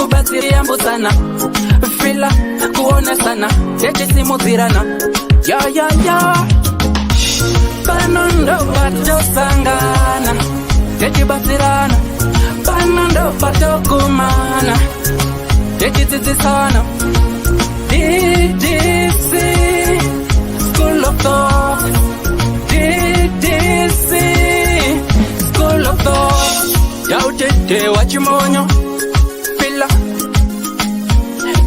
kubatsiria mbusana fila kuonesana techisimudzirana ya panondo patosangana techibatsirana panondo patokumana techidzidzisana Ddc Skool of Thoughts Ddc Skool of Thoughts yautete wachimonyo fila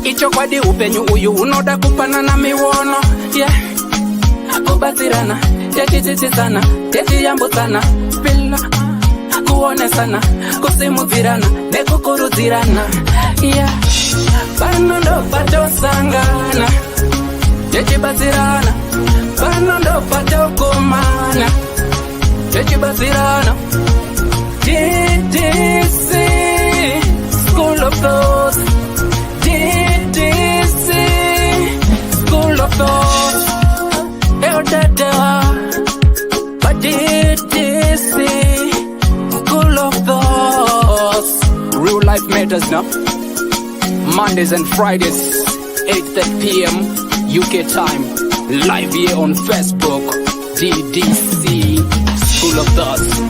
icho kwadi upenyu uyu unoda kupanana miwono kubatsirana techidzidzisana techiyambutsana fila kuonesana kusimudzirana nekukurudzirana panondo patosangana techibatsirana panondo patokumana techibatsirana Ddc Skool of Thoughts Ddc Skool of Thoughts but Ddc Skool of Thoughts. Real life matters now. Mondays and Fridays 8:30 p.m. UK time, live here on Facebook. Ddc Skool of Thoughts.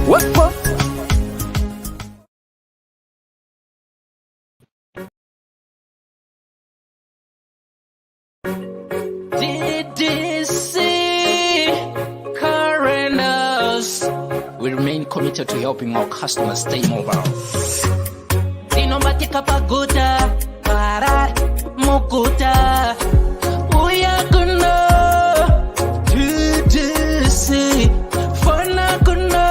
What? Ddc Currenters. We remain committed to helping our customers stay mobile. Dinomatika paguta, para muguta, uyakuna. Ddc, fana kuna,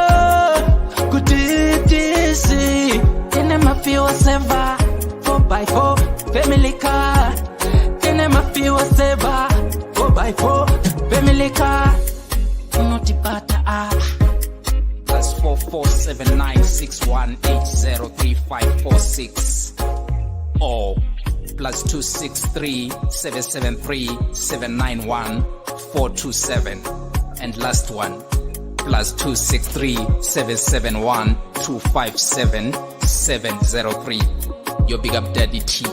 Ddc. Tene mafiwa seva, 4x4, family car. Tene mafiwa seva, 4x4, family car. Unotipata apa. +447961803546 or +263773791 and last one +263771257 your big up daddy T.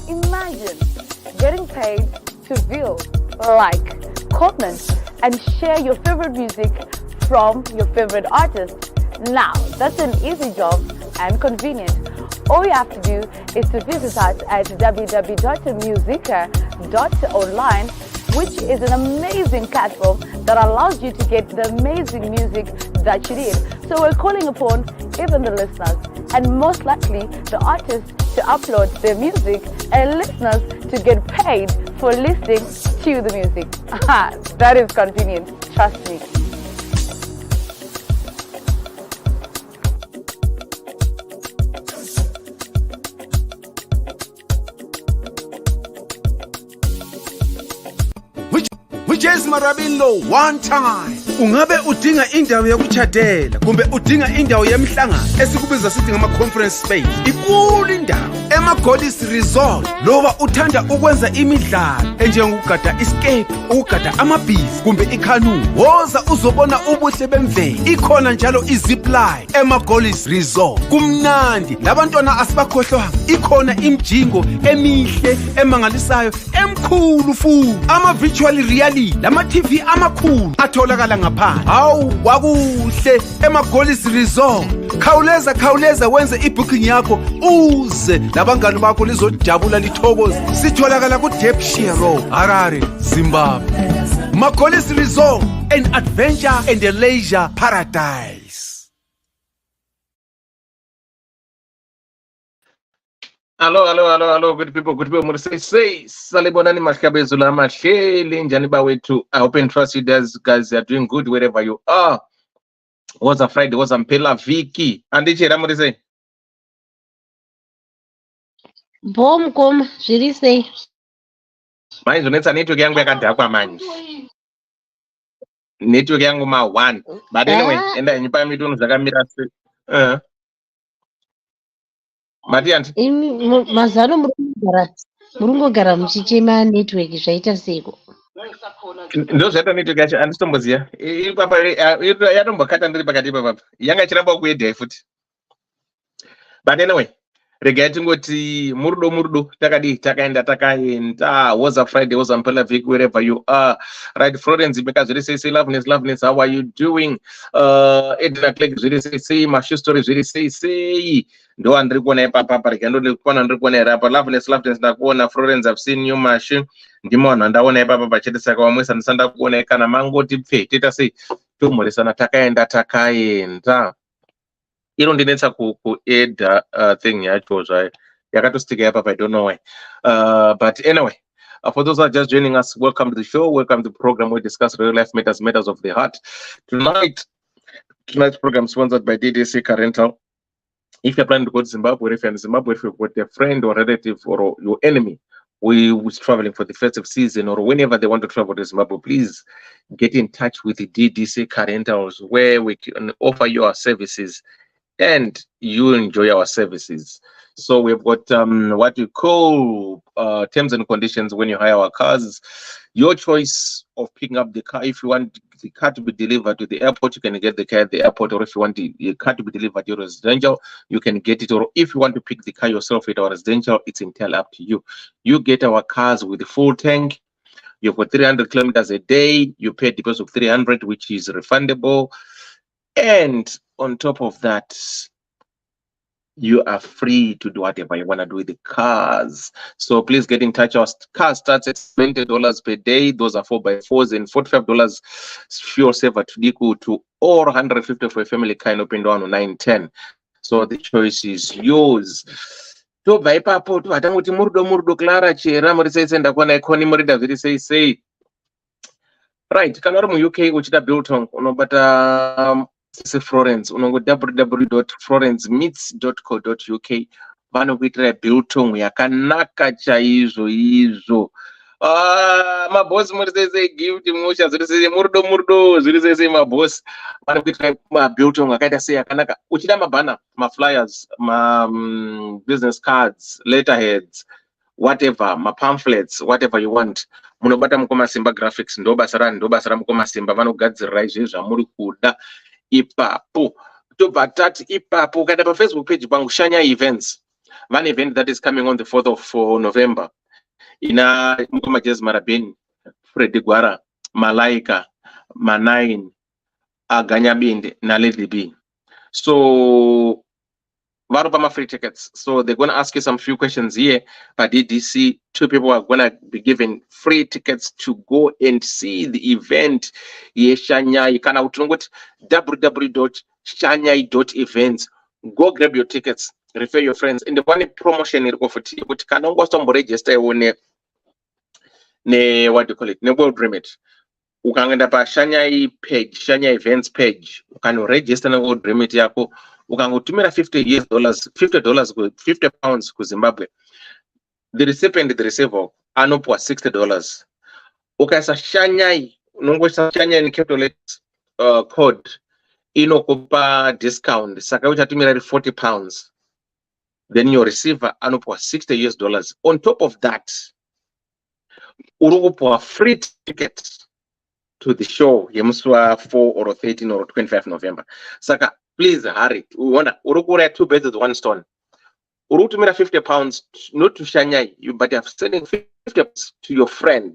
Imagine getting paid to view, like, comment, and share your favorite music from your favorite artist. Now, that's an easy job and convenient. All you have to do is to visit us at www.musica.online, which is an amazing platform that allows you to get the amazing music that you need. So we're calling upon even the listeners and most likely the artists to upload their music and listeners to get paid for listening to the music. That is convenient, trust me. Jazz Marabilo one time. Ungabe udinga indawo yokuchadela kumbe udinga indawo yemhlangano esikubiza sithi ngama conference space. Ikulu indawo ema-Golis Resort. Loba uthanda ukwenza imidlalo enjengokugada escape, ukugada amabhizi kumbe ikanu. Woza uzobona ubuhle bemvelo. Ikhona njalo izipline ema-Golis Resort. Kumnandi labantwana asibakhohlwanga. Ikhona imjingo emihle emangalisayo emkhulu futhi. Ama-virtual reality lama TV amakhulu atholakala ngaphandle. Hawu wakuhle ema-Golis Resort. Khawuleza wenze ibooking yakho uze labangani bakho lizojabula lithokoze. Sitholakala ku Depshire Road, Harare, Zimbabwe. Ma-Golis Resort, an adventure and a leisure paradise. Hello, good people, say, Salibonani Mashkabezula Mashele, Janiba way to I hope and trust you guys are doing good wherever you are. Was a Friday, was a Mpela Viki. And did you say? Bom como zviri sei? Mine zonetsa network yangu yakadhakwa manje. Network yangu ma 1. But anyway, enda nyipa mitunhu zvakamira sei. Matianti. Mazano murungogara muchichema network zvaita seko. Ndo zvaita network yacho andisitomboziva. Iri papa yatombokata ndiri pakati papa. Yanga ichiramba kuedha futi. But anyway, regai tingoti murudo takadi takaenda was a Friday, was a Mpela Vic, wherever you are. Right, Florence because really say loveness, how are you doing? Edna click really say my story really say ndo andiri kuona ipapa ndo kuona ndiri kuona rapa loveness ndakuona Florence. I've seen you machine ndimo vanhu ndaona ipapa pachete saka wamwesa ndisanda kuona kana mangoti pfe teta sei tomoresana takaenda iro ndinetsa kueda thing yacho zvayo yakatostika yapapa I don't know why. But anyway, for those who are just joining us, welcome to the show, welcome to the program where we discuss real life matters of the heart. Tonight's program is sponsored by Ddc Rental. If you're planning to go to Zimbabwe, if you're in Zimbabwe, if you've got a friend or relative or your enemy who's traveling for the festive season or whenever they want to travel to Zimbabwe, please get in touch with the Ddc Rentals where we can offer you our services and you enjoy our services. So we've got what you call terms and conditions when you hire our cars. Your choice of picking up the car. If you want the car to be delivered to the airport, you can get the car at the airport. Or if you want the car to be delivered to your residential, you can get it. Or if you want to pick the car yourself at our residential, it's entirely up to you. You get our cars with the full tank. You've got 300 kilometers a day. You pay a deposit of 300, which is refundable. And on top of that, you are free to do whatever you want to do with the cars. So please get in touch. Our car starts at $20 per day. Those are 4x4s and $45 fuel saver to or $150 for a family kind open down on 910. So the choice is yours. To buy papo to atangoti murdo Clara chera muri say senda kwana ikoni muri David say right kana mu UK uchida Biltong unobata Florence unongo www.florencemeets.co.uk vanokuitira Biltong yakanaka chaizvo mabosi muri sei gift musha zviri sei murdo zviri sei mabosi vanokuitira Biltong akaita sei yakanaka uchida mabhana flyers business cards letterheads whatever pamphlets whatever you want munobata mukoma simba graphics ndo basa ramukoma simba vanogadzirira izvi zvamuri kuda ipapo tobva tati ipapo ukaenda paFacebook page pangu Shanya Events one event that is coming on the 4th of November ina mukoma Jazz Marabeni Freddy Gwara Malaika Manine Aganyabinde na Lady B. So Varupama free tickets. So they're going to ask you some few questions here. By DDC, 2 people are going to be given free tickets to go and see the event. Shanyai, you can out www.shanyai.events. Go grab your tickets, refer your friends. In the one promotion you go for tea, but can also register on what do you call it? World Remit. Ukangenda pa Shanyai page, Shanyai events page. You can register na World Remit yako. Ukangotumira $50 pounds ku Zimbabwe. The recipient, the receiver, anopuwa $60. Ukaisa Shanyai, unongoisa Shanyai ni capital code, inokupa discount. Saka uchatumira £40. Then your receiver anopuwa $60. On top of that, urukupuwa free ticket to the show. Yemuswa 4 or 13 or 25 November. Saka please hurry. We want to 2 birds with 1 stone. Urutumira £50, not to Shanyai, but you're sending $50 to your friend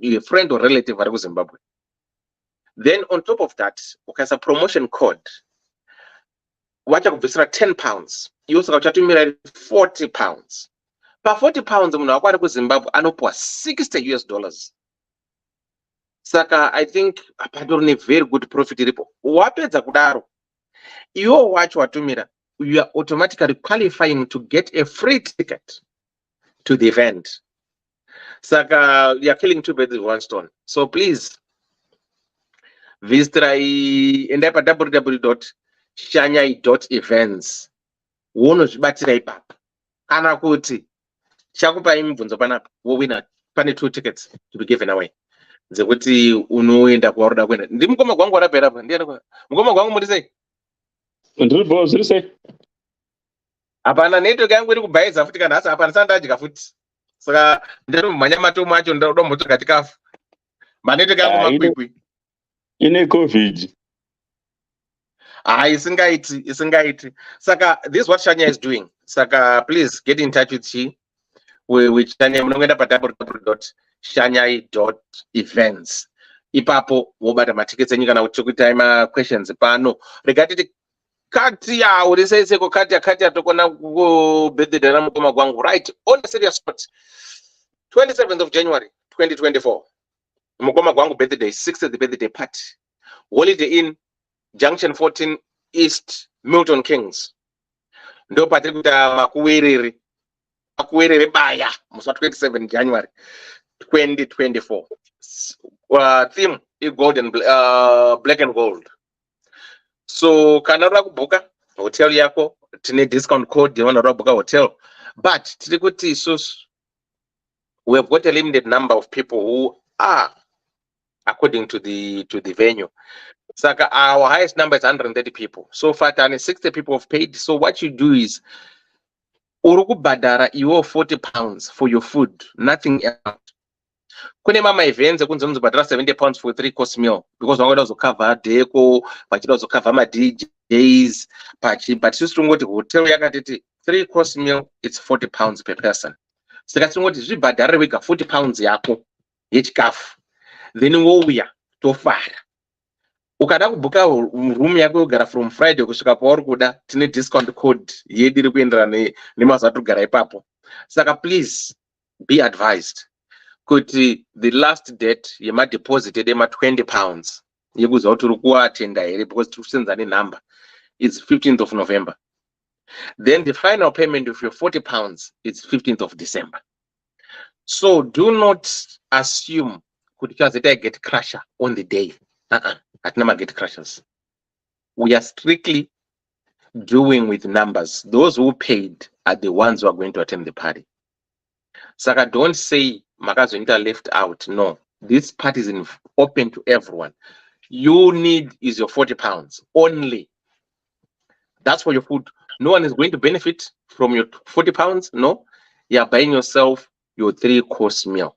or relative in Zimbabwe. Then on top of that, okay, a promotion code. Watch out, £10. You also got to £40. Per £40, muna Zimbabwe anopuwa $60. Saka, I think apart a very good profit report. Wapedza kudaro. You watch watumira, you are automatically qualifying to get a free ticket to the event. Saka, you're killing two birds with one stone. So please visit www.shanyai.events. Unozvibatira ipapo. Kana kuti chakupai mibvunzo panapa wowina pane 2 tickets to be given away. Dzekuti unoenda kwaroda kuenda. Ndi mukoma gwangu warapera apa. Ndiani kwa. Mukoma gwangu muri sei? Ndiripo zviri sei? Hapana network yangu iri kubhaiza futi kana hasa hapana sandadya futi. Saka ndiri mumhanya matomo acho ndombotodya chikafu. Manetwork yangu makwikwi. Ine COVID. Isingaiti. Saka this is what Shanya is doing. Saka please get in touch with she. With Shanya munongenda pa www.shanyai.events. Ipapo wobata matickets enyu kana kuchikuita questions pano. Regatiti kati ya urisese ko kati atokona ku birthday ra mukoma gwangu, right, on a serious spot. 27th of January 2024. Mukoma gwangu birthday, 60th birthday party. Holiday Inn, Junction 14 East, Milton Keynes. Ndo patiri kuita makuwerere baya musi 27 January 2024. Theme is gold and black and gold. So kana ura kubuka hotel yako tine discount code yawana ura kubuka hotel, but tiri kuti isusu we have got a limited number of people who are according to the venue. Saka our highest number is 130 people. So far 60 people have paid. So what you do is uruku badara you owe 40 pounds for your food, nothing else. Kune mama events ekunze muzobhadhara 70 pounds for a 3-course meal because vangoda kuzokavha deco, pachida kuzokavha ma DJs, but isusu tingoti hotel yakatiti 3-course meal it's 40 pounds per person. Saka tingoti zvibhadhare wega 40 pounds yako yechikafu, then wouya tofara. Ukada kubuka room yako yogara from Friday kusvika pauri kuda, tine discount code yedu iri kuenderana nemazuva atogara ipapo. Saka please be advised kuti the last date yema deposit yema 20 pounds yekuza kuti uri kuatenda here because tiri kusenza nenumber is 15th of November. Then the final payment of your 40 pounds is 15th of December. So do not assume kuti chazeta get crusher on the day. At number get crushers. We are strictly doing with numbers. Those who paid are the ones who are going to attend the party. Saka don't say Makazonita left out. No, this party is open to everyone. You need is your 40 pounds only. That's for your food. No one is going to benefit from your 40 pounds. No, you are buying yourself your 3-course meal.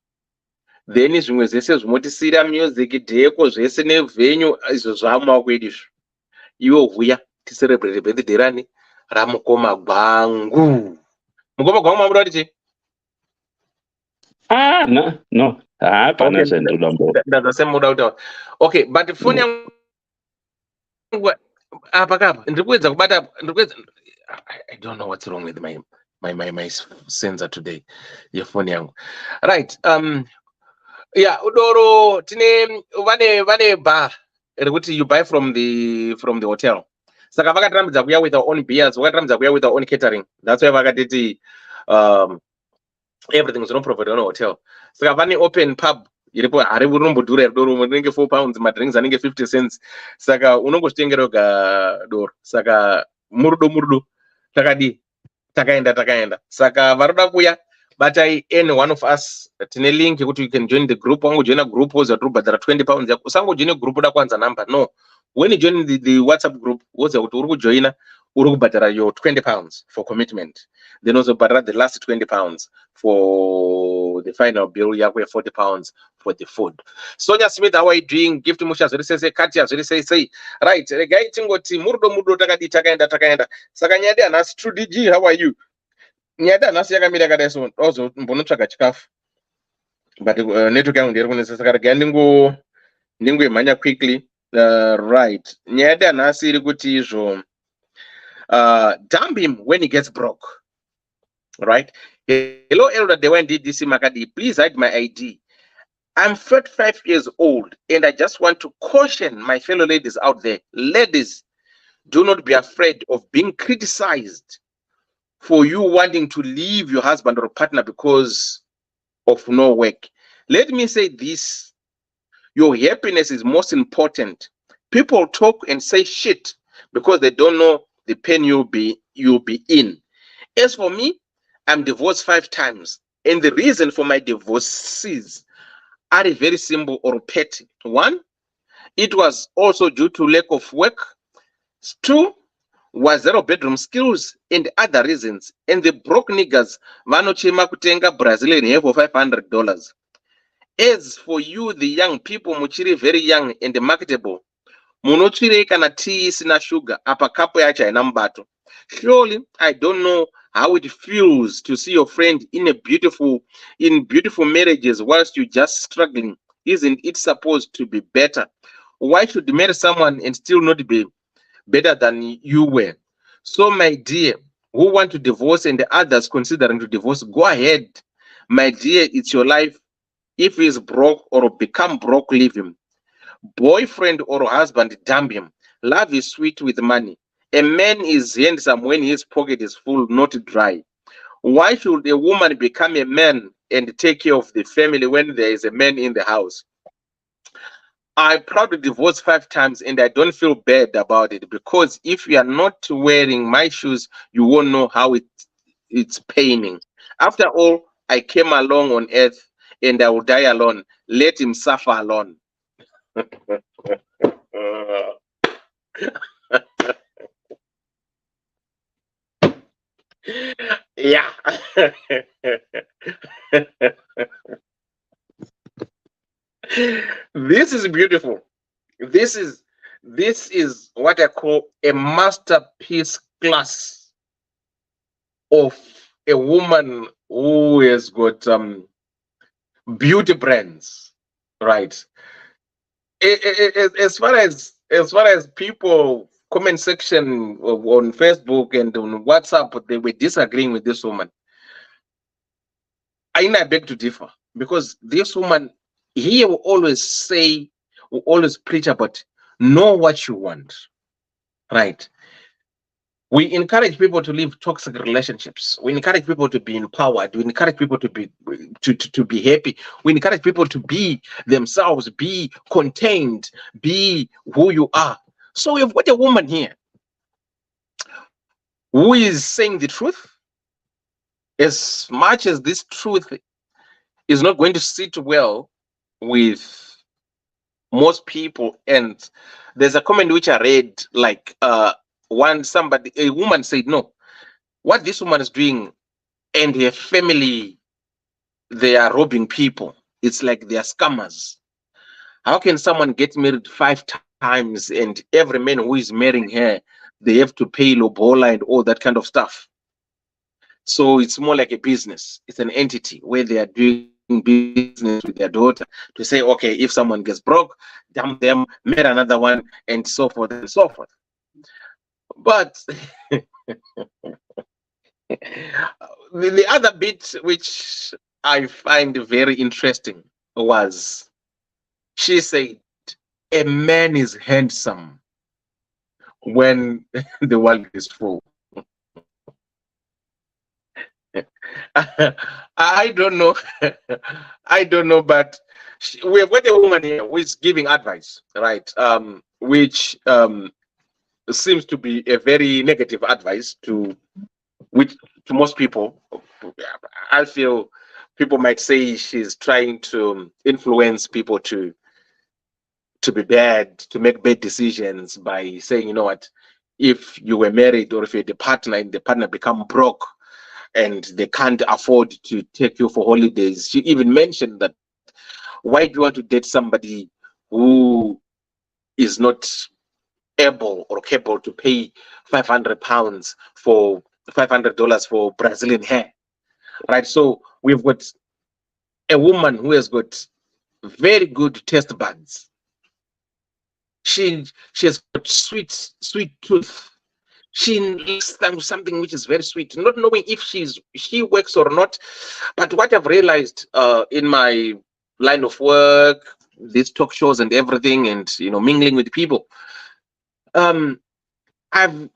Then is zvimwe zvese zvinotisira music dheko zvese nevenue izvo zvamawako edu izvo. Iwe vuya tiselebrate birthday rani ramukoma gwangu. Mukoma gwangu mamuda kuti chii? No. Hapana zvendoda mbo. Ndazasema muda utaura. Okay, but phone yangu apa kapa ndikuedza kubata I don't know what's wrong with my sensor today. Your phone yangu. Right. Yeah, udoro tine vane bar rekuti you buy from the hotel. Saka vakatiramidza kuya with our own beers, vakatiramidza kuya with our own catering. That's why vakatiti everything is not provided on a hotel. Saka vane open pub iripo hari unombodhura doro rinenge 4 pounds, madrinks anenge 50 cents. Saka unongozvitengera ga doro. Saka murudo takadi takaenda. Saka varoda kuya but any one of us tine link yekuti you can join the group. Wangu join a group woza kubhadhara 20 pounds yako. Usango join a group uda kwanza number. No, when you join the WhatsApp group woza kuti uri kujoina uri kubhadhara your 20 pounds for commitment, then also bhadhara the last 20 pounds for the final bill yako 40 pounds for the food. Sonia Smith, how are you doing? Gift musha zviri sese, Katia zviri sese. Right, regai tingoti murudo takadi takaenda. Saka nyade anas True DG, how are you? Nyada nasi yakamira kada so ozo mbonotsvaga chikafu, but network yangu ndiri kunesa saka regai ndingoimhanya quickly. Right, nyada nasi iri kuti izvo dump him when he gets broke. Right, hello elder Dewan Ddc Makadi, please hide my ID. I'm 35 years old and I just want to caution my fellow ladies out there. Ladies, do not be afraid of being criticized for you wanting to leave your husband or partner because of no work. Let me say this: your happiness is most important. People talk and say shit because they don't know the pain you'll be in. As for me, I'm divorced 5 times, and the reason for my divorces are very simple or petty. 1, it was also due to lack of work. 2, was 0 bedroom skills, and other reasons. And the broke niggas vanochema kutenga Brazilian hair for $500. As for you, the young people, muchiri very young and marketable, munochire kana tea isina sugar apa kapo yacho haina mubato. Surely I don't know how it feels to see your friend in beautiful marriages whilst you just struggling. Isn't it supposed to be better? Why should you marry someone and still not be better than you were? So my dear, who want to divorce and the others considering to divorce, go ahead. My dear, it's your life. If he's broke or become broke, leave him. Boyfriend or husband, dump him. Love is sweet with money. A man is handsome when his pocket is full, not dry. Why should a woman become a man and take care of the family when there is a man in the house? I probably divorced 5 times and I don't feel bad about it, because if you are not wearing my shoes, you won't know how it's paining. After all, I came along on earth and I will die alone. Let him suffer alone. Yeah. This is beautiful. This is what I call a masterpiece class of a woman who has got beauty brands, right? As far as people comment section on Facebook and on WhatsApp, they were disagreeing with this woman. I beg to differ, because this woman here will always preach about know what you want, right? We encourage people to live toxic relationships. We encourage people to be empowered. We encourage people to be happy. We encourage people to be themselves, be contained, be who you are. So we've got a woman here who is saying the truth. As much as this truth is not going to sit well with most people, and there's a comment which I read, like a woman said, no, what this woman is doing and her family, they are robbing people. It's like they are scammers. How can someone get married 5 times and every man who is marrying her, they have to pay lobola and all that kind of stuff? So it's more like a business. It's an entity where they are doing business with their daughter to say, okay, if someone gets broke, dump them, marry another one, and so forth and so forth. But the other bit which I find very interesting was, she said, a man is handsome when the world is full. I don't know. I don't know, but we have got a woman here who is giving advice, right? Which seems to be a very negative advice to most people. I feel people might say she's trying to influence people to be bad, to make bad decisions by saying, you know what, if you were married or if you're the partner and the partner become broke and they can't afford to take you for holidays. She even mentioned that, why do you want to date somebody who is not able or capable to pay £500 for $500 for Brazilian hair, right? So we've got a woman who has got very good taste buds. She has got sweet tooth. She likes something which is very sweet, not knowing if she works or not. But what I've realized in my line of work, these talk shows and everything, and mingling with people, I've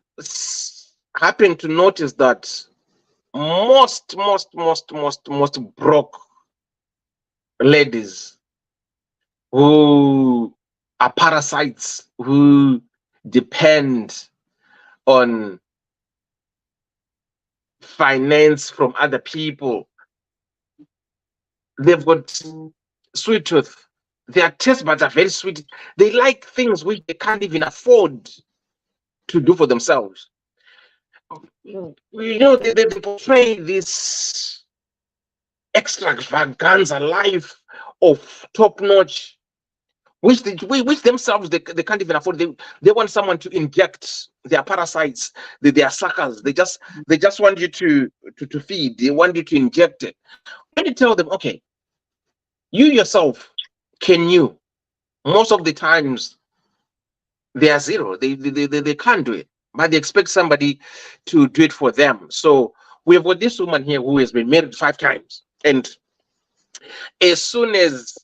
happened to notice that most broke ladies who are parasites, who depend on finance from other people. They've got sweet tooth. Their taste buds are very sweet. They like things which they can't even afford to do for themselves. They portray this extravaganza life of top notch, which themselves they can't even afford. They want someone to inject their parasites, their suckers. They just want you to feed. They want you to inject it. When you tell them, okay, you yourself, can you? Most of the times they are zero. They can't do it, but they expect somebody to do it for them. So we have got this woman here who has been married 5 times, and as soon as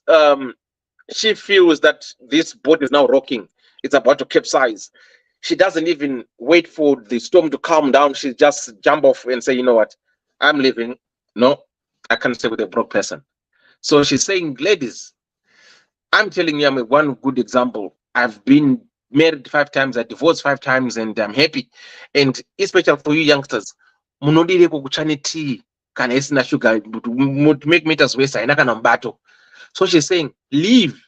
she feels that this boat is now rocking, it's about to capsize, she doesn't even wait for the storm to calm down. She just jump off and say, you know what, I'm leaving. No, I can't stay with a broke person. So she's saying, ladies, I'm telling you, I'm one good example. I've been married 5 times, I divorced 5 times, and I'm happy. And especially for you youngsters, munodire kukuchane tea kana isina sugar make meters waste aina kana mbato. So she's saying, leave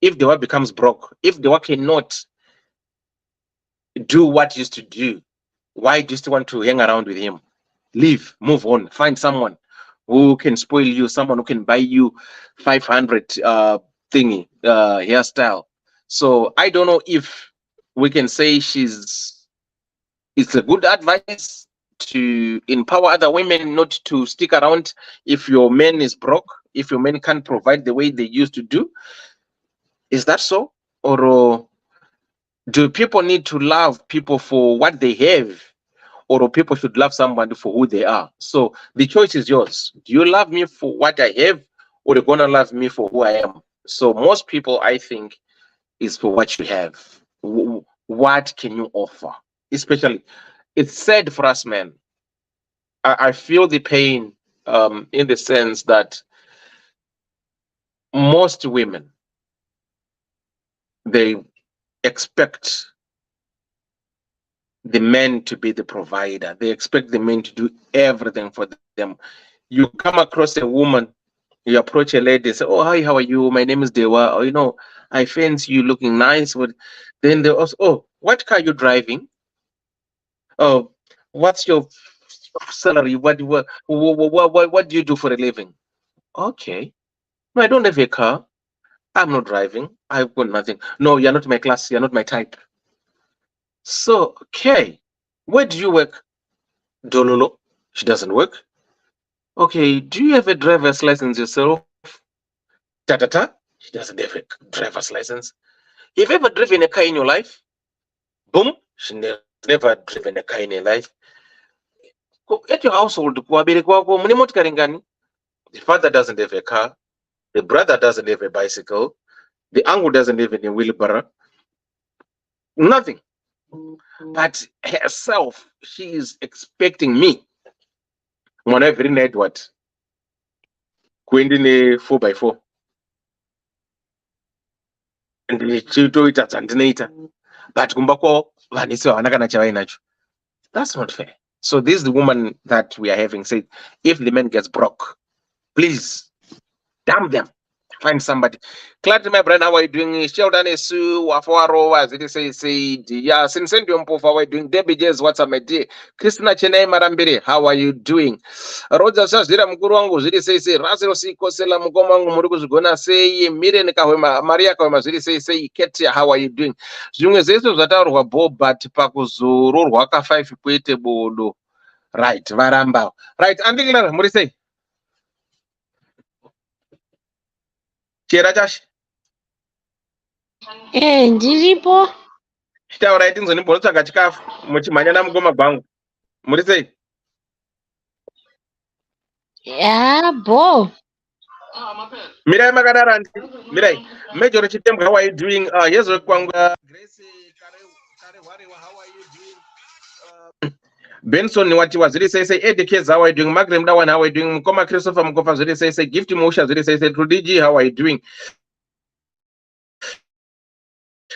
if the wife becomes broke. If the wife cannot do what you used to do, why do you still want to hang around with him? Leave, move on, find someone who can spoil you, someone who can buy you 500 thingy hairstyle. So I don't know if we can say it's a good advice to empower other women not to stick around if your man is broke, if your men can't provide the way they used to do. Is that so? Or do people need to love people for what they have? Or people should love somebody for who they are? So the choice is yours. Do you love me for what I have, or you're gonna love me for who I am? So most people, I think, is for what you have. What can you offer? Especially, it's sad for us men. I feel the pain in the sense that most women, they expect the men to be the provider. They expect the men to do everything for them. You come across a woman, you approach a lady, say, oh, hi, how are you? My name is Dewa. Or, I fancy you looking nice. But then they also, oh, what car are you driving? Oh, what's your salary? What do you do for a living? Okay. No, I don't have a car. I'm not driving. I've got nothing. No, you're not my class. You're not my type. So, okay, where do you work? Dololo. She doesn't work. Okay, do you have a driver's license yourself? Ta-ta-ta. She doesn't have a driver's license. Have you ever driven a car in your life? Boom. She never driven a car in her life. At your household, the father doesn't have a car. The brother doesn't have a bicycle. The uncle doesn't have any wheelbarrow. Nothing. But herself, she is expecting me. When every night, what? Going in a 4x4. And she do it as antenator. But that's not fair. So this is the woman that we are having said, if the man gets broke, please damn them. Find somebody. Glad my brother, how are you doing? Sheldon is Wafaro, as it say, yeah, since you how are you doing? Debbie J's, what's up, my dear? Christina Chene Marambiri, how are you doing? Roger says, Dira Mugurango, Zidi say, Razero Siko Sela Mugomango Murugus gonna say, Miren Kahoma, Maria Kahoma, Zidi say, Ketia, how are you doing? Zungezeso Zataru Wabo, but Pakuzuru, Waka 5 Quete Bodo. Right, Varamba. Right, Andy, what do you say? Cherajash. Ndiripo. Chitaura writing on Bolsa Gachkaf, Muchimana Mugoma Bang. What do you say? Yeah, bo. Mirai Magadaran, Mirai, Major Chitem, how are you doing? Yes, Kwanga, Gracie, how are you doing? Benson what was really say Eddie Kez, how are you doing? Magrem Dawan, how are you doing? Mkoma Christopher Mkofa, really say Gift Musha, really say True DG, how are you doing?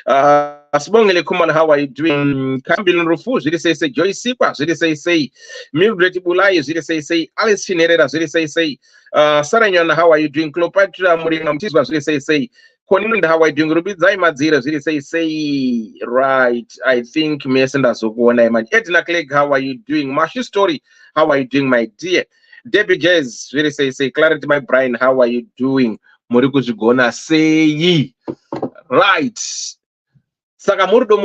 Sibongile Kuman, how are you doing? Kambil Rufu, really say Joy Sipa, really say Mildred Bulai, really say Alice Finerera, really say Saranyan, how are you doing? Cleopatra Murinam Tiswas, really say Konin, how are you doing? Ruby Zaimadzira, really say right. I think Mesenda Sogona, Edna Clegg, how are you doing? Mashi Story, how are you doing, my dear? Debbie Jazz, really say Clarity, my Brian, how are you doing? Moriku Zugona, say right. Saka murdo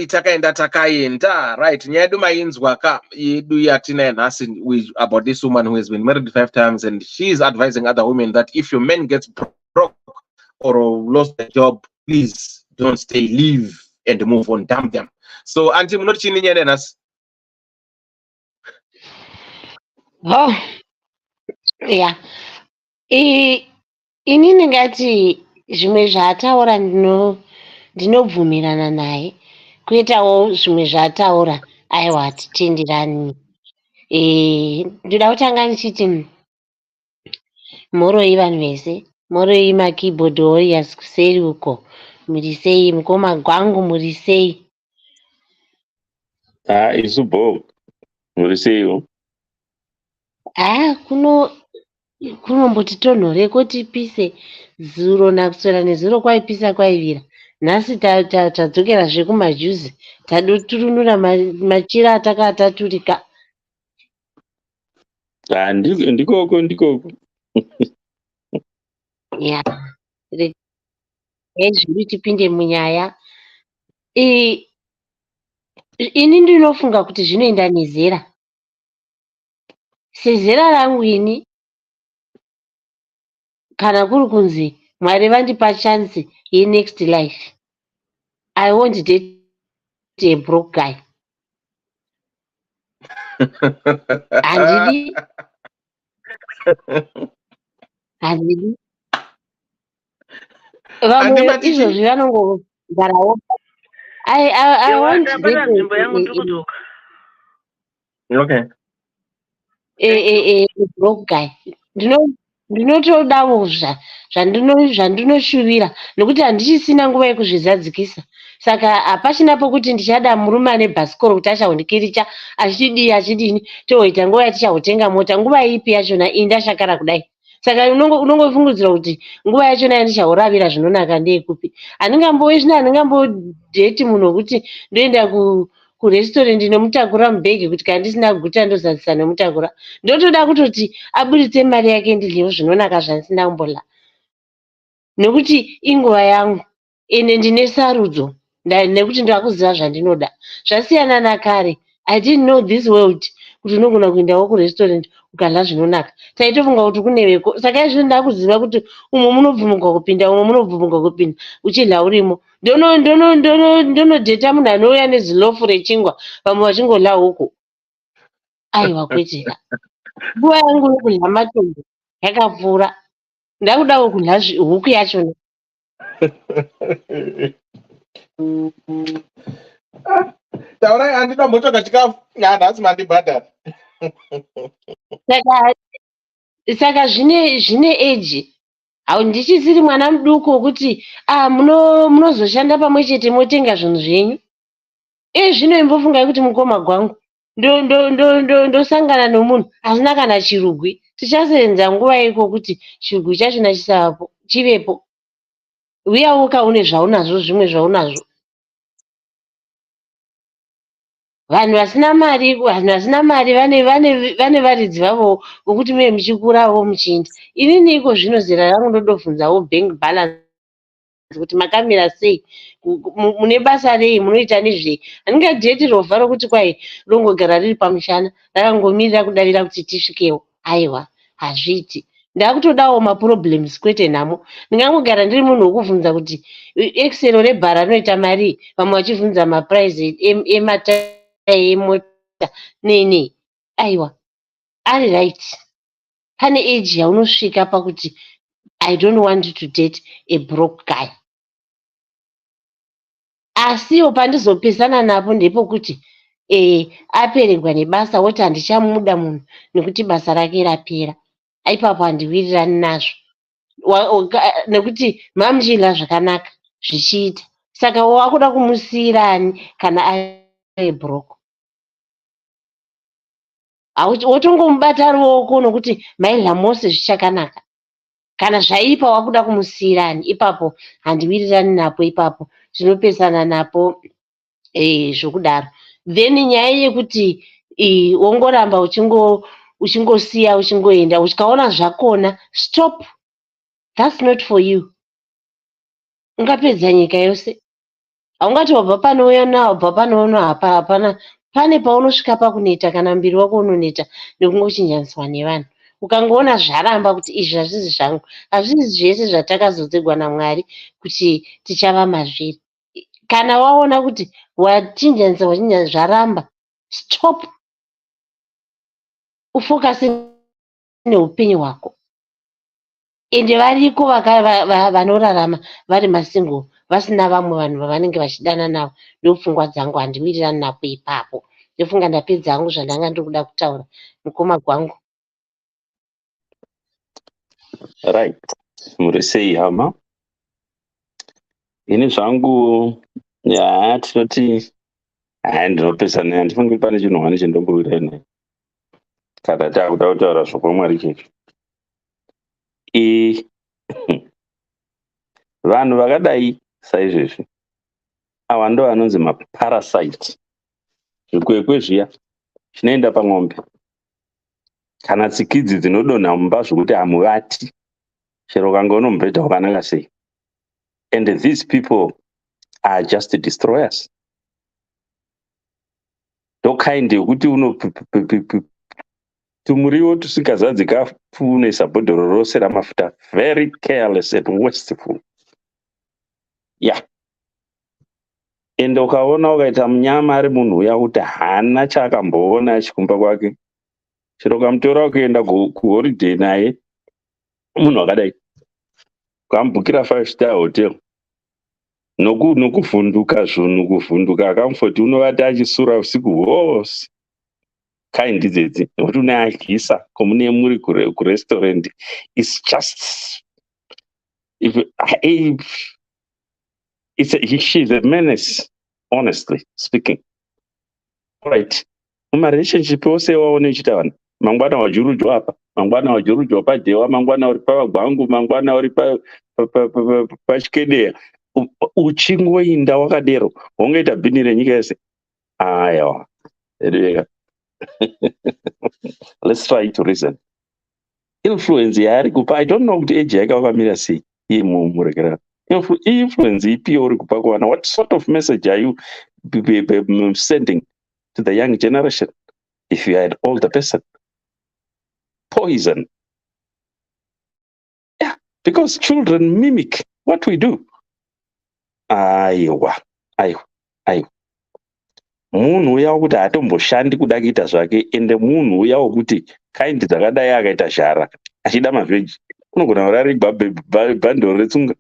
takaenda takaenda right nyedu mainzwa ka yedu yatina nhasi about this woman who has been married 5 times, and she is advising other women that if your man gets broke or lost a job, please don't stay, leave and move on, dump them. So anti munotchini nyene nhasi. Oh, yeah. Inini ngati zvimwe zvaataura ndinobvumirana naye, kuitawo zvimwe zvaataura aiwa hatitenderani. Ndoda kutanga ndichiti mhoroi vanhu vese, mhoroi makeyboard warriors kuseri uko, muri sei? Mukoma gwangu muri sei? Isu bo muri seiwo? Kunomboti tonhoreko tipise, zuro nakuswera nezuro kwaipisa kwaivira. Nhasi tadzokera kumajuzi, tadoturunura machira atakataturika. Ndikoko. Ya, zviri tipinde munyaya. Ini ndinofunga kuti zvinoenda nezera. Sezera rangu ini, kana kuri kunzi Mwari vandipa chance yenext life, I won't date a broke guy. Handidi. Vamwe izvozvi vanongogarawo. I won't date Okay. A broke guy. Ndinotodawo zvandinoshuvira, nokuti handichisina nguva yekuzvizadzikisa. Saka hapachina pokuti ndichada murume ane bhasikoro kuti achahondikiricha achidini toita nguva yatichahotenga mota, nguva ipi yachona indashakara kudai. Saka unongofungidzira kuti nguva yachona yandichahoravira zvinonaka ndeyekupi. Handingambodheti munhu wekuti ndoenda kuresitorendi nomutakura mubhegi kuti kana ndisina kuguta ndozadzisa nomutakura. Ndotoda kutoti aburitse mari yake ndidyewo zvinonaka zvandisina kumbola. Nokuti inguva yangu ene ndine sarudzo nekuti ndakuziva zvandinoda. Zvasiyana nakare. I didn't know this world kuti unogona kuendawo kuresitorendi ukadya zvinonaka. Taitofunga kuti kuneveko. Saka izvozvo ndakuziva kuti umo munobvumuka kupinda, umo munobvumuka kupinda uchidya urimo. Ndonodheta munhu anouya nezilofu rechingwa, vamwe vachingodya huku. Aiwa kwetera. Nguva yangu yokudya matombo yakapfuura. Ndakudawo kudya huku yachona. Taurai handina mbotoka chikafu. Nhasi mandibhadhara. Saka zvine eji. Handichisiri mwana muduku wokuti munozoshanda pamwe chete motenga zvinhu zvenyu. Zvino imbofungai kuti mukoma gwangu ndosangana nomunhu asina kana chirugwi. Tichasenza nguva iko kuti chirugwi chachona chivepo. Uyauka une zvaunazvo, zvimwe zvaunazvo. Vanhu vasina mari vane varidzi vavo vokuti muye muchikurawo muchiinda. Inini iko zvino zera rangu ndodobvunzawo bank balance kuti makamira sei, mune basa rei, munoita nezvei. Handingadheti rovha rokuti kwai rongogara riri pamushana rakangomirira kudavira kuti tisvikewo. Aiwa, hazviiti. Ndakutodawo maproblems kwete nhamo. Ndingangogara ndiri munhu wokubvunza kuti exero rebhara rinoita mari, vamwe vachibvunza maprice emata emota nei. Aiwa, ari right. Pane age yaunosvika pakuti I don't want to date a broke guy. Asiwo pandizopesana napo ndepokuti aperegwa nebasa woti handichamuda munhu nekuti basa rake rapera, ipapo handiwirirani nazvo nekuti mamuchila zvakanaka zvichiita, saka wakuda kumusiyirani kana ari broko. Wotongomubata ruoko nokuti mairya mose zvichakanaka. Kana zvaipa wakuda kumusiyirani, ipapo handiwirirani napo, ipapo tinopesana napo zvokudaro. Then nyaya yekuti wongoramba uchingosiya uchingoenda uchikaona zvakona, stop. That's not for you. Ungapedza nyika yose. Haungati wabva panoona wabva panoona, hapana. Pane paunosvika pakuneta kana mbiri wako unoneta nekungochinjaniswa nevanhu. Ukangoona zvaramba kuti izvi hazvisi zvangu, hazvisi zvese zvatakazodzegwa naMwari kuti tichava mazviri. Kana waona kuti wachinjanisa zvaramba, stop. Ufokase neupenyu hwako. Ende variko vanorarama vari masingle vasina vamwe vanhu vavanenge vachidana navo. Ndopfungwa dzangu, handiwirirani napo ipapo. Ndofunga ndapedza hangu zvandanga ndokuda kutaura mukoma gwangu. Right. Muri sei hama? Ini zvangu tinoti ndinopesana, handifungi pane chinhu hani chindombowirirani kana takuda kutaura zvokwamwari checho. Vanhu vakadai saizvezvi ava ndo vanonzi maparasite. Zvikwekwe zviya zvinoenda pamwombe kana tsikidzi dzinodonha mumba zvokuti hamuvati chero kanga unomubhedha wakanaka sei. And these people are just destroyers. Ndokind yekuti tumuriwo tusingazadzi kafu unoisa bhodhoro rose ramafuta. Very careless and wasteful. Yeah. Ende ukaona ukaita munyama ari munhu uya kuti hana chaakamboona achikumba kwake, chero ukamutora ukaenda kuhoriday naye munhu wakadai, ukamubhukira 5-star hotel, nokuvhunduka zvinhu, kuvhunduka akamufoti unovati achisura usiku hwose. Kind dzedzi nokuti unoadyisa komune muri kurestaurant. It's just she's a menace, honestly speaking. Right. Mumarelationship ose waone uchita vanhu, mangwana wajurujwa apa, mangwana wajurujwa padewa, mangwana uri pavagwangu, mangwana uri pachikedeya, uchingoinda wakadero wongoita bhini renyika yese. Aiwa. Let's try to reason. Influence yaari kupa, I don't know kuti age yake wakamira sei iye muregerera. Influence ipi uri kupa kuwana? What sort of message are you sending to the young generation if you are an older person? Poison. Yeah, because children mimic what we do. Aiwa. Munhu uya wokuti hatomboshandi kuda kuita zvake, ende munhu uya wokuti kaindi dzakadai akaita zhara achida mavheji, unogona kurari bhandoro retsunga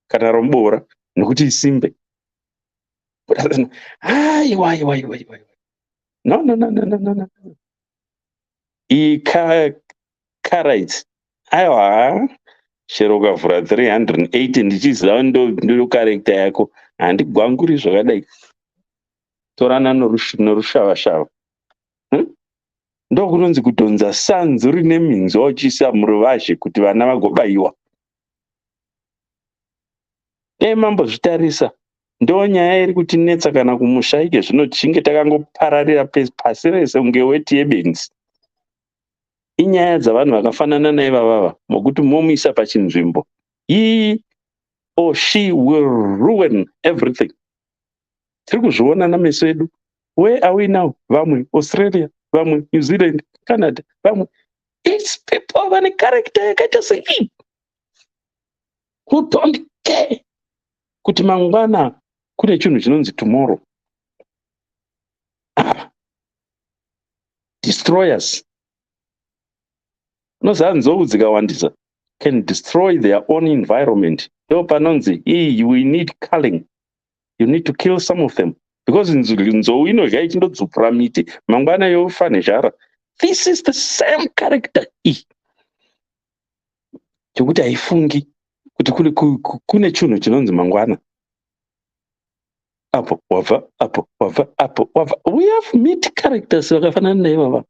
kana romuboora nekuti isimbe. Aiwa. No. Ikaraiti. Aiwa. Chero ukavhura 380 ndichiziva ndo karekta yako, handigwanguri zvakadai. Torana norushava-shava. Ndokunonzi kudhonza sanzu rine minzwa uchisa muruvazhe kuti vana vagobayiwa. Mambozvitarisa. Ndo nyaya iri kutinetsa kana kumusha ike zvino tichinge takangopararira pasi rese kunge weti yebenzi. Inyaya dzavanhu vakafanana naivavava mokuti momuisa pachinzvimbo. He or she will ruin everything. Tiri kuzviona nameso edu. Where are we now? Vamwe Australia, vamwe New Zealand, Canada, vamwe. It's people vane character yakaita sei. Who don't care kuti mangwana kune chinhu chinonzi tomorrow. Destroyers. Nozanzou dzikawandisa can destroy their own environment. Ndo panonzi we need culling. You need to kill some of them because nzou inodya ichindodzupura miti mangwana yofa nezhara. This is the same character chekuti haifungi kuti kune chinhu chinonzi mangwana. Apo wabva, apo wabva, apo wabva. We have meat characters vakafanana naivava,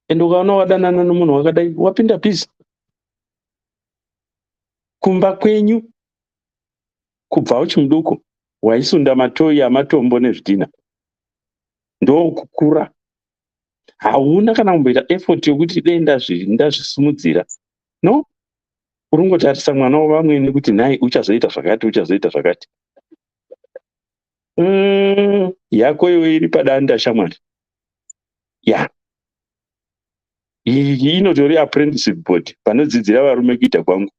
ende ukaona wadanana nomunhu wakadai wapinda peace. Kumba kwenyu kubva uchiri muduku waisunda matoyi amatombo nezvidhina, ndokukura hauna kana kumboita effort yokuti dei ndazvisimudzira. No, uringotarisa mwana wavamweni kuti nhai uchazoita zvakati, uchazoita zvakati. Yako iwe iri padanda shamwari. Ya iyi inotori apprenticeship board panodzidzira varume kuita kwangu.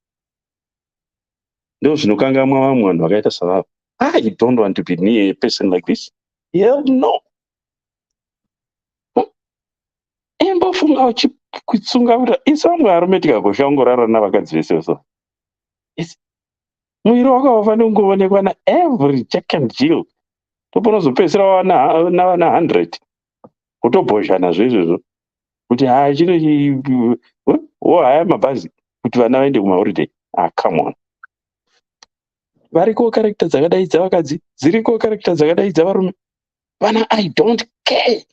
Ndo zvinokangamwa vamwe vanhu vakaita savavo. I don't want to be near a person like this. Hell no. Embofunga uchitsunga kuti isi vamwe varume tikagoshongorara navakadzi vese so. Mwiri wako haufaniri kungoonekwa na every Jack and Jill. Toponozopedzisira navana 100 kutobhoshana zvezvezvo kuti chino haya mabhazi kuti vana vaende kumaholiday. Come on. Variko character dzakadai dzavakadzi, dziriko character dzakadai dzavarume. Vana I don't care.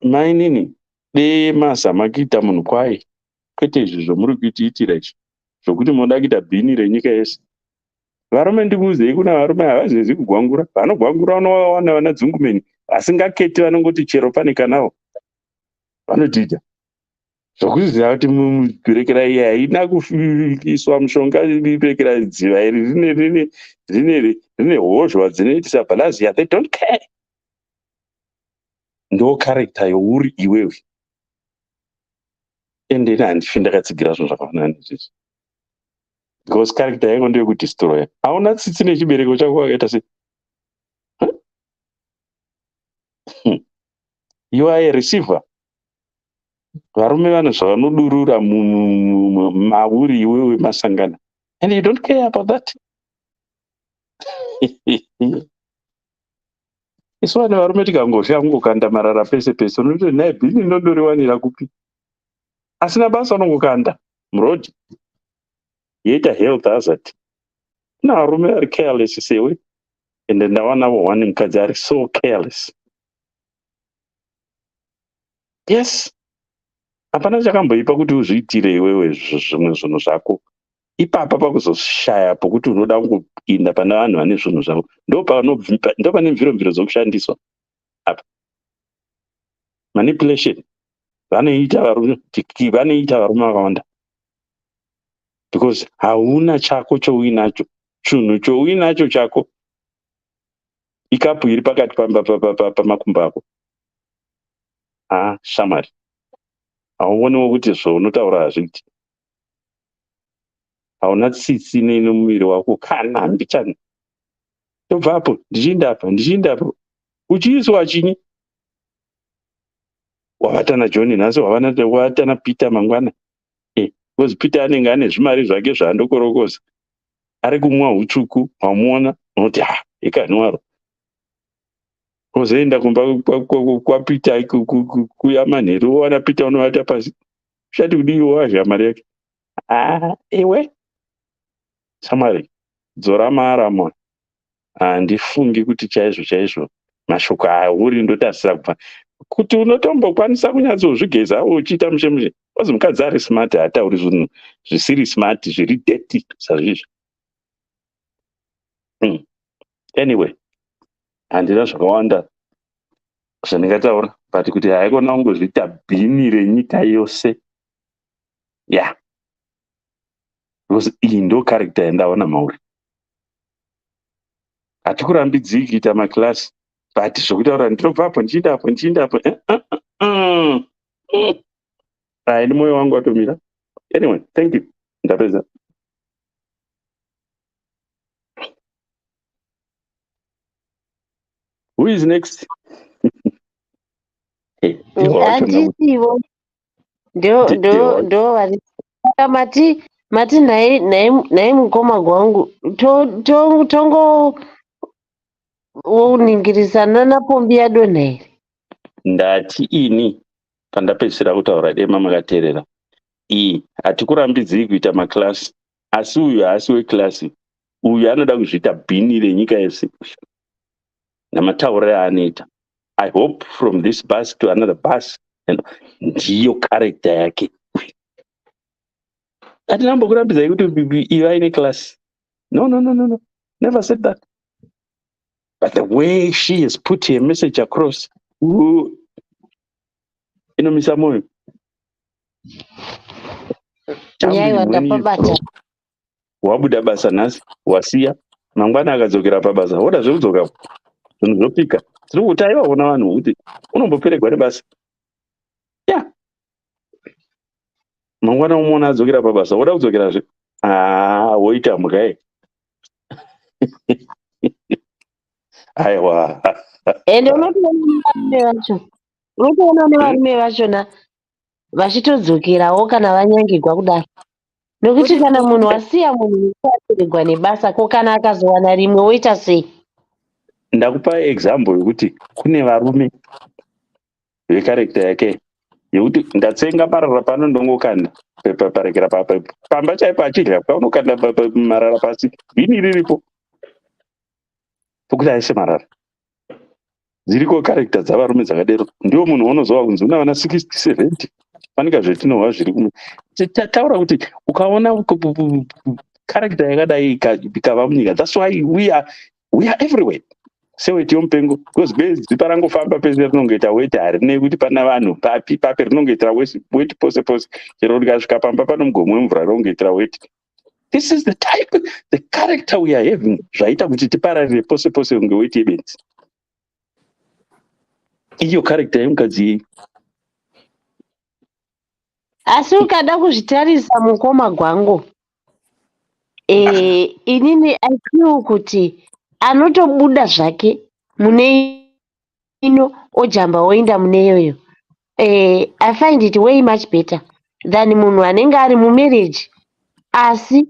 Mainini demazama kuita munhu kwaye, kwete izvi zvomuri kuitiitira izvi zvokuti munoda kuita bhini renyika yese. Varume ndimuzei kuna varume havazezi kugwangura. Vanogwangura unovaona vana dzungumeni vasingaketi, vanongoti chero pane kanavo vanodhidha. Zvokuziva kuti murekera iyi haina kuiswa mushonga, rekera dziva iri rine hozhwa dzinoitisa bhalazia. They don't care. Ndo character youri iwewe. Ende handifi ndakatsigira zvinhu zvakafanana nezvizvi. Because character yangu ndeyekudestroya. Hauna tsitsi nechibereko chako wakaita sei. You are a receiver. Varume vane zvavanodurura mauri iwewe masangana. And you don't care about that. Isu vane varume tikangosha kungokanda marara pese pese. Unoti naye bhini inondoriwanira kupi. Asina basa unongokanda murodhi. Yeita health hazard. Kuna varume vari careless sewe. Ende ndawanavo one mukadzi ari so careless. Yes. Hapana chakamboipa kuti uzviitire iwewe zvimwe zvinhu zvako. Ipapa pakuzoshaya pokuti unoda kungopinda pana vanhu vane zvinhu zvavo. Ndo pane mviro dzokushandiswa. Apa. Manipulation. Vanoita varume vakawanda. Because hauna chako chouinacho. Chinhu chouinacho chako. Ikapu iri pakati pamakumbo ako. Shamari. Hauoniwo kuti zvaunotaura hazviti. Hauna tsitsi nemuviri wako kana mbichana. Tobvapo ndichienda apo. Uchiiswa chinyi? Wavata naJohn nhasi, wavata naPeter mangwana. Because Peter anenge ane zvimari zvake zvaandokorokoza. Ari kumwa hutsvuku, wamuona, unoti ikanwaro. Kozoenda kumba kwaPeter kuyamanheru, wowana Peter unovata pasi. Ushati kudiwa wazha mari yake. Ewe. Shamari, dzora maaramo. Handifungi kuti chaizvo mashoko auri ndotarisira kubva kuti unotombokwanisa kunyatsozvigeza uchiita mushe. Wazi mukadzi ari smart hatauri zvinhu zvisiri smart, zviri dirty sazvizvo. Anyway, handina zvakawanda zvandingataura, but kuti haikona kungozviita bhini renyika yose. Yeah. Because iyi ndo character yandaona mauri. Hatikurambidziki kuita maklasi, but zvokutaura ndinobvapo ndichienda apo. Ni moyo wangu watomira. Anyway, thank you. Ndapedza. Who is next? Handisivo. Ndo vari. Mati mati nai mukoma gwangu tongo uningirisana napombi yadonha here. Ndati ini pandapedzisira kutaura dema makateerera, hatikurambidziri kuita maklasi, asi uyu haasi weklasi, uyu anoda kuzviita bhini renyika yese namatauriro aanoita. I hope from this bus to another bus, ndiyo karekta yake. Hatina mbokurambidzai kuti ivai neklasi. No, never said that. But the way she has put her message across, inomisa moyo. Nyaiwa ndapabata. Wabuda basa nhasi, wasiya, mangwana akadzokera pabasa, woda zvekudzoka zvinhu zvopika. Tiri kuti aivaona vanhu kuti unomboperegwa nebasa. Yeah. Mangwana umona adzokera pabasa, woda kudzokerazve. Woita mhuka aiwa. Ende unotoona nevarume vachona vachitodzokerawo kana vanyangirwa kudaro. Nokuti kana munhu wasiya munhu aperegwa nebasa, ko kana akazowana rimwe woita sei? Ndakupa example yokuti kune varume vekarekta yake yekuti ndatsenga marara pano ndongokanda parekera pamba chaipo achidya paunokanda marara pasi, bhini riripo pokuti aise marara. Dziriko karekta dzavarume dzakadero. Ndiwo munhu unozova kunzi unavana 60 70 fanika zvetinohwa zviri kumwe. Taura kuti ukaona karekta yakadai ikava munyika, that's why we are everywhere. Seweti yomupengo, because bezi parangofamba pese rinongoita weti harinei kuti pana vanhu papi rinongoitira weti pose pose, chero rikasvika pamba pano mugomo wemvura rinongoitira weti. This is the character we are having, zvaita kuti tipararire pose pose kunge weti yebenzi. Iyo character yemukadzi iyi. Asi ukada kuzvitarisa mukoma gwangu, inini I feel kuti anotobuda zvake mune ino ojamba oenda mune iyoyo. I find it way much better than munhu anenge ari mumarriage asi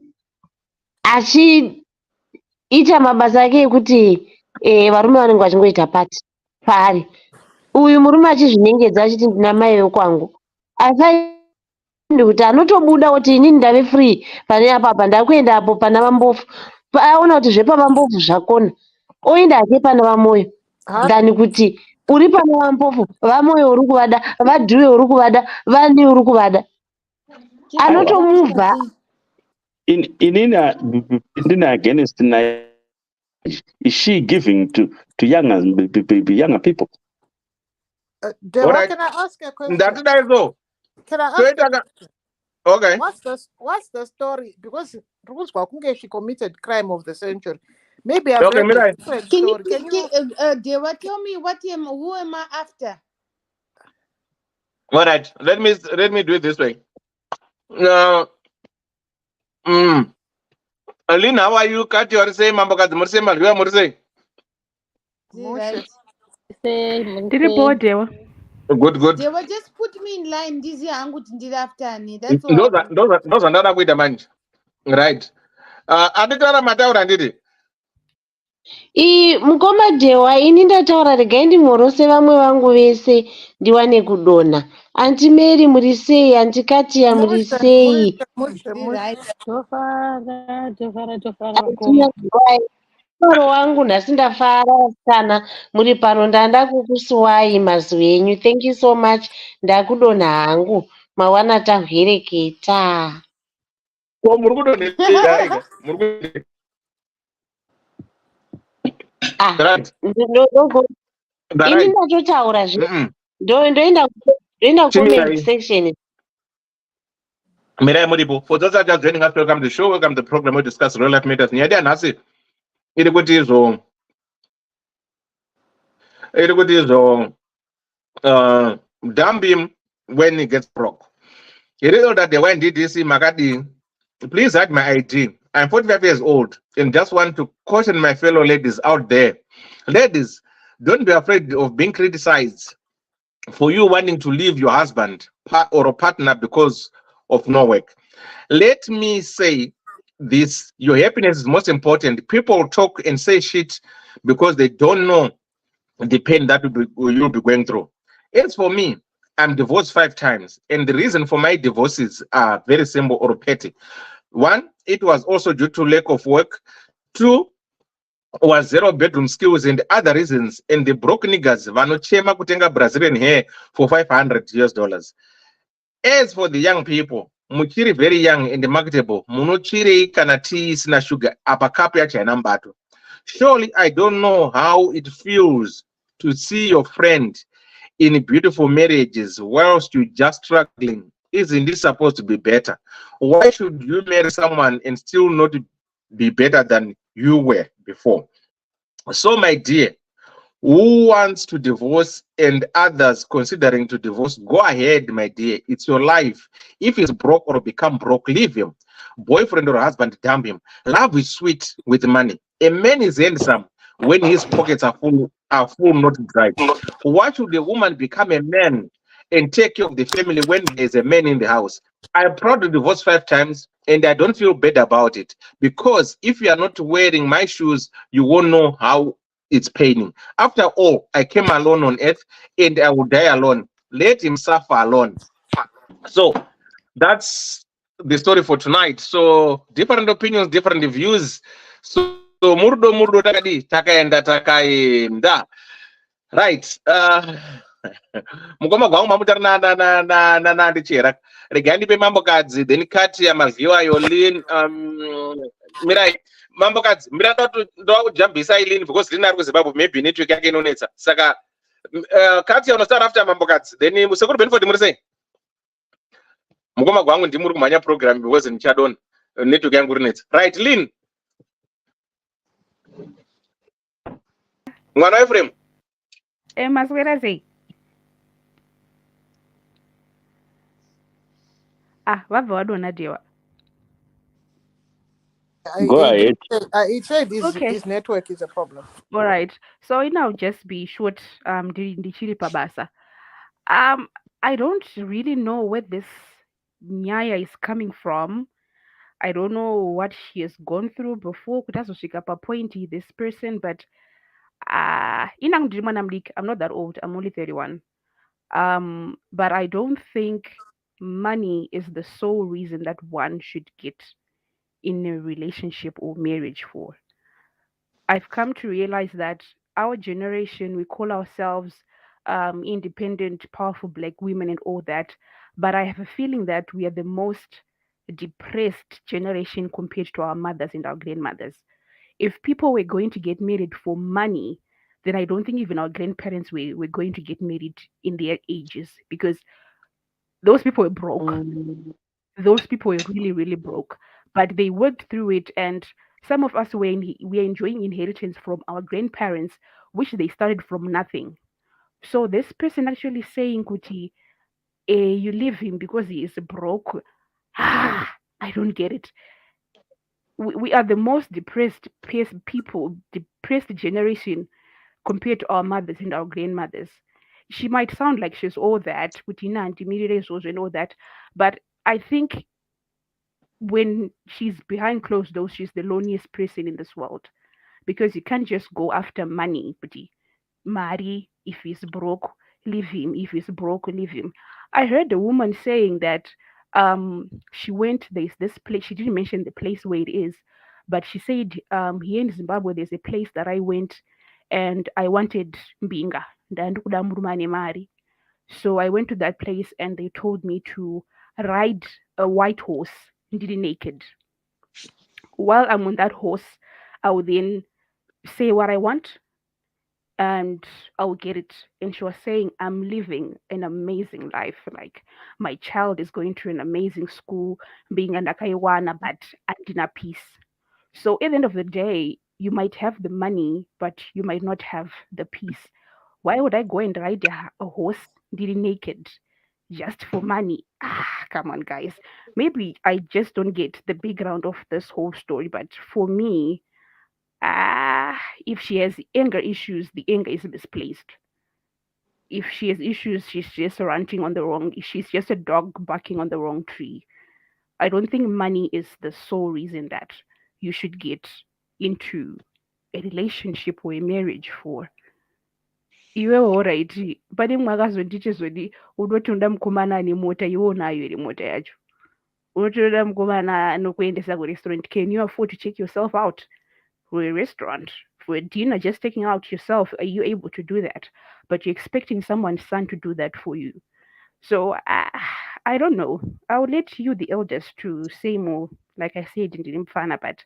achiita mabasa ake ekuti varume vanenge vachingoita pati paari. Uyu murume achizvinyengedza achiti ndina mai vekwangu. I find kuti anotobuda kuti inini ndave free pane apa ndakuenda apo pana vambofu. Aona kuti zvepavambofu zvakona oenda hake pana vamoyo than kuti uri pana vambofu, vamoyo uri kuvada, vadhuwe uri kuvada, vani uri kuvada. Anotomuvha. Inini against naye. Is she giving to younger people? Deborah, can I ask a question? Can I ask Okay. What's the story? Because Rules Kwakunge, she committed crime of the century. Maybe I've Okay, read a different story. Deborah, tell me who am I after? All right. Let me do it this way. Aline, how are you? Cut your say, Mamboka, Murse, Malua, Murse. Good. Deborah, just put me in line. This year, I'm going to do after me. That's all. Those are not with the man. Right. Aditara Mataura did it. Mukoma Dewa, ini ndataura regai ndimhorose vamwe vangu vese ndiwane kudonha. Anti Mary muri sei, anti Katia muri sei. Moro wangu nhasi ndafara kana muri pano ndanda kukusuwai mazuva enyu. Thank you so much. Ndakudonha hangu. Mawana tahwereketa. Ini ndatotaura zve. Ndoenda comment section. Mirai Modibo, for those that are joining us, welcome to the show, welcome to the program. We discuss real life matters. Nyadi anasi, irikutizo, dump him when he gets broke. It is all that they went Ddc Makadi. Please hide my ID. I'm 45 years old and just want to caution my fellow ladies out there. Ladies, don't be afraid of being criticized for you wanting to leave your husband or a partner because of no work. Let me say this: your happiness is most important. People talk and say shit because they don't know the pain that you'll be going through. As for me, I'm divorced 5 times, and the reason for my divorces are very simple or petty. One, it was also due to lack of work. Two, was zero bedroom skills and other reasons. And the broke niggas vanochema kutenga Brazilian hair for $500. As for the young people, muchiri very young and marketable, munochiri kana tea sina sugar, apa kapu yacho haina mbato. Surely I don't know how it feels to see your friend in beautiful marriages whilst you just struggling. Isn't it supposed to be better? Why should you marry someone and still not be better than you were before? So, my dear, who wants to divorce and others considering to divorce, go ahead, my dear. It's your life. If he's broke or become broke, leave him. Boyfriend or husband, dump him. Love is sweet with money. A man is handsome when his pockets are full, not dry. Why should a woman become a man and take care of the family when there's a man in the house? I'm proud to divorce 5 times and I don't feel bad about it, because if you are not wearing my shoes, you won't know how it's paining. After all, I came alone on earth and I will die alone. Let him suffer alone. So that's the story for tonight. So different opinions, different views. So murdo takaenda takaenda. Right. Mukoma gwangu mamutari na ndichera. Regai ndipe mambokadzi, then kati ya mavhiwa yolin mirai. Mambokadzi, mirada ndokujambisa Eileen because Lynn ari kuZimbabwe, maybe network yake inonetsa. Saka kati ya unosara after mambokadzi, then musekuru Benford muri sei? Mukoma gwangu ndimuri kumhanya program because ndichadona network yangu rinetsa. Right, Lynn. Mwana Ephraim. Maswera sei? Vabva wadona dewa. Go ahead. He said Okay. his network is a problem. All right. So it now just be short. Ndichiri pabasa. I don't really know where this Nyaya is coming from. I don't know what she has gone through before. Kutazosvika papointi this person, but inangu ndiri mwana mudiki. I'm not that old. I'm only 31. But I don't think money is the sole reason that one should get in a relationship or marriage for. I've come to realize that our generation, we call ourselves independent, powerful Black women and all that, but I have a feeling that we are the most depressed generation compared to our mothers and our grandmothers. If people were going to get married for money, then I don't think even our grandparents were going to get married in their ages, because those people were broke. Those people were really, really broke, but they worked through it. And some of us we are enjoying inheritance from our grandparents, which they started from nothing. So this person actually saying, Kuti, you leave him because he is broke. I don't get it. We are the most depressed people, depressed generation compared to our mothers and our grandmothers. She might sound like she's all that, Kutina and all that, but I think when she's behind closed doors, she's the loneliest person in this world, because you can't just go after money, but marry if he's broke, leave him. If he's broke, leave him. I heard a woman saying that she went, there's this place, she didn't mention the place where it is, but she said here in Zimbabwe there's a place that I went and I wanted mbinga. So I went to that place and they told me to ride a white horse, naked. While I'm on that horse, I will then say what I want and I'll get it. And she was saying, I'm living an amazing life. Like, my child is going to an amazing school, being an Akaiwana, but in a peace. So at the end of the day, you might have the money, but you might not have the peace. Why would I go and ride a horse naked just for money? Come on, guys. Maybe I just don't get the background of this whole story, but for me, if she has anger issues, the anger is misplaced. If she has issues, she's just ranting on the wrong, she's just a dog barking on the wrong tree. I don't think money is the sole reason that you should get into a relationship or a marriage for. Iwewe alright, pane mwakazondichizodi unoti unoda mukomana ane mota, iwe unayo ere mota yacho. Unotoda mukomana anokuendesa kurestaurant. Can you afford to take yourself out for a restaurant, for a dinner, just taking out yourself? Are you able to do that? But you're expecting someone's son to do that for you. So I don't know. I'll let you, the eldest, to say more. Like I said in the Mfana, but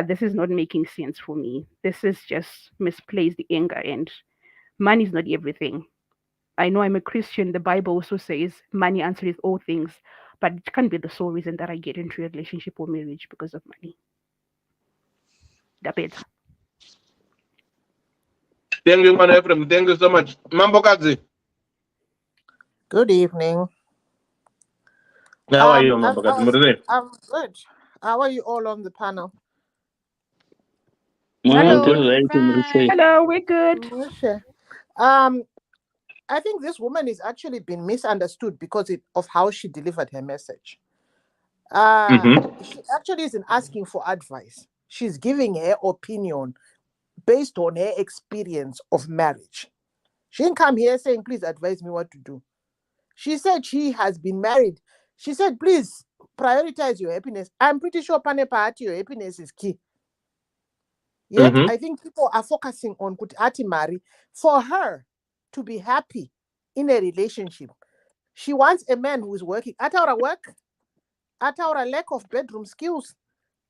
this is not making sense for me. This is just misplaced anger, and money is not everything. I know I'm a Christian. The Bible also says money answers all things, but it can't be the sole reason that I get into a relationship or marriage because of money. Dapet. Thank you, man, Ephraim. Thank you so much. Mambo Kazi. Good evening. How are you, Mambo Kazi? I'm good. How are you all on the panel? Hello. Fine. Hello, we're good. Okay. I think this woman is actually been misunderstood because of how she delivered her message. She actually isn't asking for advice. She's giving her opinion based on her experience of marriage. She didn't come here saying, please advise me what to do. She said she has been married. She said, please prioritize your happiness. I'm pretty sure Panepati, your happiness is key. Yet, I think people are focusing on Kutati Mari for her to be happy in a relationship. She wants a man who is working at our work, at our lack of bedroom skills,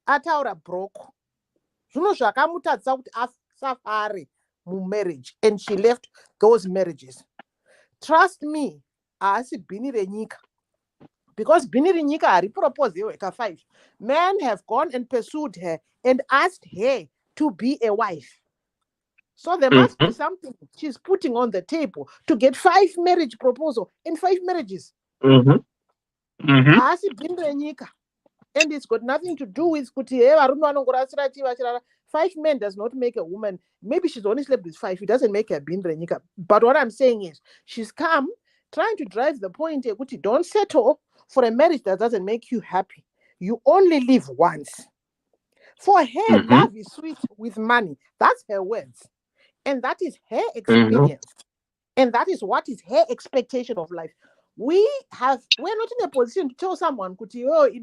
at our broke. Safari marriage, and she left those marriages. Trust me, asi Binire Nika. Because Binire Nika proposed 5. Men have gone and pursued her and asked her to be a wife. So there must be something she's putting on the table to get 5 marriage proposals in 5 marriages. Asi Binire Nika. And it's got nothing to do with 5 men does not make a woman. Maybe she's only slept with 5. It doesn't make her Binre Nika. But what I'm saying is, she's come trying to drive the point. Don't settle for a marriage that doesn't make you happy. You only live once. For her, love is sweet with money. That's her words. And that is her experience. And that is what is her expectation of life. We're not in a position to tell someone, can you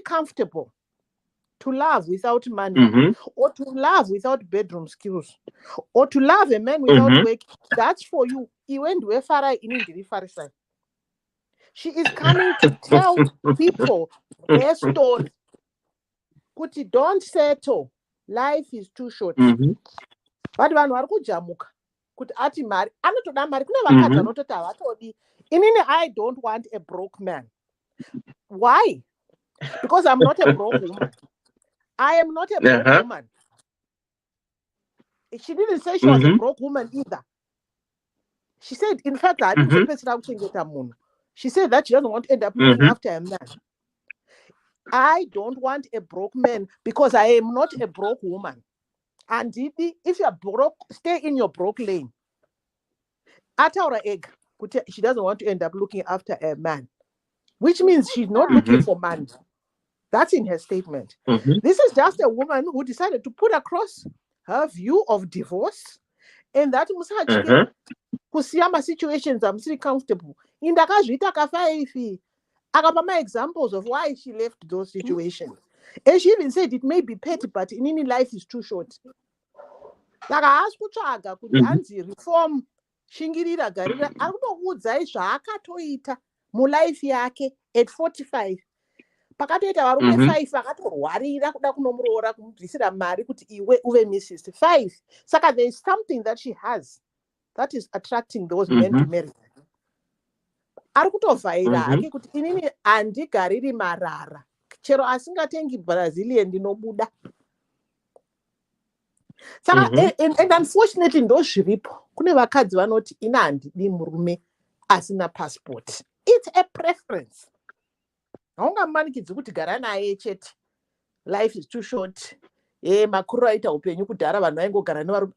comfortable to love without money, or to love without bedroom skills, or to love a man without work? That's for you. She is coming to tell people their story. Kuti, don't settle. Life is too short. But vanhu vari kujamuka kuti ati mari anotoda mari. Kune vakadzi vanototi havatodi. Inini, I don't want a broke man. Why? Because I'm not a broke woman. I am not a broke woman. She didn't say she was a broke woman either. She said, in fact, she said that she doesn't want to end up looking after a man. I don't want a broke man because I am not a broke woman. And if you're broke, stay in your broke lane. At our egg, she doesn't want to end up looking after a man, which means she's not looking for money. That's in her statement. This is just a woman who decided to put across her view of divorce, and that kusiyama situations I'm still comfortable. In the Akapama examples of why she left those situations. And she even said it may be petty, but in any life is too short. Like I asked Kuchaga, could reform Shingirira Garira, I don't know who Zaisha Akatoita, Mulaife yake at 45. Pakatoita varume 5 vakatorwarira kuda kunomurora kumubvisira mari kuti iwe uve Mrs. 5. Saka there is something that she has that is attracting those men to marry. Ari kutovhaira hake kuti inini handigariri marara. Chero asingatengi Brazilian ndinobuda. Saka and unfortunately ndozviripo. Kune vakadzi vanoti ina handidi murume asina passport. It's a preference. Haungamanikidzi kuti gara naye chete. Life is too short. Makuru aita upenyu kudhara vanhu vaingogara nevarume.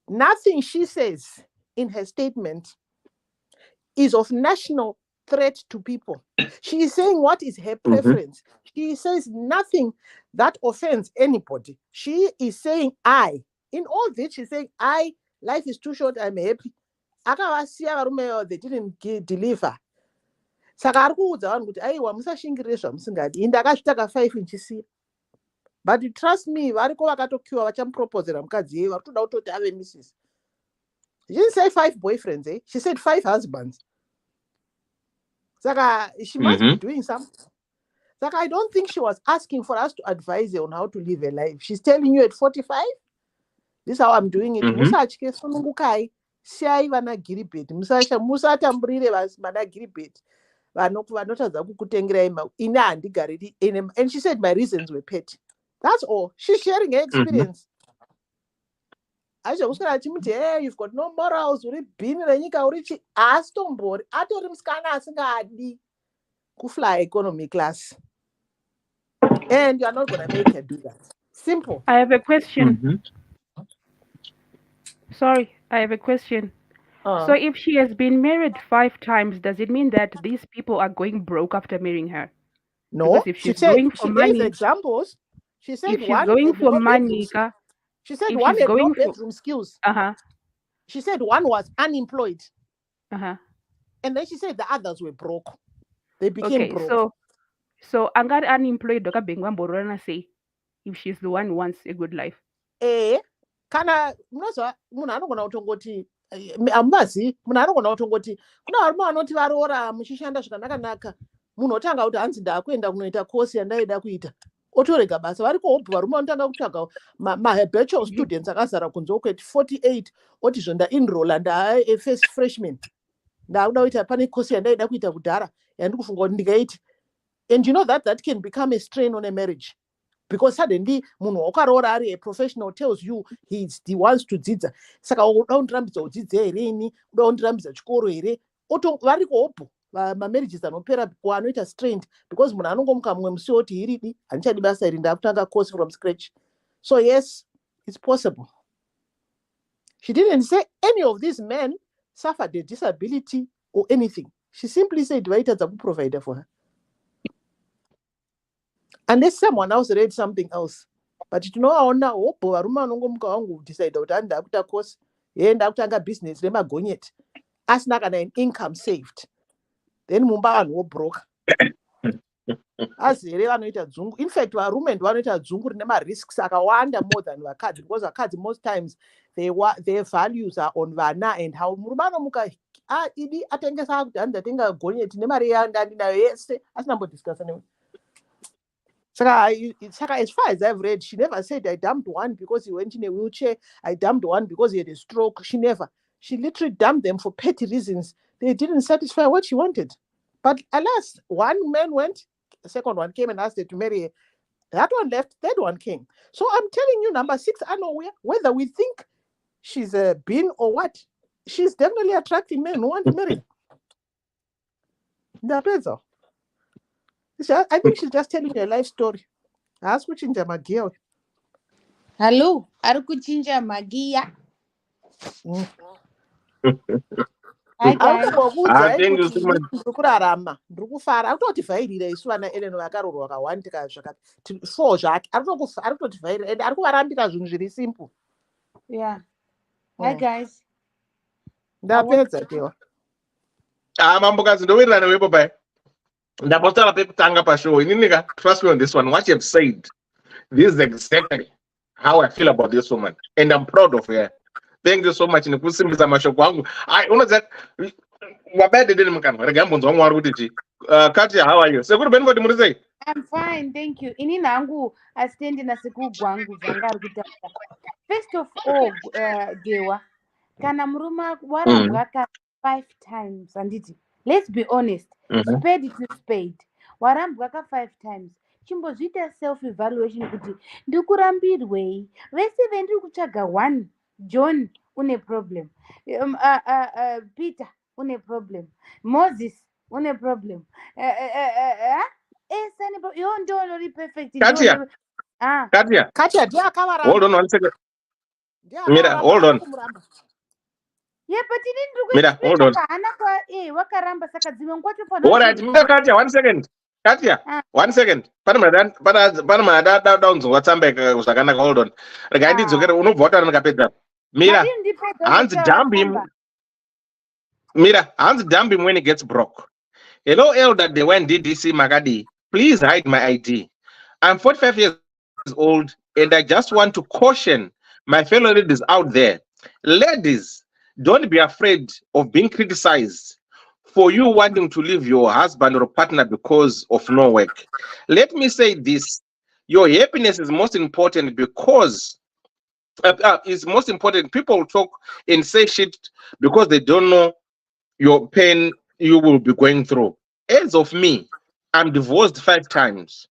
Nothing she says in her statement is of national threat to people. She is saying what is her preference. She says nothing that offends anybody. She is saying I. In all this, she's saying I. Life is too short. I'm happy. They didn't deliver. Saka ari kuudza vanhu kuti aiwa musashingirire zvamusingadi indakasvitaka 5 inchisiya. But you trust me, variko vakatokiwa vachamuproposera mukadzi yeye vari kutoda kutoti ave Mrs. She didn't say 5 boyfriends, eh? She said 5 husbands. Saka she must be doing something. Saka I don't think she was asking for us to advise her on how to live her life. She's telling you at 45, this is how I'm doing it. Musachike sunungukai, siyai vana giribet. Musatamburire vana giribet. And she said my reasons were petty. That's all. She's sharing her experience. Hey, you've got no morals. Fly economy class. And you're not going to make her do that. Simple. I have a question. Sorry, I have a question. So if she has been married 5 times, does it mean that these people are going broke after marrying her? No, because if she's going for money, gave examples. She said if she's going for money, she said one had no bedroom skills. She said one was unemployed. And then she said the others were broke. They became broke. So angar unemployed doka bengwa mborona say if she's the one who wants a good life. Kana munozo munhu anogona kutongoti ambazi munhu anogona kutongoti kuna varume vanoti varoora muchishanda zvakanaka munhu otanga kuti hanzi ndakuenda kunoita kosi yandaida kuita otorega basa variko hobhu varume vanotanga kutsvaga mahabitual students akazara kunze kweti 48 oti zvonda enrolla first freshman ndakuda kuita pane kosi yandaida kuita kudhara yandikufunga kuti ndikaiti. And you know that can become a strain on a marriage. Because suddenly, munhu wakaroora ari a professional tells you he wants to dzidza. Saka uda kundirambidza udzidze here ini, uda kundirambidza chikoro here. Variko hopo, marriages anopera anoita strained because munhu anongomuka mumwe musi oti hiridi, handichadi basa iri ndakutanga course from scratch. So yes, it's possible. She didn't say any of these men suffered a disability or anything. She simply said vaitadza kuprovider for her. Unless someone else read something else. But you know, vaona hopo varume vanongomuka vangu decide kuti handi ndakuita course ye ndakutanga business remagonyeti asina kana an income saved. Then mumba vanhu vobroka. Azere vanoita dzungu. In fact, varume ndovanoita dzungu rine marisks akawanda more than vakadzi because vakadzi most times their values are on vana and how murume anomuka idi atengesa kuti handi ndatenga gonyeti nemari yandandinayo yese asina mbodiscussa newe. Saka as far as I've read, she never said I dumped one because he went in a wheelchair. I dumped one because he had a stroke. She never. She literally dumped them for petty reasons. They didn't satisfy what she wanted. But alas, one man went, the second one came and asked her to marry her. That one left, third one came. So I'm telling you, number 6, I know whether we think she's a bean or what, she's definitely attracting men who want to marry her. I think she's just telling you a life story. Ask which in Jamagia. Hello, are kuchinja magia? Hi guys. I think you kurarama ndikufara akutotivhairira isu vana Eleno vakarorwa vakawandika zvakati 4 zvake arikutotivhairira ende arikuvarambira zvinhu zviri simple. Yeah. Hi guys. Ndapedza tewa. Mambokazi ndowirirana wepo pai. Ndapotala pekutanga pashow ininika trust me on this one. What you have said, this is exactly how I feel about this woman and I'm proud of her. Thank you so much. Nikusimbisa mashoko wangu. I know that wabede deni mkano. Rega mbonzo wangu waru kuti Katia, how are you? Sekuru beni vodi murizei? I'm fine, thank you. Ini nangu astendi na siku gwangu zangaru kutaka. First of all, Dewa, kana muruma warambwaka 5 times anditi. Let's be honest. Spade it to spade. Warambwaka 5 times. Chimbozvita self-evaluation kuti ndikurambirwei. Vese vendiri kutsvaga 1. John, une problem. Peter, une problem. Moses, une problem. You don't perfect. Katia. Katia. Katia, hold on one second. Mira, hold on. Yeah, but Mira, hold on. wakaramba saka dzimwe nguva All right, Mira, Katya, 1 second. Katya, 1 second. Pana downzo WhatsApp zvakanaka. Hold on. Regai ndidzokere unobva wataura kapedza. Mira, hands dump him. Mira, hands dump him when he gets broke. Hello, elder, they went DDC Magadi. Please hide my ID. I'm 45 years old and I just want to caution my fellow ladies out there. Ladies, don't be afraid of being criticized for you wanting to leave your husband or partner because of no work. Let me say this. Your happiness is most important because it's most important. People talk and say shit because they don't know your pain you will be going through. As of me, I'm divorced 5 times.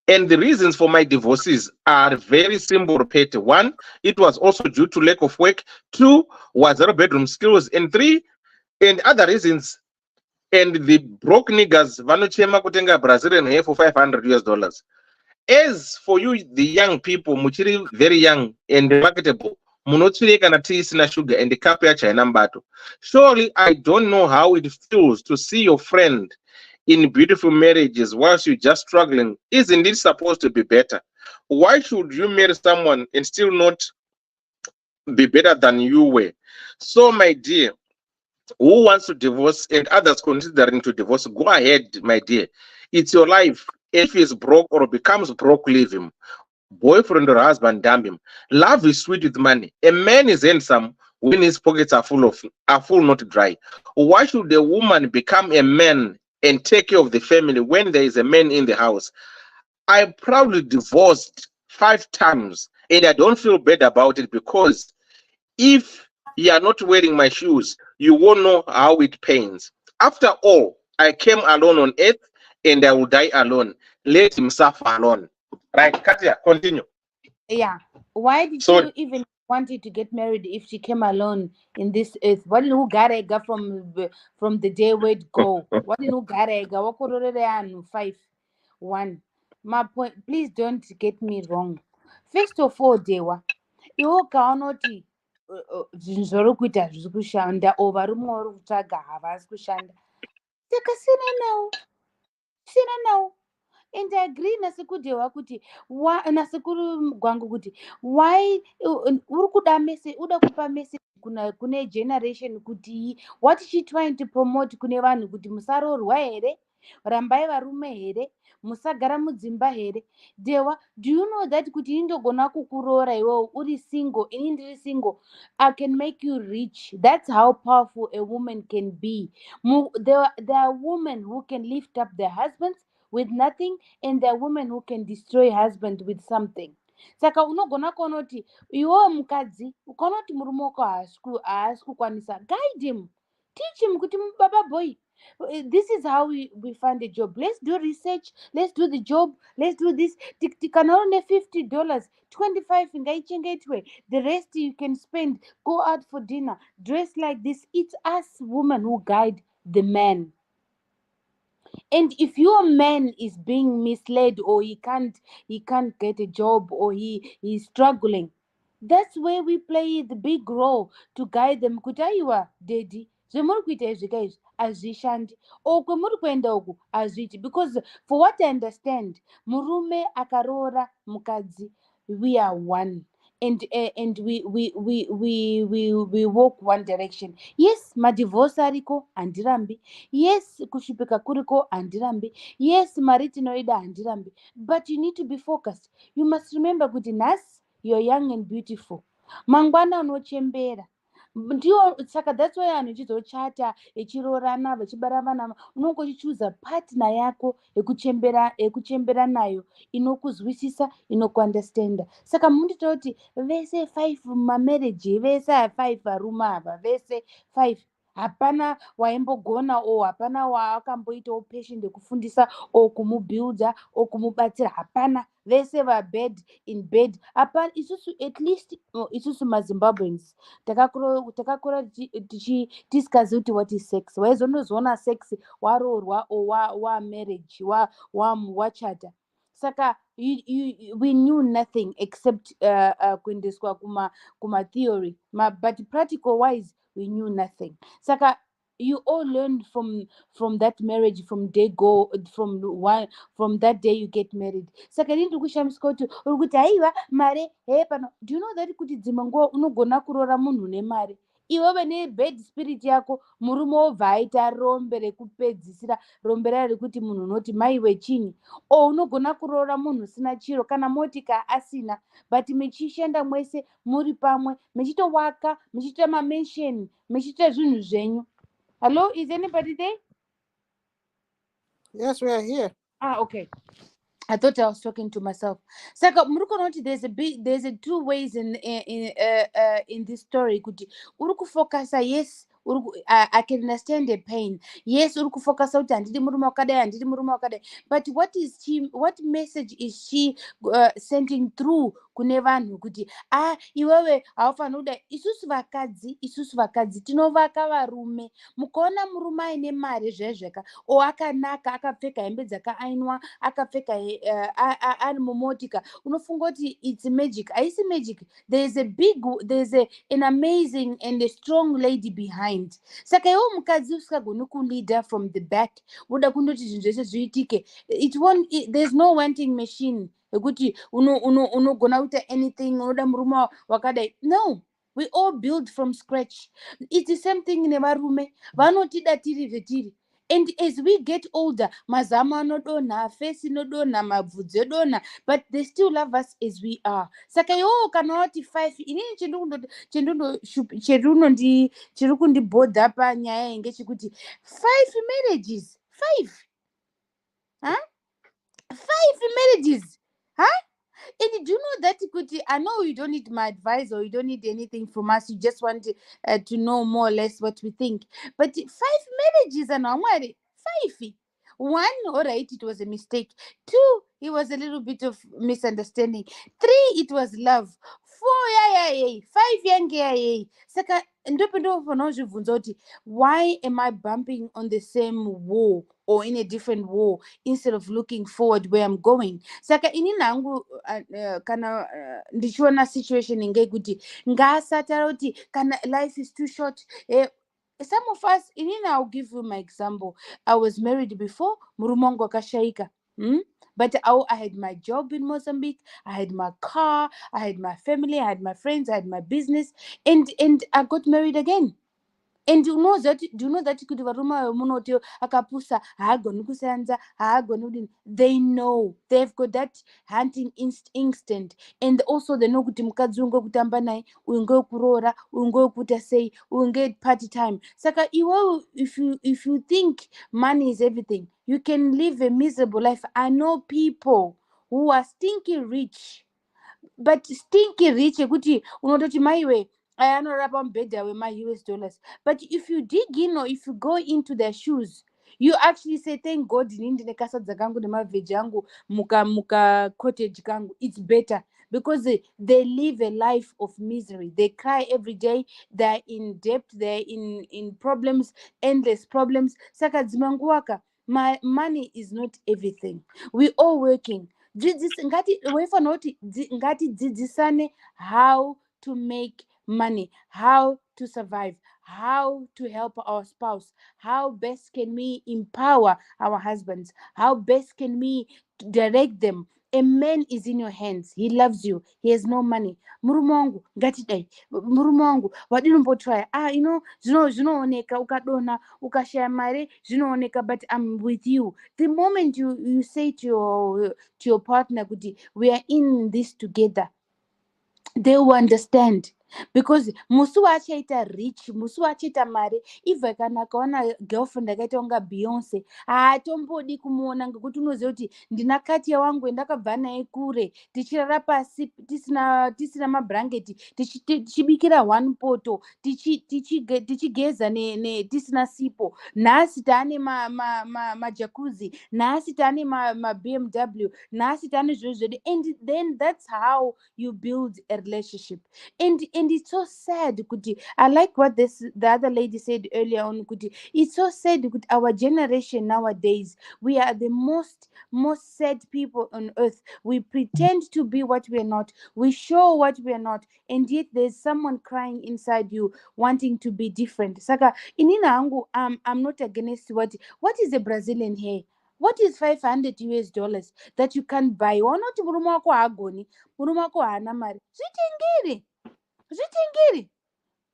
And the reasons for my divorces are very simple, repeat. 1, it was also due to lack of work. 2, was 0 bedroom skills. And 3, and other reasons. And the broke niggas vanochema kutenga Brazilian hair for $500. As for you, the young people, muchiri very young and marketable, munotsireka na tea sina sugar and the cup ya China mbato. Surely I don't know how it feels to see your friend in beautiful marriages whilst you're just struggling. Isn't it supposed to be better? Why should you marry someone and still not be better than you were? So, my dear, who wants to divorce and others considering to divorce, go ahead, my dear. It's your life. If he's broke or becomes broke, leave him. Boyfriend or husband, damn him. Love is sweet with money. A man is handsome when his pockets are full, not dry. Why should a woman become a man and take care of the family when there is a man in the house? I proudly divorced 5 times and I don't feel bad about it because if you are not wearing my shoes, you won't know how it pains. After all, I came alone on earth and I will die alone. Let him suffer alone. Right, Katya, continue. Yeah. Why did you even wanted to get married if she came alone in this earth? What did who got from the day where it go? What did who got Wakorore 5-1. My point, please don't get me wrong. First of all, Dewa, iwo kaunoti zvinhu zvari kuita zvisi kushanda o varume vari kutsvaga havasi kushanda saka sina nawo and I agree nasekudhewa kuti nasekuru gwangu kuti why uri kuda message uda kupa message kune generation kuti what is she trying to promote kune vanhu kuti musaroorwa here rambai varume here musagara mudzimba here dewa do you know that kuti indogona kukuroora iwewe uri single ini ndiri single I can make you rich. That's how powerful a woman can be. There are women who can lift up their husbands with nothing and there are women who can destroy husband with something. Saka unogona konoti iwewe mukadzi ukanoti murume wako haasi kukwanisa guide him, teach him kuti baba boy, this is how we find a job. Let's do research, let's do the job, let's do this. Kana une $50, 25 ngaichengetwe, the rest you can spend, go out for dinner, dress like this. It's us women who guide the man. And if your man is being misled or he can't get a job or he's struggling, that's where we play the big role to guide them. Kutaiwa daddy zvemuri kuita izvika izvi hazvishandi or kwemuri kuenda uku hazviiti, because for what I understand murume akaroora mukadzi, we are one and we walk one direction. Yes, madivorce ariko handirambi, yes kushupika kuriko handirambi, yes mari tinoida handirambi, but you need to be focused. You must remember kuti nhasi you're young and beautiful, mangwana unochembera ndio saka that's why anhu echizochata echiroorana vachibara vana unonge uchichuza partner yako yekuchembera nayo inokuzwisisa inokuandastanda. Saka munditaura kuti vese 5 mumamarriage vese 5 varume ava vese 5 hapana waimbogona o hapana waakamboitawo patient ekufundisa o kumubuilda o kumubatsira, hapana, vese vabed in bed. Hapana, isusu at least isusu mazimbabweans takakura tisingazivi kuti what is sex. Waizondozoona sex waroorwa o wamarriage wachata. Saka we knew nothing except kuendeswa kuma theory but practical wise we knew nothing. Saka you all learned from that marriage from from that day you get married. Saka ini ndikushamisa kuti uri kuti haiwa mare pano. Do you know that kuti dzimwe nguva unogona kuroora munhu nemare, iwewe nebad spirit yako murume obva aita rombe rekupedzisira, rombe raya rekuti munhu unoti maiwe chinyi, unogona kuroora munhu usina chiro kana motika asina, but mechishanda mwese muri pamwe mechitowaka mechiita mamensheni mechiita zvinhu zvenyu. Hello, is anybody there? Yes, we are here. Okay. I thought I was talking to myself. Saka murukonoti there's a two ways in this story. Kuti uruku focus yes. I can understand the pain. Yes, uruku focus out andidi murume wakadai. But what message is she sending through kune vanhu kuti iwewe haufanira kudai. Isusu vakadzi tinovaka varume. Mukaona murume aine mari zvezveka akanaka akapfeka hembe dzakaainwa akapfeka ari mumotika unofunga kuti it's magic. Haisi magic. There's an amazing and a strong lady behind. Saka iwo mukadzi usikagoni kuleader from the back uda kundoti zvinhu zvese zviitike, there's no wanting machine yekuti unogona kuita anything unoda murume wakadai. No, we all build from scratch. It's the same thing nevarume vanotida tiri vetiri. And as we get older, mazamo anodonha, face inodonha, mabvudzi odonha, but they still love us as we are. Saka iwo kana wati 5, inini chiri kundibhodha panyaya inge chikuti 5 marriages. 5 marriages. And do you know that I know you don't need my advice or you don't need anything from us. You just want to know more or less what we think. But 5 marriages and I'm worried. 5. 1, all right, it was a mistake. 2, it was a little bit of misunderstanding. 3, it was love. 4, 5 yange. Saka why am I bumping on the same wall or in a different wall instead of looking forward where I'm going? Saka ini nangu kana ndichiona situation inge kuti ngasatara kuti kana life is too short. Some of us, I'll give you my example. I was married before, murumongo kashaika. But I had my job in Mozambique, I had my car, I had my family, I had my friends, I had my business, and I got married again. And do you know that kuti varume munoti akapusa haagoni kusanza haagoni, they know, they've got that hunting instinct, and also they know kuti mukadzi unge kutamba naye unge kuroora unge kuita sei unge party time. Saka if you think money is everything, you can live a miserable life. I know people who are stinky rich, but stinky rich kuti unototi maiwe ayanorapa mubhedha wema-US dollars. But if you dig in or if you go into their shoes, you actually say, thank God ndine kasadza kangu nemavheji angu muka cottage kangu. It's better because they live a life of misery. They cry every day. They're in debt. They're in problems, endless problems. Saka dzimanguwaka, my money is not everything. We all working. Ngati dzidzisane how to make money, how to survive, how to help our spouse, how best can we empower our husbands, how best can we direct them. A man is in your hands. He loves you. He has no money. Murume wangu ngatidai, murume wangu wadinombotraya. Zvinooneka ukadonha ukashaya mare zvinooneka, but I'm with you. The moment you say to your partner kuti we are in this together, they will understand. Because musi wachaita rich, musi wachaita mare, even kana kaona girlfriend akaita unga Beyonce, hatombodi kumuona ngekuti unoziva kuti ndina Katia wangu ndakabva naye kure, tichirara pasi tisina mablanketi, tichibikira 1 poto, tichigeza tisina sipo. Nhasi taane majacuzzi, nhasi taane BMW, nhasi taane zvezvede. And then that's how you build a relationship. And and it's so sad kuti. I like what the other lady said earlier on kuti. It's so sad kuti our generation nowadays, we are the most sad people on earth. We pretend to be what we are not, we show what we are not, and yet there's someone crying inside you wanting to be different. Saka inina angu, I'm not against what is a Brazilian hair. What is 500 US dollars that you can buy? Wanoti murume wako agoni, murume wako haana mari. Zvitengere.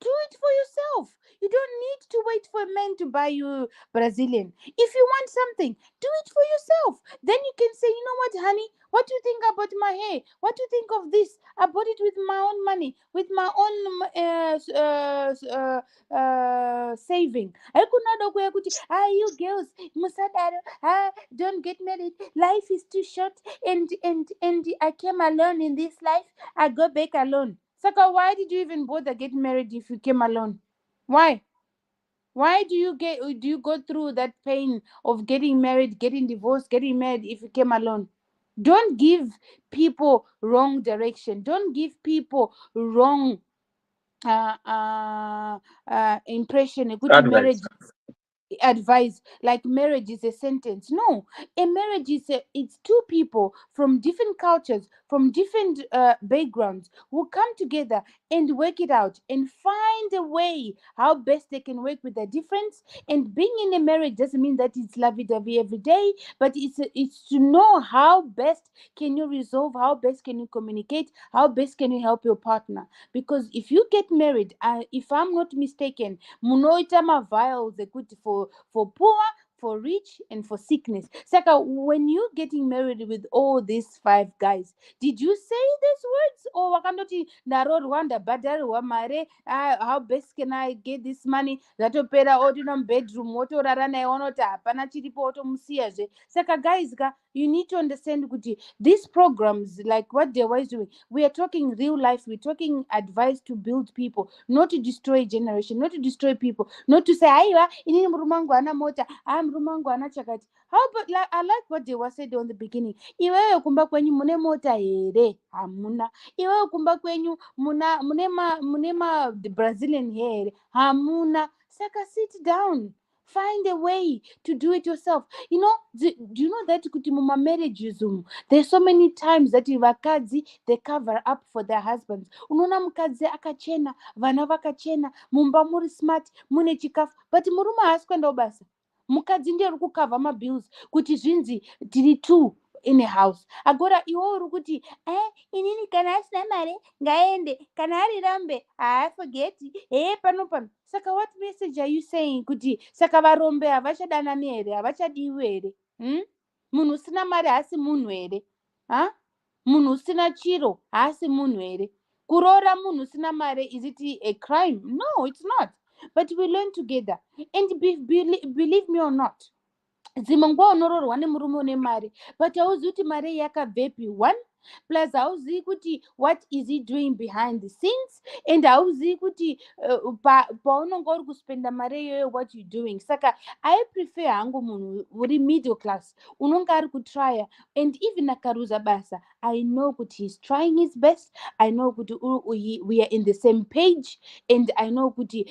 Do it for yourself. You don't need to wait for a man to buy you Brazilian. If you want something, do it for yourself. Then you can say, you know what, honey, what do you think about my hair? What do you think of this? I bought it with my own money, with my own saving. I could not go kuti, you girls, musadaro, don't get married. Life is too short, and I came alone in this life. I go back alone. Saka, why did you even bother getting married if you came alone? Why? Why do you go through that pain of getting married, getting divorced, getting married if you came alone? Don't give people wrong direction. Don't give people wrong impression. A good marriage advice like marriage is a sentence. No, a marriage is it's two people from different cultures, from different backgrounds, who come together and work it out and find a way how best they can work with their difference. And being in a marriage doesn't mean that it's lovey-dovey every day, but it's to know how best can you resolve, how best can you communicate, how best can you help your partner. Because if you get married, if I'm not mistaken, munoita vials are good for poor, for rich, and for sickness. Saka, when you getting married with all these 5 guys, did you say these words? Or wakandoti naro Rwanda badari wa mare, how best can I get this money? Zatopera ordinary bedroom, wotorara naye onota hapana chiripo otomusiyazve. Saka guys, you need to understand kuti these programs, like what Dewa is doing, we are talking real life, we're talking advice to build people, not to destroy generation, not to destroy people, not to say aiwa inini murume wangu ana mota, murume wangu ana chakati. How about, like, I like what Dewa said on the beginning. Iwewe kumba kwenyu mune mota here? Hamuna. Iwewe kumba kwenyu munema the Brazilian here? Hamuna. Saka, sit down. Find a way to do it yourself. You know, do you know that kuti muma marriages there's so many times that vakadzi, they cover up for their husbands. Unoona mukadzi akachena, vana vakachena, mumba muri smart, mune chikafu, but murume haasi kuenda basa. Mukadzi ndiye uri kukavha mabills kuti zvinzi tiri 2 in a house. Agora iwo uri kuti inini kana asina mare ngaende, kana ari rambe forget pano. Saka what message are you saying kuti saka varombe havachadanani here, havachadiwi here? Munhu usina mare haasi munhu here? Munhu usina chiro haasi munhu here? Kuroora munhu usina mare, is it a crime? No, it's not. But we learn together. And believe me or not, dzimwe nguva unoroorwa nemurume une mare, but hauzivi kuti mare yakabvepi. 1 plus hauzivi kuti what is he doing behind the scenes, and hauzivi kuti paunonga uri kuspenda mare iyoyo what you doing. Saka I prefer hangu munhu uri middle class unonga ari kutrya, and even akaruza basa, I know kuti he's trying his best. I know kuti we are in the same page, and I know kuti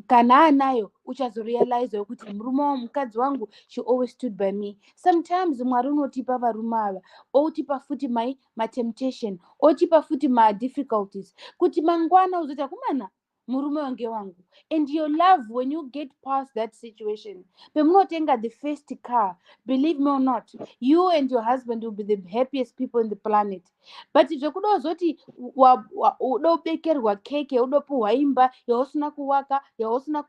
kana anayo uchazorealize kuti murume mukadzi wangu, she always stood by me. Sometimes Mwari unotipa varume ava, otipa futi my temptation, otipa futi my difficulties, kuti mangwana uzoti kumana murume wangu. And your love, when you get past that situation, pemunotenga the first car, believe me or not, you and your husband will be the happiest people in the planet. But zvekuda uzoti udobekerwa keke, udopuhwa imba yausina kuwaka, yausina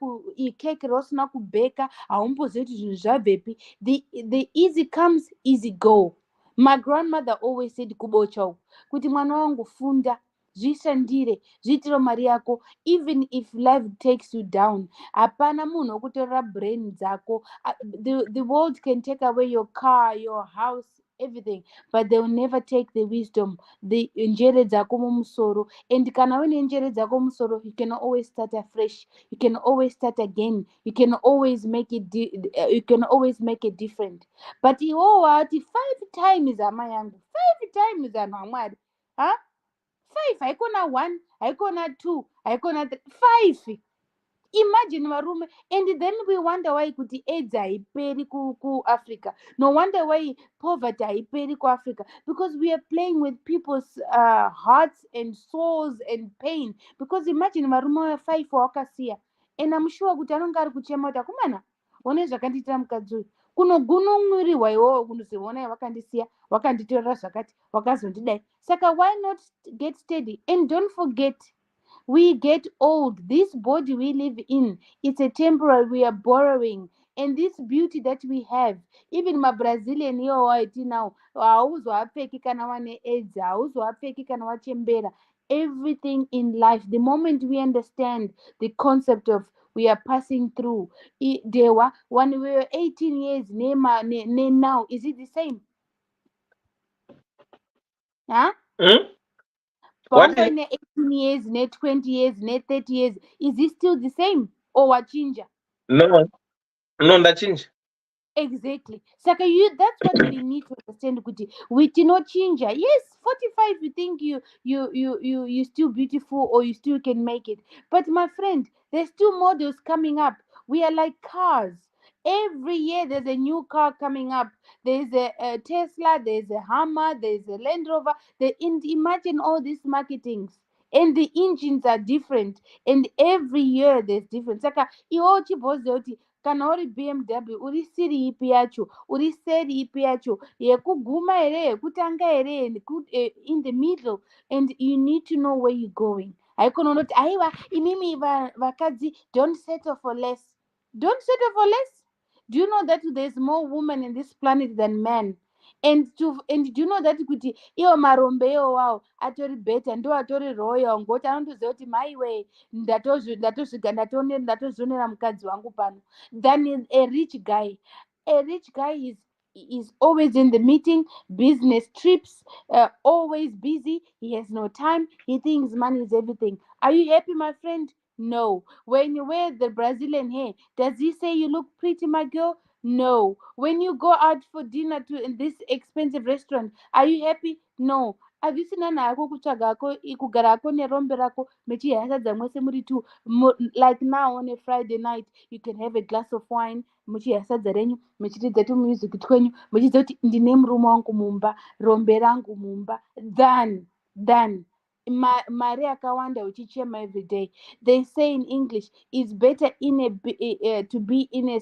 keke rausina kubheka, haumbozivi kuti zvinhu zvabvepi. The easy comes, easy go. My grandmother always said kubocha kuti mwana wangu funda, zvishandire, zviitiro mari yako, even if life takes you down. Hapana munhu okutorera brain dzako. The world can take away your car, your house, everything, but they will never take the wisdom, the njere dzako mumusoro. And kana une njere dzako mumusoro, you can always start afresh, you can always start again, you can always make it different. But iwo wati 5 times ama yangu, 5 times anhu amwari, 5 haikona 1 haikona 2 haikona 3 5. Imagine varume. And then we wonder why kuti AIDS haiperi kuAfrica. No wonder why poverty haiperi kuAfrica, because we are playing with people's hearts and souls and pain. Because imagine varume 5 wakasiya, and I'm sure kuti anonga ari kuchema kuti akomana one zvakandiitira mukadzi uyu, kunogunun'iriwa iwowo kunozivona vakandisiya vakanditorera zvakati vakazondidai. Saka why not get steady? And don't forget, we get old. This body we live in, it's a temporary, we are borrowing. And this beauty that we have, even my Brazilian here white now, hauzowapfeki kana wane AIDS, hauzowapfeki kana wachembera. Everything in life, the moment we understand the concept of we are passing through, Dewa, when we were 18 years, now, is it the same? Huh? What? 18 years, 20 years, 30 years, is it still the same or what change? No, that change. Exactly. Saka that's what we need to understand. We did not change. Yes, 45 you think you still beautiful or you still can make it. But my friend, there's still models coming up. We are like cars. Every year there's a new car coming up. There's a Tesla, there's a Hummer, there's a Land Rover. Imagine all these marketings. And the engines are different. And every year there's different. Saka iwo chibhoze kana uri BMW uri siri ipi yacho, uri seri ipi yacho, yekuguma here, yekutanga here, in the middle, and you need to know where you're going. Haikono not aiwa imimi vakadzi, don't settle for less. Don't settle for less. Do you know that there's more women in this planet than men? And do you know that kuti iwo marombe iwo wawo atori better, ndo atori royal, ngoti anotoziva kuti my way ndatosvika ndatozonera mukadzi wangu pano, than a rich guy. A rich guy is always in the meeting, business trips, always busy. He has no time. He thinks money is everything. Are you happy, my friend? No. When you wear the Brazilian hair, does he say you look pretty, my girl? No. When you go out for dinner in this expensive restaurant, are you happy? No. Avisina nako kutsvaga kugara ako nerombe rako mechihasadza mwese muri two. Like now on a Friday night, you can have a glass of wine, muchihasadza renyu, muchiridza tumusic twenyu, muchiziva kuti ndine murume wangu mumba, rombe rangu mumba. Done. Mari akawanda uchichema every day. They say in English, it's better to be in a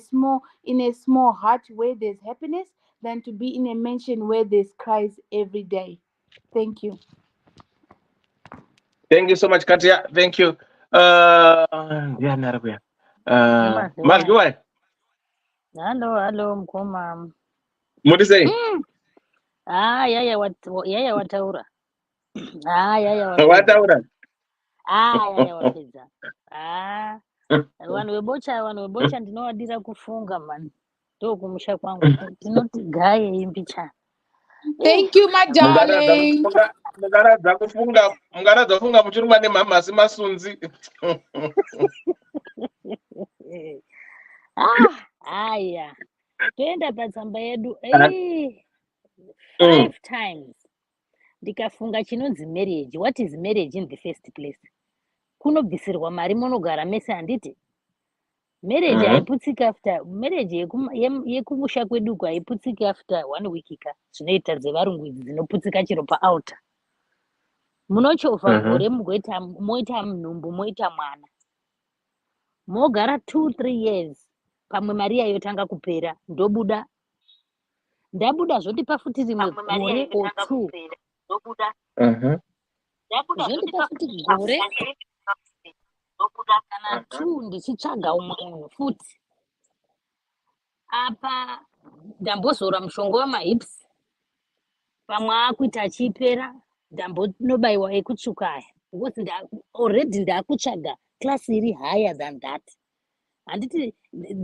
small hut where there's happiness than to be in a mansion where there's cries every day. Thank you. Thank you so much, Katia. Thank you. Margiwa. Hello, mkoma. What is it? Yaya wataura. Yaya Wataura. Yaya wapedza. Vanhu vebocha ndinowadira kufunga man. Ndokumusha kwangu. Tinoti gaye imbicha. Thank you, my darling. Mungaradza kufunga muchirumwa nemhamasi masunzi. Aya. Toenda patsamba yedu 5 times. Ndikafunga chinonzi marriage. What is marriage in the first place? Kunobvisirwa mari munogara mese handiti. Marriage haiputsiki after marriage yekumusha kweduku haiputsiki after 1 week ka. Zvinoita dzevarungu idzi dzinoputsika chiro paauta. Munochovha gore moita nhumbu moita mwana. Mogara 2-3 years. Pamwe mari yayotanga kupera ndobuda. Ndabuda zvoti pafuti rimwe gore or 2. Zvoti pafuti gore kana 2 ndichitsvaga umwe futi. Apa ndambozora mushonga wamahips. Pamwe akuita achipera ndambonobayiwa ekutsvuka aya. Because already ndakutsvaga class iri higher than that. Handiti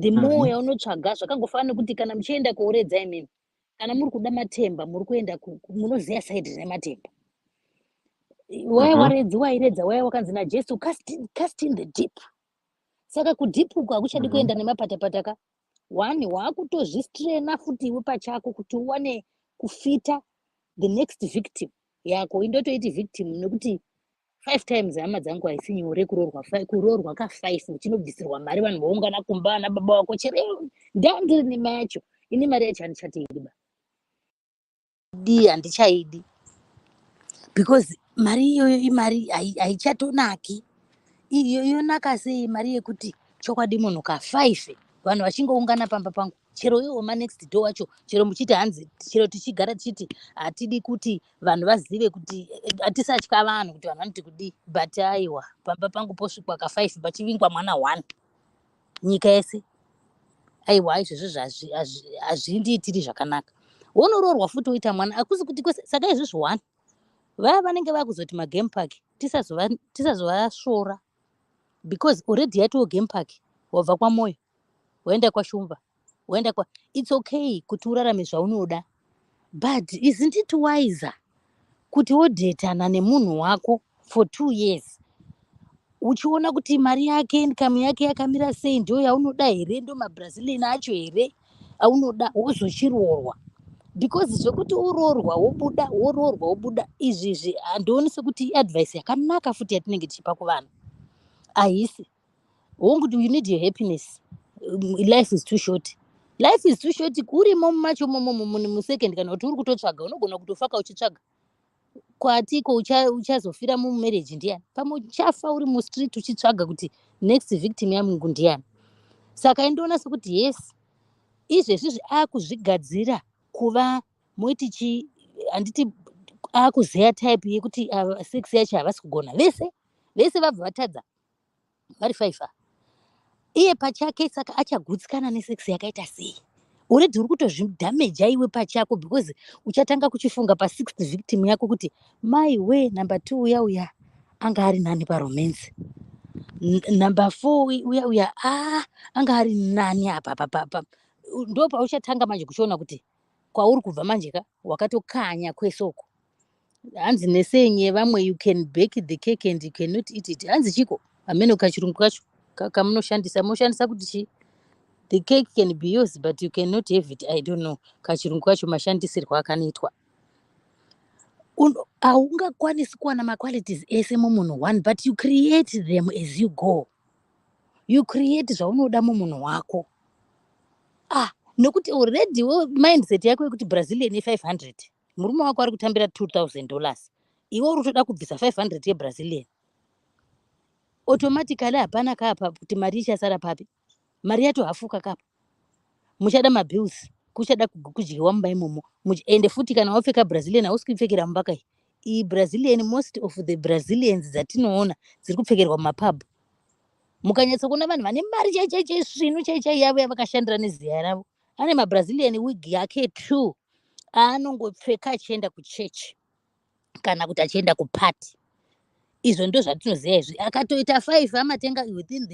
the more yaunotsvaga zvakangofanana nekuti kana muchienda kuoredza imini. Kana muri kuda matemba muri kuenda munoziya side rine matemba. Waya waredzi wairedza waya wakanzi naJesu cast in the deep. Saka kudeep uku hakuchadi kuenda nemapatapataka. One wakutozvistrena futi iwe pachako kuti uwane kufita the next victim yako. Indotoiti victim nekuti 5 times hama dzangu haisi nyore kuroorwa ka5 uchinobvisirwa mari vanhu voungana kumba ana baba wako chero ndandiri nemari yacho ini mari yacho handichateidi handichaidi because mari iyoyo imari haichatonaki yonaka sei mari yekuti chokwadi munhu ka5 vanhu vachingoungana pamba pangu chero iwo manext door wacho chero muchiti hanzi chero tichigara tichiti hatidi kuti vanhu vazive kuti hatisatya vanhu kuti vanhu vanoti kudii but aiwa pamba pangu posvikwa ka5 pachivingwa mwana 1 nyika yese aiwa izvozvo hazvindiitiri zvakanaka wonoroorwa futi woita mwana hakusi kuti kwese saka izvozvo 1 vaya vanenge vakuzoti magame park tisazovasvora because already yatiwo game park wabva kwamoyo waenda kwashumba waenda it's okay kuti urarame zvaunoda but isn't it wiser kuti wodhetana nemunhu wako for 2 years uchiona kuti mari yake income yake yakamira sei ndio yaunoda here ndo mabrazilian acho here aunoda wozochiroorwa because zvekuti uroorwa wobuda izvizvi handioni sekuti iadvice yakanaka futi yatinenge tichipa kuvanhu haisi wonguti you need your happiness. Life is too short kurimo mumacho musecond kana kuti uri kutotsvaga unogona kutofaka uchitsvaga kwatiko uchazofira mumarriage ndiani pamwe uchafa uri mustreet uchitsvaga kuti next victim yamungu ndiani saka indoona sekuti yes izvezvizvi akuzvigadzira kuva moiti handiti akuzeya type yekuti sex yacho havasi kugona vese vabva vatadza vari 5 iye pachake saka achagutsikana nesex yakaita sei already uri kutozvidhameja iwe pachako because uchatanga kuchifunga pa6th victim yako kuti mai we number 2 uya anga ari nani paromance number 4 uya anga ari nani apa ndo pauchatanga manje kuchiona kuti kwauri kubva manje wakatokanya kwesoko hanzi nesenye vamwe you can bake the cake and you cannot eat it hanzi chiko ameno kachirungu kacho moshandisa kuti chi the cake can be yours but you cannot have it. I don't know kachirungu kacho mashandisirwo akanoitwa haungakwanisi kuwana maqualities ese mumunhu 1 but you create them as you go. You create zvaunoda mumunhu wako nekuti already mindset yako yekuti brazilian ye500 murume wako ari kutambira $2,000 iwe uri kutoda kubvisa 500 yebrazilian automatically hapana kapa kuti mari ichasara papi mari yacho hafuka kapa muchada mabills kuchada kudyiwa mumba imomo ende futi kana wapfeka brazilian hausi kupfekera mumba kai brazilian most of the brazilians dzatinoona dziri kupfekerwa mumapub mukanyatsa kuona vanhu vane mari chaichaichai svinu chaichai yavo yavakashandira neziya ravo ane mabrazilian wig yake 2 aanongopfeka achienda kuchechi kana kuti achienda kupati izvo ndo zvatinoziva izvi akatoita 5 amatenga within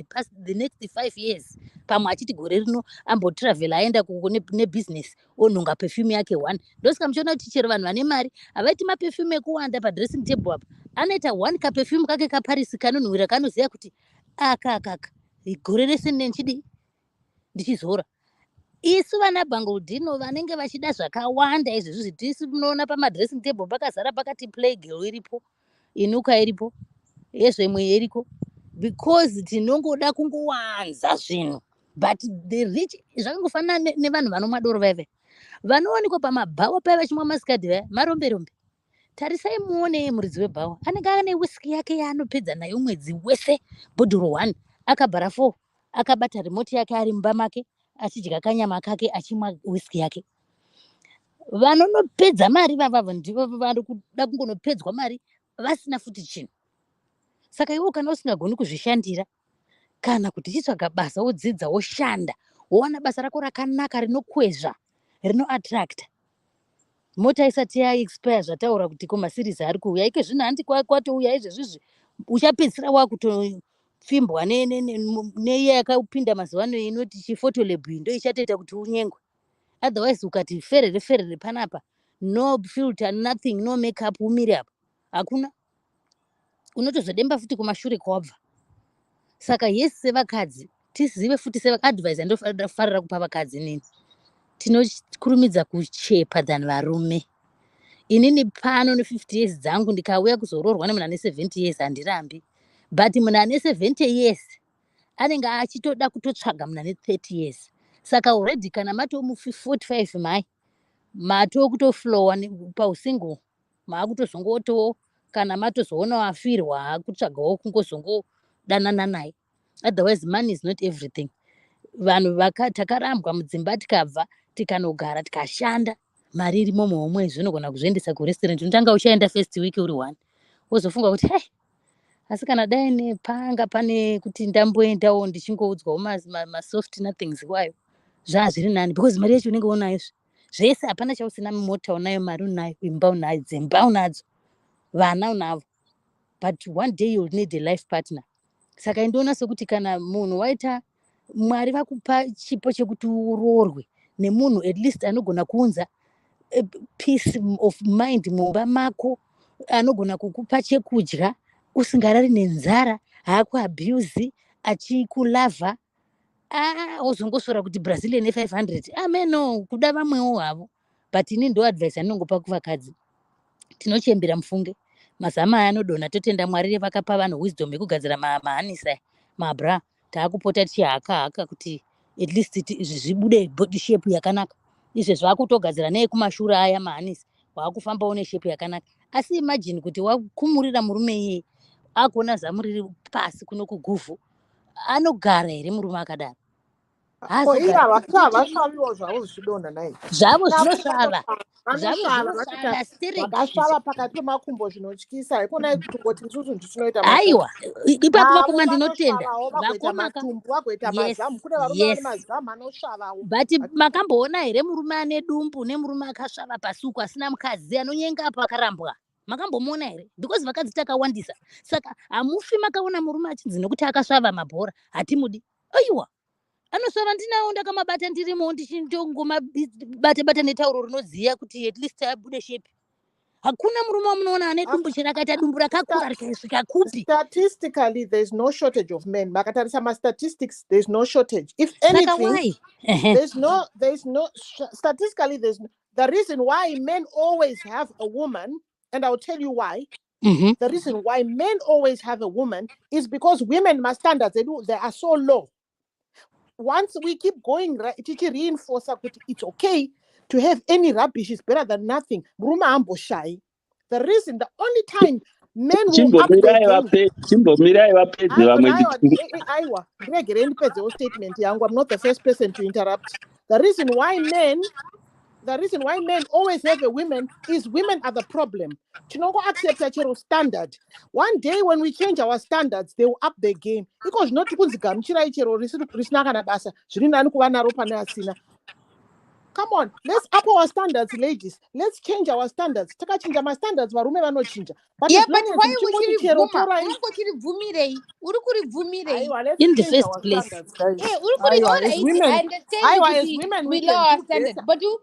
the next 5 years pamwe achiti gore rino ambotravel aenda nebusiness onhunga perfume yake 1 ndosika muchiona kuti chero vanhu vane mari havaiti maperfume ekuwanda padressing table apa anoita 1 kaperfume kake kaparisi kanonhuhwira kanoziva kuti aka gore rese nechidi ndichizora isu vana bangledino vanenge vachida zvakawanda izvezvi tisi munoona pamadressing table pakazara pakati play girl iripo inuka iripo yezvemwe iriko because tinongoda kungowanza zvinhu but the rich zvakangofanana nevanhu vanomwa doro vaive vanowanikwa pamabhawa paiva vachimwa masikadhi vaya maromberombe tarisai muone muridzi webhawa anenge ane whisky yake yaanopedza nayo mwedzi wese bhodhoro 1 akabhara 4 akabata remote yake ari mumba make achidya kanyama kake achimwa whisky yake vanonopedza mari vavavo ndivo vari kuda kungonopedzwa mari vasina futi chinhu saka iwo kana usingagoni kuzvishandira kana kuti chitsvaga basa wodzidza woshanda wowana basa rako rakanaka rinokwezva rinoattracta mota isati yaexpire zvataura kuti komasirisi ari kuuya ike zvino handi kwatouya izvezvizvi uchapedzisira wakutopfimbwa neiye yakapinda mazuva ano inoti chifotolab ndo ichatoita kuti unyengwe otherwise ukati ferere panapa no filter nothing no makeup umire apa hakuna unotozodemba futi kumashure kwabva saka yesi sevakadzi tizive futi advice andofarira kupa vakadzi nini tinokurumidza kuchepa than varume inini pano ne50 years dzangu ndikauya kuzoroorwa nemunhu ane 70 years handirambi, but munhu ane 70 years anenge achitoda kutotsvaga munhu ane 30 years. Saka already kana matomu 45 mai matokutoflowa pausingle maakutozongoto kana matozoona wafirwa hakutsvagawo kungozongodanana naye. Otherwise money is not everything. Vanhu takarambwa mudzimba tikabva tikanogara tikashanda, mari irimo mwedzi unogona kuzviendesa kurestaurant. Unotanga uchaenda first week uri 1 wozofunga kuti hey, asi kana dai nepanga pane kuti ndamboendawo ndichingoudzwawo masoft nothings kwayo zviri nani, because mari yacho unenge unayo zvese. Hapana chausina, mota unayo, mari unayo, imba unayo, dzimba unadzo, vana unavo, but one day you'll need a life partner. Saka ndoona sekuti kana munhu waita Mwari vakupa chipo chekuti uroorwe nemunhu at least anogona kuunza peace of mind mumba mako, anogona kukupa chekudya usingarari nenzara, haakuabuse, achikulavha, wozongosora kuti Brazilian 500 ameno kuda vamwewo havo. But ini ndo advice anongopa kuvakadzi, tinochembera mufunge mazama aya anodona, totenda Mwari vakapa vanhu wisdom yekugadzira mahanisa mabra, taakupota tichihaka kuti at least zvibude body shape yakanaka. Izvezvo vakutogadzira neekumashure aya mahanisi, waakufambawo neshape yakanaka. Asi imagine kuti wakumurira murume iye akuona zamu riri pasi kuno kuguvhu, anogara here murume akadaro? Havasvaviwo zvavo zvichidonha naye, zvavo zvinosvava, vakasvava pakati pemakumbo zvinotyisa. Ikona kutongoti isusu ndichinoita aiwa, ipapo vakoma ndinotenda vagoita matumbu, vagoita mazamu. Kune varume vane mazamu anosvavawo. But makamboona here murume ane dumbu nemurume akasvava pasuku asina mukadzi anonyenga apo akarambwa? Makambomuona here? Because vakadzi takawandisa. Saka hamufi makaona murume achinzi nekuti akasvava mabhora hatimudi. Aiwa, anosvava ndinawo ndakamabata ndirimo ndichingomabata netauro rinoziya kuti at least abude shape. Hakuna murume wamunoona ane dumbu chena akaita dumbu rakakura rikaisvika kupi. Statistically there's no shortage of men. Makatarisa statistics, there's no shortage. If anything, there's no statistically the reason why men always have a woman, and I'll tell you why. The reason why men always have a woman is because women, my standards, they are so low. Once we keep going, it reinforces that it's okay to have any rubbish is better than nothing. Bruma ambo shy. The reason, the only time men will up their game. I'm not the first person to interrupt. The reason why men always have a woman is women are the problem. Chinongo accept a standard. One day when we change our standards, they will up their game. Because not come on, let's up our standards, ladies. Let's change our standards. Taka change my standards, but why in the first place? As women, we lower our standards, but you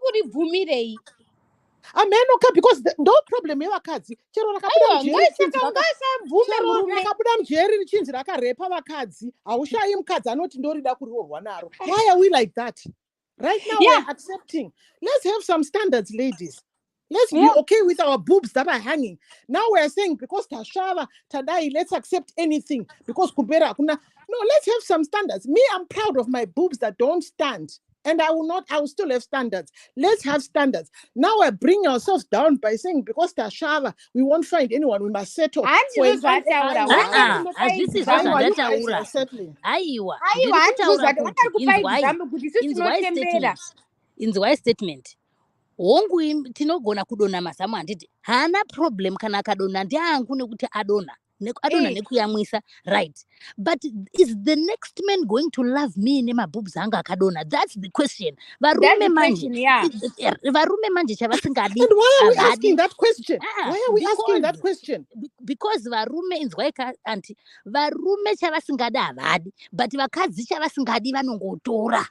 amenoka because no problem yevakadzi chero rakabuda mujeri richinzi rakarepa vakadzi haushayi mukadzi anoti ndorida kuroorwa naro. Why are we like that? Right now we're accepting. Let's have some standards, ladies. Let's be okay with our boobs that are hanging. Now we're saying because tashava tadai, let's accept anything because kubera kuna. No, let's have some standards. Me, I'm proud of my boobs that don't stand. And I will still have standards. Let's have standards. Now we're bringing ourselves down by saying because Tashava, we won't find anyone, we must settle. This is in the why statement. Wongu tinogona kudona masamu handiti hana problem kana akadona ndiangu nekuti adona nekuyamwisa, right? But is the next man going to love me nemabhubs anga akadona? That's the question. Varume manje chavasingadi. And why are we asking that question? Why are we asking that question? Because varume inzwaika anti varume chavasingadi havadi, but vakadzi chavasingadi vanongotora.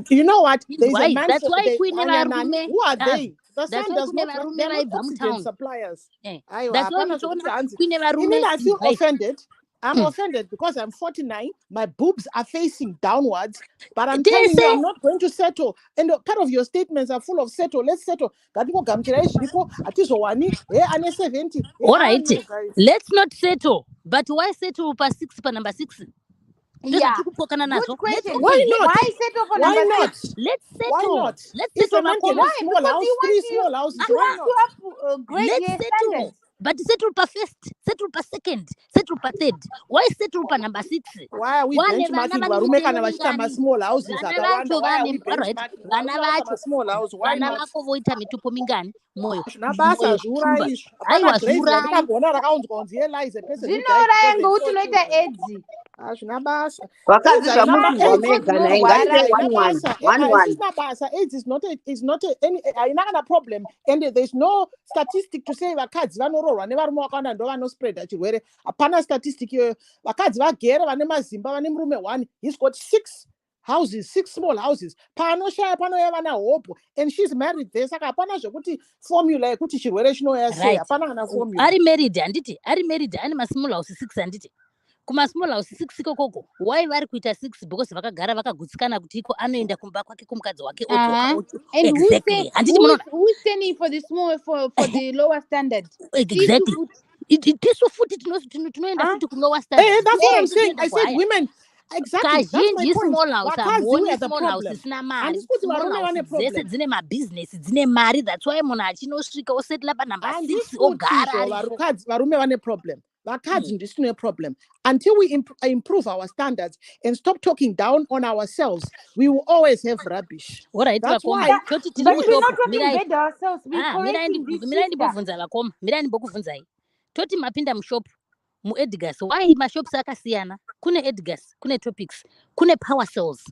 You know what? That's why who are they? The son does not oxygen suppliers. That's why I feel offended. I'm offended because I'm 49. My boobs are facing downwards, but I'm telling you, I'm not going to settle. And part of your statements are full of settle. Let's settle. All right, no, guys. let's not settle. But why settle per 6 per number 6? Yeah. Good question. Why not? Why settle for Why number not? 6? Let's settle. Why not? Let's If settle. a man can have Why? small Because house, you want 3 to- small houses. You Why want not? to upgrade Let's your settle. standards. But settle per first, settle per second, settle per third. Why settle per number 6? Why are we benchmarking varume kana vachitamba small houses akawanda? Why are we benchmarking varume vachitamba small house? Why vana not? vako voita mitupo mingani moyo Nabasa zviura izvo. Hapana grace yandakaona rakaunzwa kunzi here lies a person who died Zvinouraya because ngekuti they saw unoita children. edzi. Hazvina basa. Vakadzi AIDS haina ba- zvamuti AIDS- zvamega naye ngatipe 1-1. isisina basa. AIDS is not any haina kana problem, and there's no statistic to say vakadzi vanoroorwa nevarume vakawanda ndo vanospreada chirwere. Hapana statistic iyoyo. Vakadzi vagere vane mazimba vane murume 1. He's got 6 houses, 6 small houses. Panoshaya panouya vana hope, and she's married there. Saka hapana zvekuti formula yekuti chirwere chinouya sei. Hapana kana formula. ari married handiti ari married ane masmall house 6 handiti kumasmall house 6 ikokoko why vari kuita 6 because vakagara vakagutsikana kuti iko anoenda kumba kwake kumukadzi wake And exactly handiti who's standing for the small for the lower standard? exactly tisu futi tinoenda futi kulower standard. Hey, that's what I'm saying. I said women. Exactly. That's my Kazhinji point. small house Vakadzi are the small house problem. isina mari Handisi kuti small varume house vane dzese problem. dzine mabusiness dzine mari that's why munhu achinosvika osetla panumber 6 Handisi ogara kuti aripo. varume vane problem. Vakadzi ndisine problem. Until we improve our standards and stop talking down on ourselves, we will always have rubbish. Alright, That's vakoma. why. But we're not talking bad ourselves. We're correcting this mirai sister. ndibobvunza vakoma mirai ndimbokubvunzai toti mapinda mushopu muedgas why mashops akasiyana kune edgas kune topics kune power cells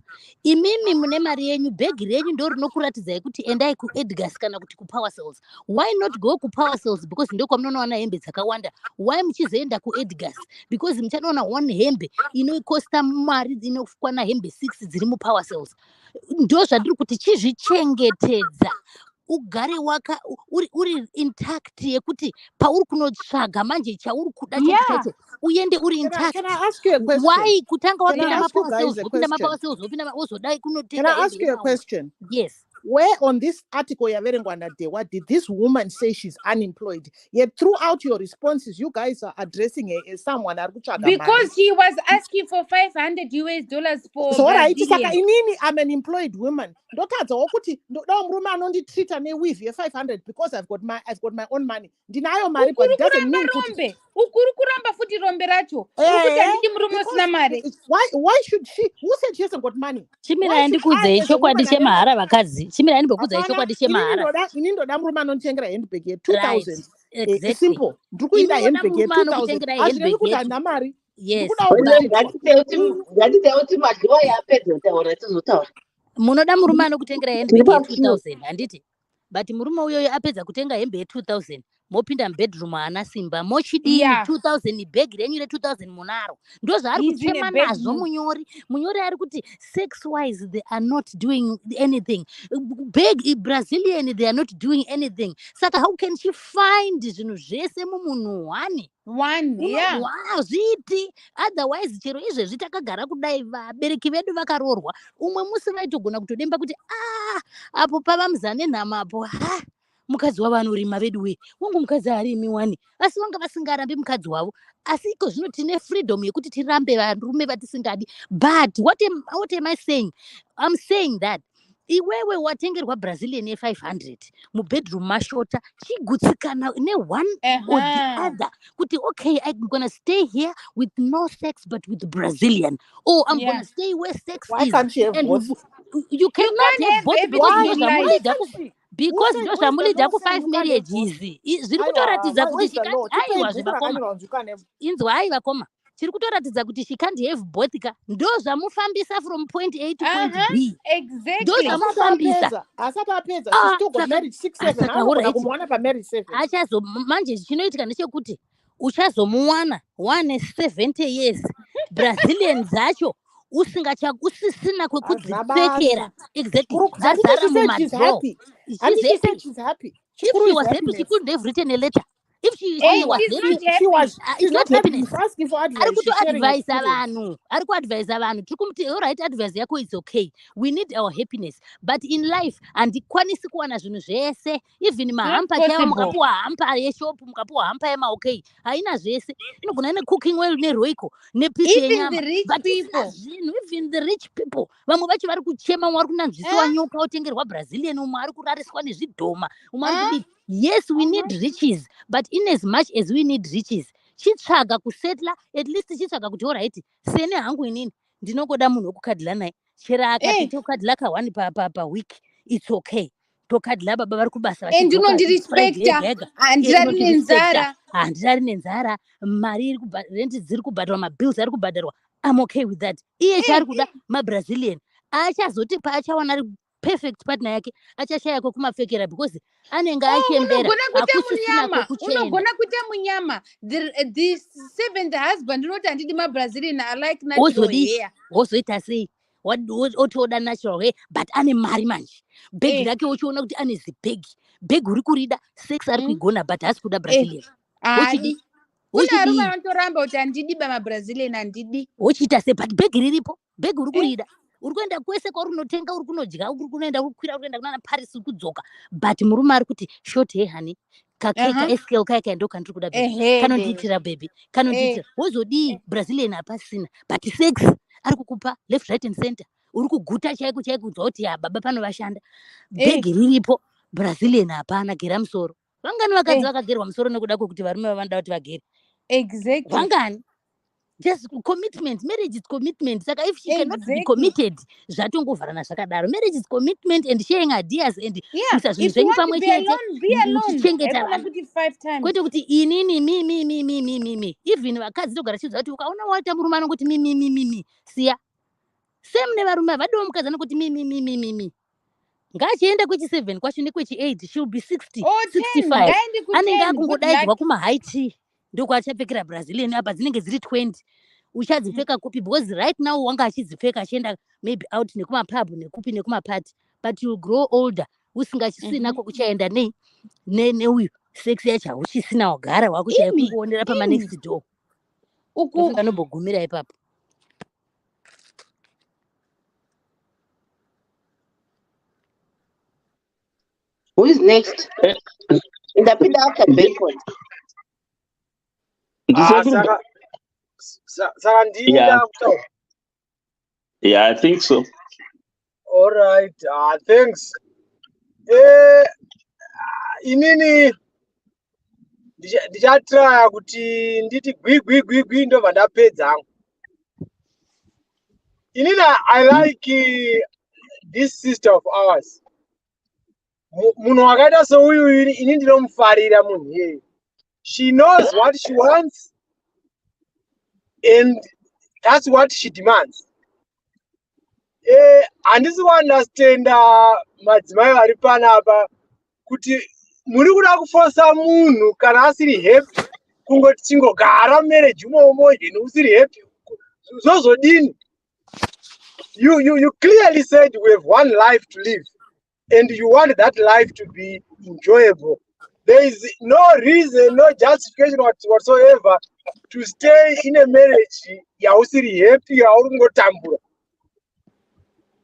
imimi mune mari yenyu bhegi renyu ndo rinokuratidzai kuti endai kuedgas kana kuti kupower cells. Why not go kupower cells? Because ndo kwamunoona hembe dzakawanda. Why muchizoenda kuedgas? Because muchanoona one hembe inokosta mari inokwana hembe 6 dziri mupower cells. Ndo zvandiri kuti chizvichengetedza ugare waka uri intact yekuti pauri kunotsvaga manje chauri kuda chacho uende uri intact. Can I ask you a question? Why kutanga Can I wapinda ask you mapower guys cells a wopinda question? mapower cells wopinda wozodai kunotenga. Can I ask you a question? Yes. Where on this article Yaverengwana Day, what did this woman say she's unemployed? Yet throughout your responses, you guys are addressing her as someone because she was asking for $500 for so Brazilian. I'm an employed woman. With 500 because I've got my own money. Dinayo money, but it doesn't mean why should she? Who said she hasn't got money? Chimirai ndikudze chokwadi chemahara vakadzi. Chimirai ndikudze chokwadi chemahara. Inindo murume anonditengera handbag ye 2000. Exactly. Simple. Ndikuida handbag ye 2000. Azvirevi kuti handina mari. Yes. Ngatite kuti madhiwa yapedza kutaura tizotaura. Munoda murume anokutengera handbag ye 2000 handiti? But murume uyoyo apedza kutenga hembe ye 2000 mopinda mubedroom ana simba mochidini 2000 bhegi renyu re2000 munaro ndo zvaari kuchema nazvo munyori ari kuti sex wise they are not doing anything Brazilian they are not doing anything. Saka how can she find zvinhu zvese mumunhu zviti otherwise chero izvezvi takagara kudai vabereki vedu vakaroorwa umwe musi vaitogona kutodemba kuti apo pava muzane nhamapo mukadzi wavo anorima vedu we wangu mukadzi arimi wani asi vanga vasingarambi mukadzi wavo asi iko zvino tine freedom yekuti tirambe varume vatisingadi. But what am I saying? I'm saying that iwewe watengerwa Brazilian ye500 mubedroom mashota chigutsikana one or the other kuti okay I'm gonna stay here with no sex but with the Brazilian or I'm gonna stay where sex Why is. Can't she have both? You cannot have both because those are only 5 marriages. Zviri kutoratidza kuti inzwa hai vakoma chiri kutoratidza kuti she can't have both ka ndo zvamufambisa from point A to point B. Exactly. Ndo zvamufambisa achazo manje chinoitika ndechekuti uchazomuwana 70 years Brazilian dzacho usisina kwekudzipfekera. Exactly. She's happy. If she was happy, she couldn't have written a letter. If she And was she's not happy, happy. She's it's not not happy. happiness. She's asking for Ari advice. She's sharing kutoadvise experience. vanhu ari kuadvise vanhu tiri kumuti alright, advice yako is okay, we need our happiness, but in life handikwanisi kuwana zvinhu zvese. Even mahampa chaivo, possible. mukapuwa hampa yeshopu, mukapuwa hampa yemaokei, haina zvese. Inogona ine cooking oil neroiko nepisi Even yenyama, the rich but isina people. zvinhu. Even the rich people, vamwe vacho vari kuchema, umwe ari kunanzvisiwa nyoka otengerwa Brazilian, umwe ari kurariswa nezvidhoma, umwe ari kudii. Yes, we need riches, but in as much as we need riches, chitsvaga kusetla, at least chitsvaga kuti alright, sene hangu inini ndinongoda munhu wokukadhila naye, chero akati tokadhila ka1 paweek, it's okay. Tokadhila baba vari kubasa And unondirespekta, handirari nenzara. handirari nenzara, mari iri renti dziri kubhadharwa, mabills ari kubhadharwa, I'm okay with that. Iye chaari kuda maBrazilian achazoti paachawana perfect partner yake achashayako kumapfekera because anenge achembera hakusisina kwekuchena. Unogona kuita munyama. The seventh husband unoti handidi maBrazilian, I like natural hair. Wozoita sei? Otoda natural hair, but ane mari manje. Bhegi rake uchiona kuti ane zibhegi. Bhegi uri kurida, sex ari kuigona, but hasi kuda Brazilian. Hadi. Kuna arume anotoramba kuti handidi maBrazilian, handidi. Wochiita sei? But bhegi riripo, bhegi uri kurida. Uri kuenda kwese kwauri unotenga, uri kunodya, uri kunoenda, uri kukwira, uri kuenda kunana Paris, uri kudzoka, but murume ari kuti short hair honey, kakeka SKL kake ndo kandiri kuda baby, kanondiitira baby, kanondiitira. Wozodii? Brazilian hapasina, but sex ari kukupa left right and center. Uri kuguta chaiko chaiko kudzwa kuti baba pano vashanda. Bhegi riripo, Brazilian hapana, gera musoro. Vangani vakadzi vakagerwa musoro nekuda kwokuti varume vanoda kuti vagere? Exactly. Vangani? Just commitment. Marriage is commitment. Saka if she cannot be committed, zvatongovharana zvakadaro. Marriage is commitment and sharing ideas and kuisa zvinhu zvenyu pamwe chete, muchichengeta vanhu. Kwete kuti inini mi. Even vakadzi togara chiudza kuti ukaona waita murume anongoti mi. Siya. Same nevarume vadiwa mukadzi anongoti mi. Ngaachienda kwechi7 kwacho nekwechi8, she'll be 60, 65. Anenge akungodaidzwa kumahaiti. Ndoko achapfekera Brazilian apa dzinenge dziri 20. Uchadzipfeka kupi? Because right now wanga achidzipfeka achienda maybe out nekumapub nekupi nekumapati, but you grow older usingachisina kwekuchaenda neuyu sex yacho hauchisina, wagara wakuchaikuonera pama next door. Usinganombogumira ipapo. Who is next? Ndapinda after Bedford. Yeah, I think so. All right, thanks. Inini ndichatry kuti nditi gwi ndobva ndapedza. Inini I like this sister of ours. Munhu wakaita souyu ini ndinomufarira munhu iyeye. She knows what she wants and that's what she demands. Handisi kuunderstanda madzimai vari panapa kuti muri kuda kufosa munhu kana asiri happy kungoti chingogara marriage umomo then usiri happy zozodini. You clearly said we have one life to live and you want that life to be enjoyable. There is no reason, no justification whatsoever to stay in a marriage yausiri happy yauri kungotambura.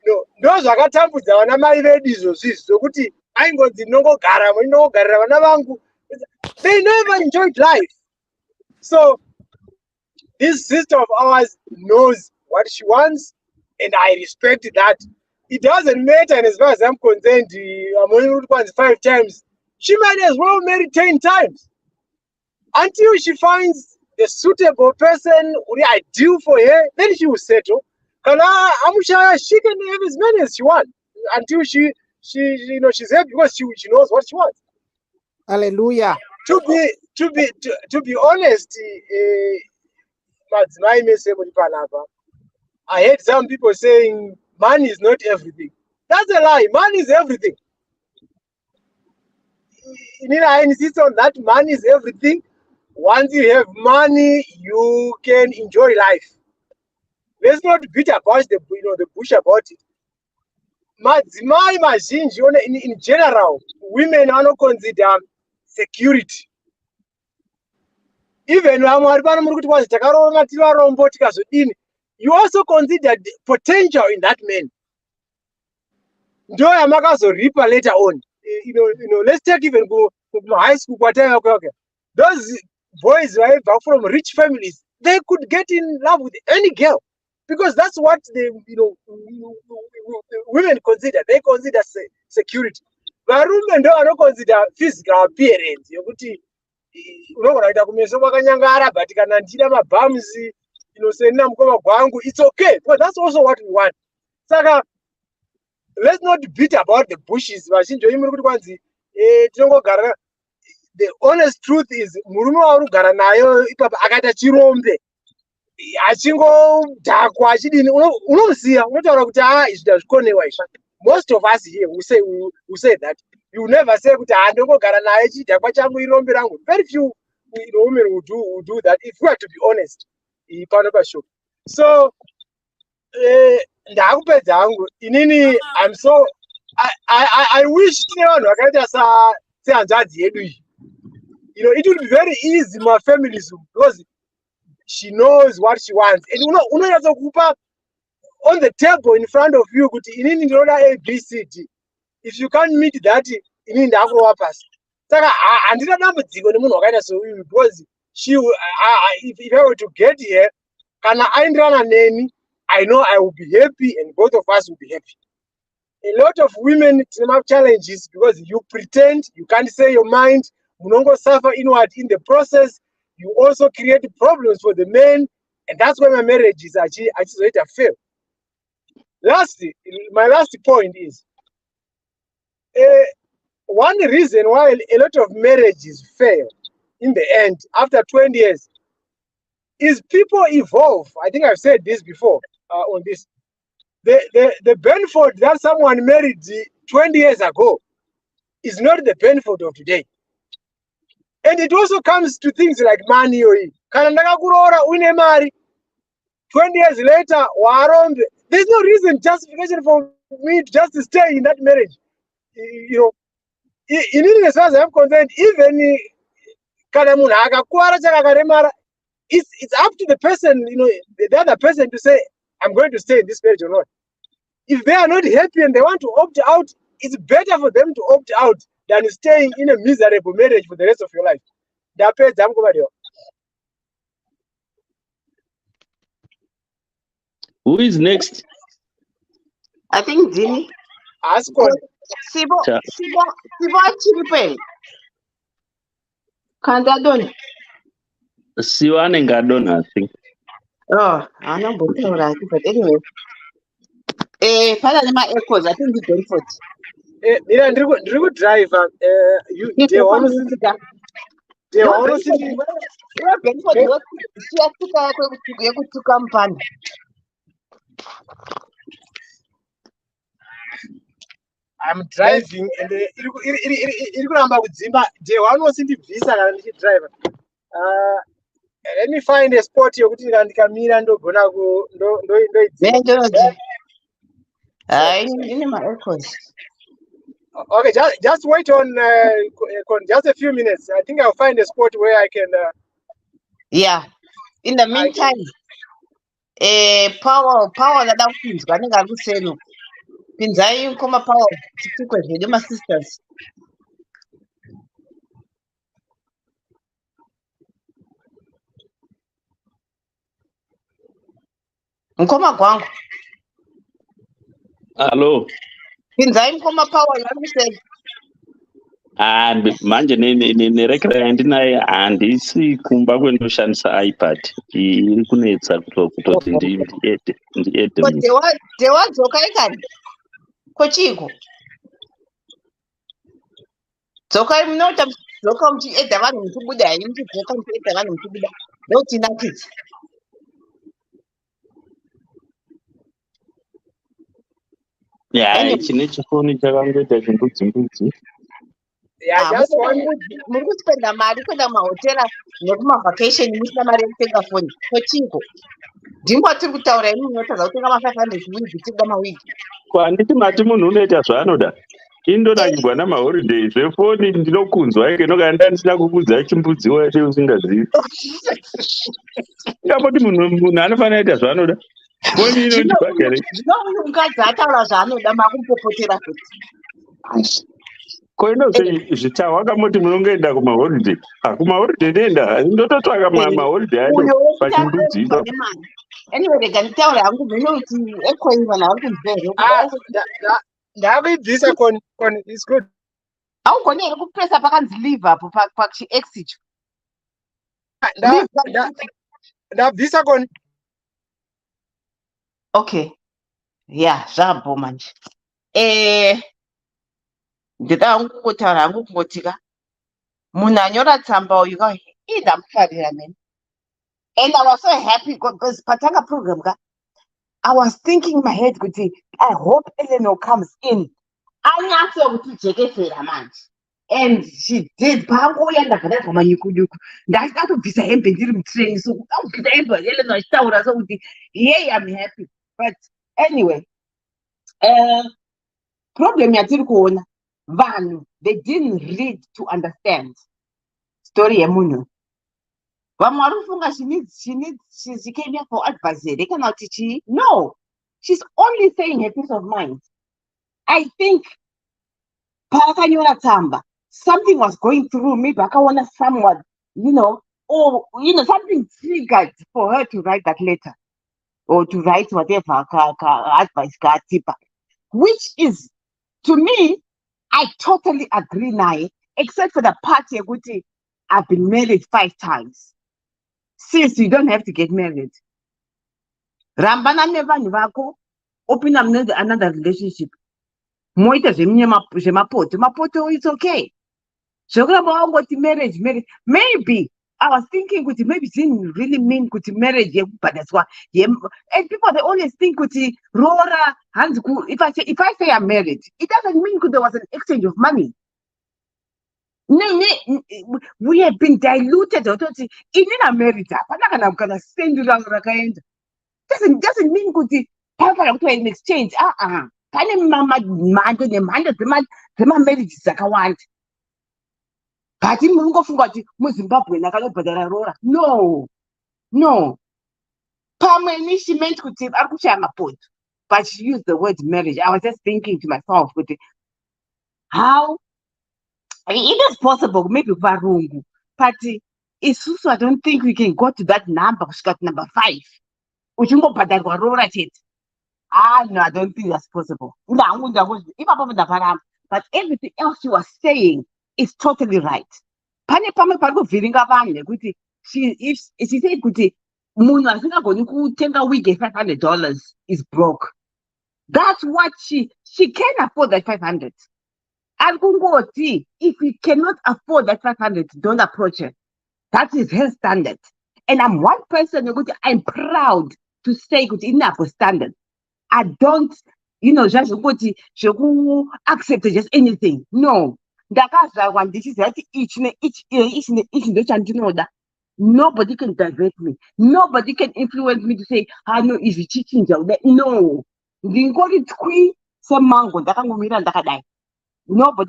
No, ndo zvakatambudza vana mai vedu izvozvi zvokuti aingonzi ndinongogarira vana vangu. They never enjoyed life. So this sister of ours knows what she wants and I respect that. It doesn't matter, and as far as I'm concerned, I'm only 5 times. She might as well marry 10 times until she finds the suitable person, the ideal for her. Then she will settle. She can have as many as she wants until she's happy because she knows what she wants. Hallelujah. To be honest, I heard some people saying money is not everything. That's a lie. Money is everything. I insist on that. Money is everything. Once you have money, you can enjoy life. Let's not beat about the bush about it. In general, women are not considered security. even vamwe vari pano muri kuti kwazi takarona tiri varombo tikazodini, you also consider the potential in that man. Ndo yamakazoripa later on. Let's take even high school kwatanga kwake. Those boys who from rich families, they could get in love with any girl because that's what they, women consider. They consider security. Varume ndo vanoconsider physical appearance yokuti unogona kuita kumeso kwakanyangara but kana ndida mabums sendina mukoma gwangu, it's okay because that's also what we want. Saka let's not beat about the bushes. The honest truth is murume waurugara nayo ipapa akaita chirombe achingodhakwa achidini unomusiya unotaura kuti izvi ndazvikonewa izvi. Most of us here we say that. You never say kuti ndongogara naye chidhakwa changu irombe rangu. Very few women will do that if we are to be honest pano pashow. So ndakupedza hangu inini I'm so I wish tine vanhu vakaita sehanzvadzi yedu iyi. It would be very easy my families because she knows what she wants and unonyatsokupa on the table in front of you kuti inini ndinoda ABCD. If you can't meet that inini ndakurova pasi. Saka handina dambudziko nemunhu wakaita seuyu because if I were to get here kana aenderana neni I know I will be happy and both of us will be happy. A lot of women have challenges because you pretend, you can't say your mind, you suffer inward in the process. You also create problems for the men, and that's why my marriage is actually a fail. Lastly, my last point is one reason why a lot of marriages fail in the end after 20 years is people evolve. I think I've said this before on this. The benefit that someone married 20 years ago is not the benefit of today. And it also comes to things like money. Kana ndakakuroora uine mari 20 years later warombe, there's no reason, justification for me just to stay in that marriage. In as far as I'm concerned, even kana munhu akakuwara chakakaremara, it's up to the person, the other person to say, I'm going to stay in this marriage or not. If they are not happy and they want to opt out, it's better for them to opt out than staying in a miserable marriage for the rest of your life. Who is next? I think Dini. Ask on. Sibo Chiripen. Kandadon. Siwane Ngadon, I think. Oh, I know but anyway. Father, my echoes, I think it's very good. Ndiri driver. I'm driving and iri kuramba kudzimba. Wanosindidzisa kana ndichidriver. Let me find a spot yokuti ndikamira ndogona ndoidzima. In my echoes. Okay, just wait on just a few minutes. I think I'll find a spot where I can. Yeah. In the meantime, power that I'm going to say no. Pinzai come power to my sisters. Nkoma kwangu. Hello. Pinzai nkoma power yakusema. And manje nerekera ndinaye handisi kumba kwendoshandisa iPad iri kunetsa kutoti ndiede dewadzoka ikani kochiko dzoka munota dzoka muchiedha vanhu muchibuda hani muchidzoka muchiedha vanhu muchibuda ndotinakidza chine chifoni chakangoita chimbudzimbudzi muri kuspenda mari kuenda kumahotera nekumavhakesheni musina mari yekutenga foni kochiko ndingwa tiri kutaura imi munotaza kutenga ma500 wigi tida mawigi kwanditi mati munhu unoita zvaanoda indonakirwa namaholiday zvefoni ndinokunzwa ike nokanda ndisina kukudza chimbudzi wacho usingazivi. Ngapoti munhu anofanira kuita zvaanoda. Foni inondibhagare. Zvino mukadzi ataura zvaanoda makumpopotera kuti. Ko inozvi zvitawa akamoti munongoenda kumaholiday. Kumaholiday nenda ndototsvaka maholiday acho pachimbudzi ipapo. Anyway, rega nditaura hangu kuti ekhoini vanhu vari kunzverwa. Ndakuibvisa koni is good. Haugoni here kupresa pakanzi leave apo pachiexit. Ndabvisa koni. Okay. Yeah, zvabvo manje. Ndida hangu kungotaura hangu kungotika. Munhu anyora tsamba uyu ndamufarira meni. And I was so happy because patanga program I was thinking in my head kuti I hope Eleanor comes in. Anyatso kuti jekesera manje. And she did. Pango ndakada pamanyukunyuku. Ndakatobvisa hembe ndiri mutrain so ndakubvisa hembe Eleanor achitaura so kuti hey, I'm happy. But anyway, problem yatiri kuona vanhu they didn't read to understand story yemunhu. Vamwe vari kufunga she came here for advice here. They cannot teach her. No, she's only saying her peace of mind. I think pakanyora tsamba something was going through me. Akaona someone, something triggered for her to write that letter or to write whatever advice tipa, which is to me, I totally agree now, except for the part Yaguti, I've been married 5 times. Sis, you don't have to get married. Rambana never nivako, open up another relationship. Moita mapoto, it's okay. So about marriage. Maybe I was thinking maybe didn't really mean marriage, but that's why. And people they always think Rora hands. If I say I'm married, it doesn't mean there was an exchange of money. We have been diluted. In America, doesn't mean an exchange. Marriage is like a want. No. Permanently she meant but she used the word marriage. I was just thinking to myself, how it is possible, maybe Varungu, but it's also I don't think we can go to that number. She got number 5. No, I don't think that's possible. But everything else you are saying is totally right. If she said $500 is broke. That's what she can afford that 500. If you cannot afford that 500, don't approach her. That is her standard. And I'm one person, I'm proud to say in our standard. I don't, just accept just anything. No. This is each nobody can divert me. Nobody can influence me to say, no, if you cheating, no. Nobody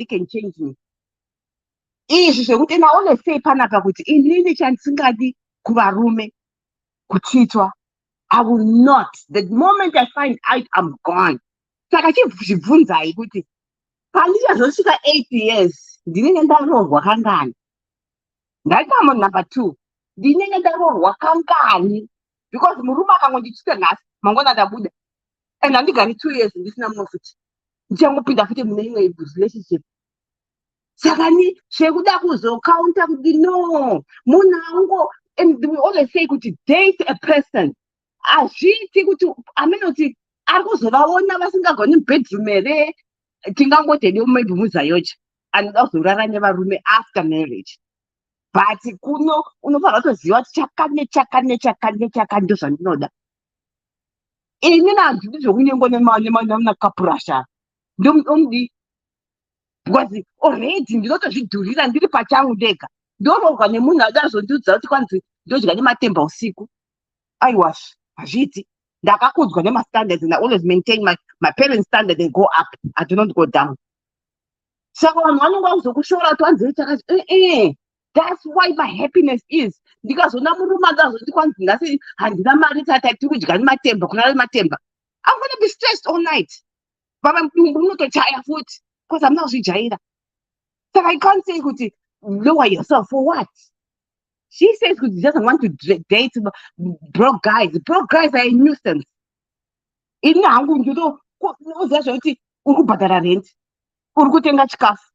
can change me. And I always say, I will not. The moment I find out, I'm gone. Palisha zosvika 8 years ndinenge ndarohwa kangani. Ndaitama number 2 ndinenge ndarohwa kangani because murume akangondichita nhasi mangwana ndabuda and handigari 2 years ndisina munhu futi ndichangopinda futi mune imwe relationship. Saka ni zvekuda kuzokaunta kuti no munhu angu, and we always say kuti date a person azviti kuti amenoti ari kuzovaona vasingagoni bedroom here tingangoti maybe muzayocha anoda kuzorara nevarume after marriage, but kuno unofanira kutoziva kuti chakane ndo zvandinoda. Ini handidi zvokunyengo nemakapurasha ndomudi because already ndinotozvidhurira ndiri pachangu ndega. Ndorohwa nemunhu adazondiudza kuti kwanzi ndodya nematemba usiku. Aiwash hazviti. Ndakakudzwa nemastandards and I always maintain my parents' standard and go up. I do not go down. Saka vanhu vanonga kuzokushora twanze chakati that's why my happiness is. Ndikazona murume akazoti kwanzi nhasi handina mari tata tiri kudya nematemba kunala matemba. I'm gonna be stressed all night. Baba mudumbu unotochaya futi because I'm not kuzvijaira. Saka I can't say kuti lower yourself for what? She says she doesn't want to date broke guys. Broke guys are a nuisance. Ini hangu ndoto uziva zvekuti uri kubhadhara rent, uri kutenga chikafu,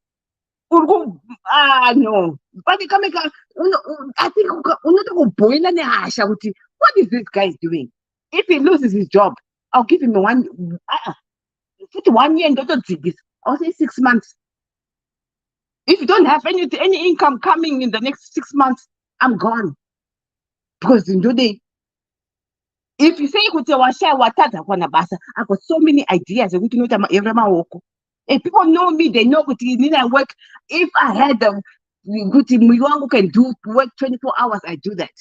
no. But I think unotokuboila nehasha kuti what is this guy doing? If he loses his job, I'll give him 1 year ndotodzikisa. I'll say 6 months. If you don't have any income coming in the next 6 months, I'm gone. Because if you say kuti washaya watadza kwana basa, I've got so many ideas kuti noita every maoko. If people know me, they know kuti I work. If I had kuti mwiri wangu can do work 24 hours, I do that.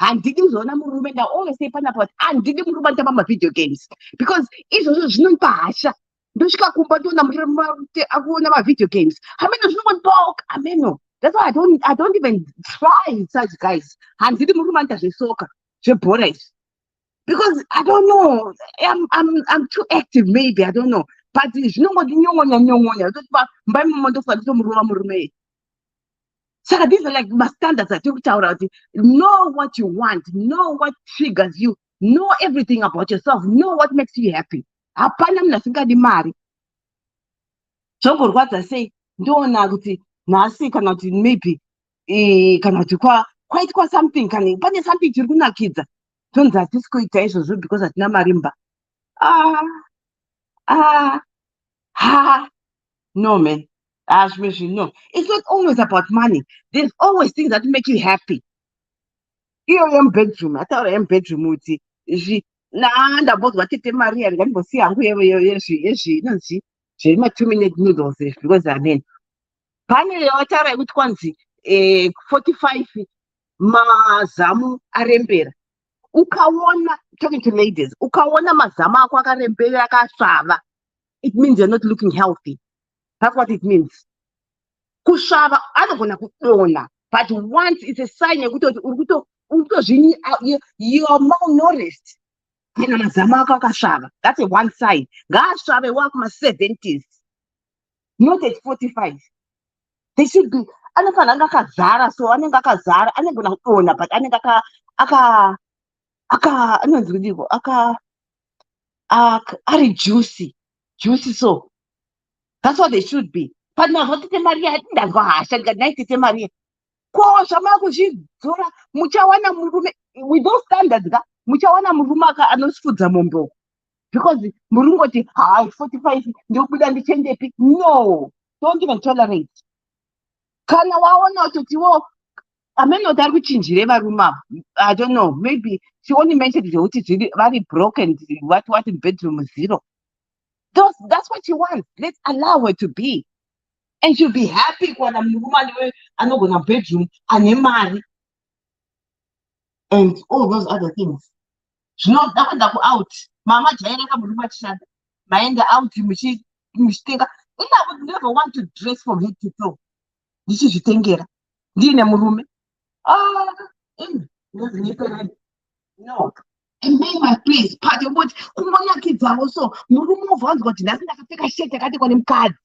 Handidi uzona murume, I always say panapa, handidi murume nditamba video games. Because izvozvo zvinonipa hasha. Ndosvika kumba ndona murume akuona video games. Hameno zvinongopa ameno. That's why I don't even try such guys. Handidi murume ndazvesoka, zvebhora izvi. Because I don't know, I'm too active maybe, I don't know. But nyongonya. So these are like my standards. I took it out. Know what you want. Know what triggers you. Know everything about yourself. Know what makes you happy. Hapana mnasinga di mari. So what I say, don't nasi kana maybe kana quite something can but something chirikuna kids. Don't that this go because at namarimba. No man. No. It's not always about money. There's always things that make you happy. Here I am bedroom. I thought I am bedroom. About what Maria and see she my 2-minute noodles because I mean finally I would 45 mazamu arembera. Ukaona, talking to ladies, ukaona mazama ako akarembera akasvava. It means you're not looking healthy. That's what it means. Kushava, anogona kuona. But once it's a sign you are malnourished. That's a one sign. Gasave work my 70s. Not at 45. They should be. Anafana akazara, so anenga akazara, anegona kuona, but anenga are juicy so that's what they should be. But now what Maria Maria muchawana murume with those standards muchawana murumaka anosfudza mombo because murungoti 45 ndokuda ndichendepi. No, don't even tolerate. Kana waona kuti ameno tari kuchinjire varume. I don't know, maybe she only mentioned kuti very broken, what in bedroom 0. That's what she wants. Let's allow her to be, and she'll be happy when I'm gonna bedroom and and all those other things. She's not out. Mama Jaina Kamuruma Chad, Maenda out, she think I would never want to dress from head to toe. This is Tengera. Dina Murume. No. And make my place. Party what Kumana kids are also Murumu once got nothing. I can take a shit. I can't on him cards.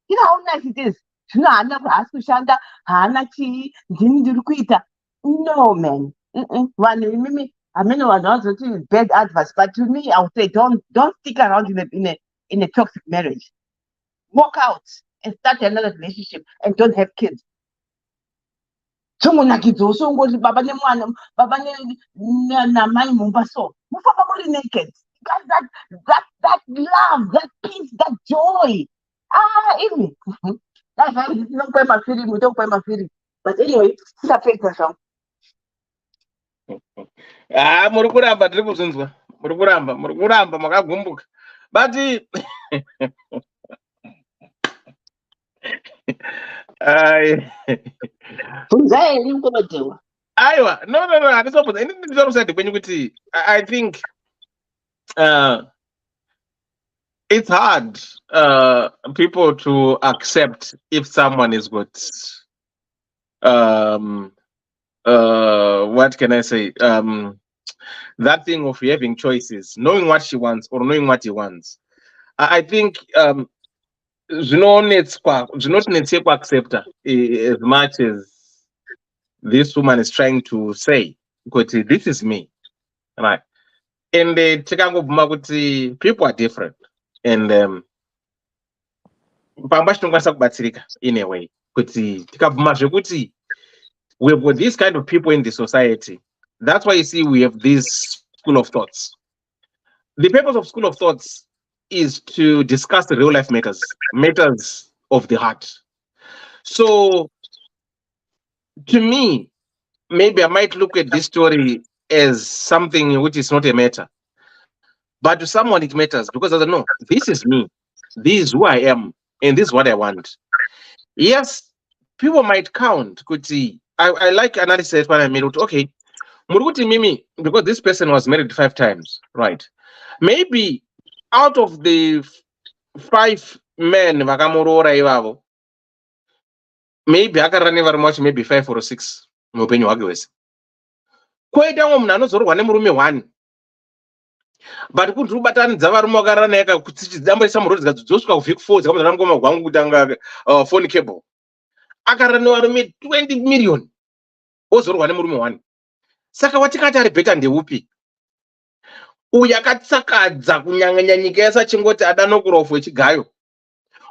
You know how nice it is. I never asked Shanda, Hanachi, Dinduquita. No, man. I mean, I don't think bad advice, but to me, I would say don't stick around in a toxic marriage. Walk out and start another relationship and don't have kids. Someone kids also goes Baba Namai Mumbaso. Naked. That love, that peace, that joy. Even that's why we don't pay my feeling, we don't pay my feeling. But anyway, it's a fake song. Murukuramba tiri kuzunzwa. Murukuramba makagumbuka. But Aiwa, no, this opposite. I think It's hard people to accept if someone is got what can I say, that thing of having choices, knowing what she wants or knowing what he wants. I think zvinotinetse kuaccepta as much as this woman is trying to say, because this is me, right? And tikangobvuma kuti people are different, and pamba chinokwanisa kubatsirika in a way, kuti tikabvuma zvekuti we've got these kind of people in the society. That's why you see we have this school of thoughts. The purpose of school of thoughts is to discuss the real life matters of the heart. So to me, maybe I might look at this story as something which is not a matter, but to someone it matters, because I don't know, this is me, this is who I am, and this is what I want. Yes, people might count, could see. I like analysis when I made it. Okay, Muruti Mimi, because this person was married 5 times, right? Maybe out of the 5 men, vakamurora ivavo, maybe akarane very much, maybe 5 or 6 muupenyu hwake hwese. Koita munhu anozorwa nemurume 1, but kuti ubatanidza varume vakarana yaka kutsichidzamboisa murodzi dzosvika kuvhiki 4 dzakamuzara mukoma gwangu kutanga phone cable, akarana varume 20 million ozorwa nemurume 1. Saka watikati ari beta ndeupi? Uyu akatsakadza kunyanya nyika yese achingoti ada nokurofu echigayo,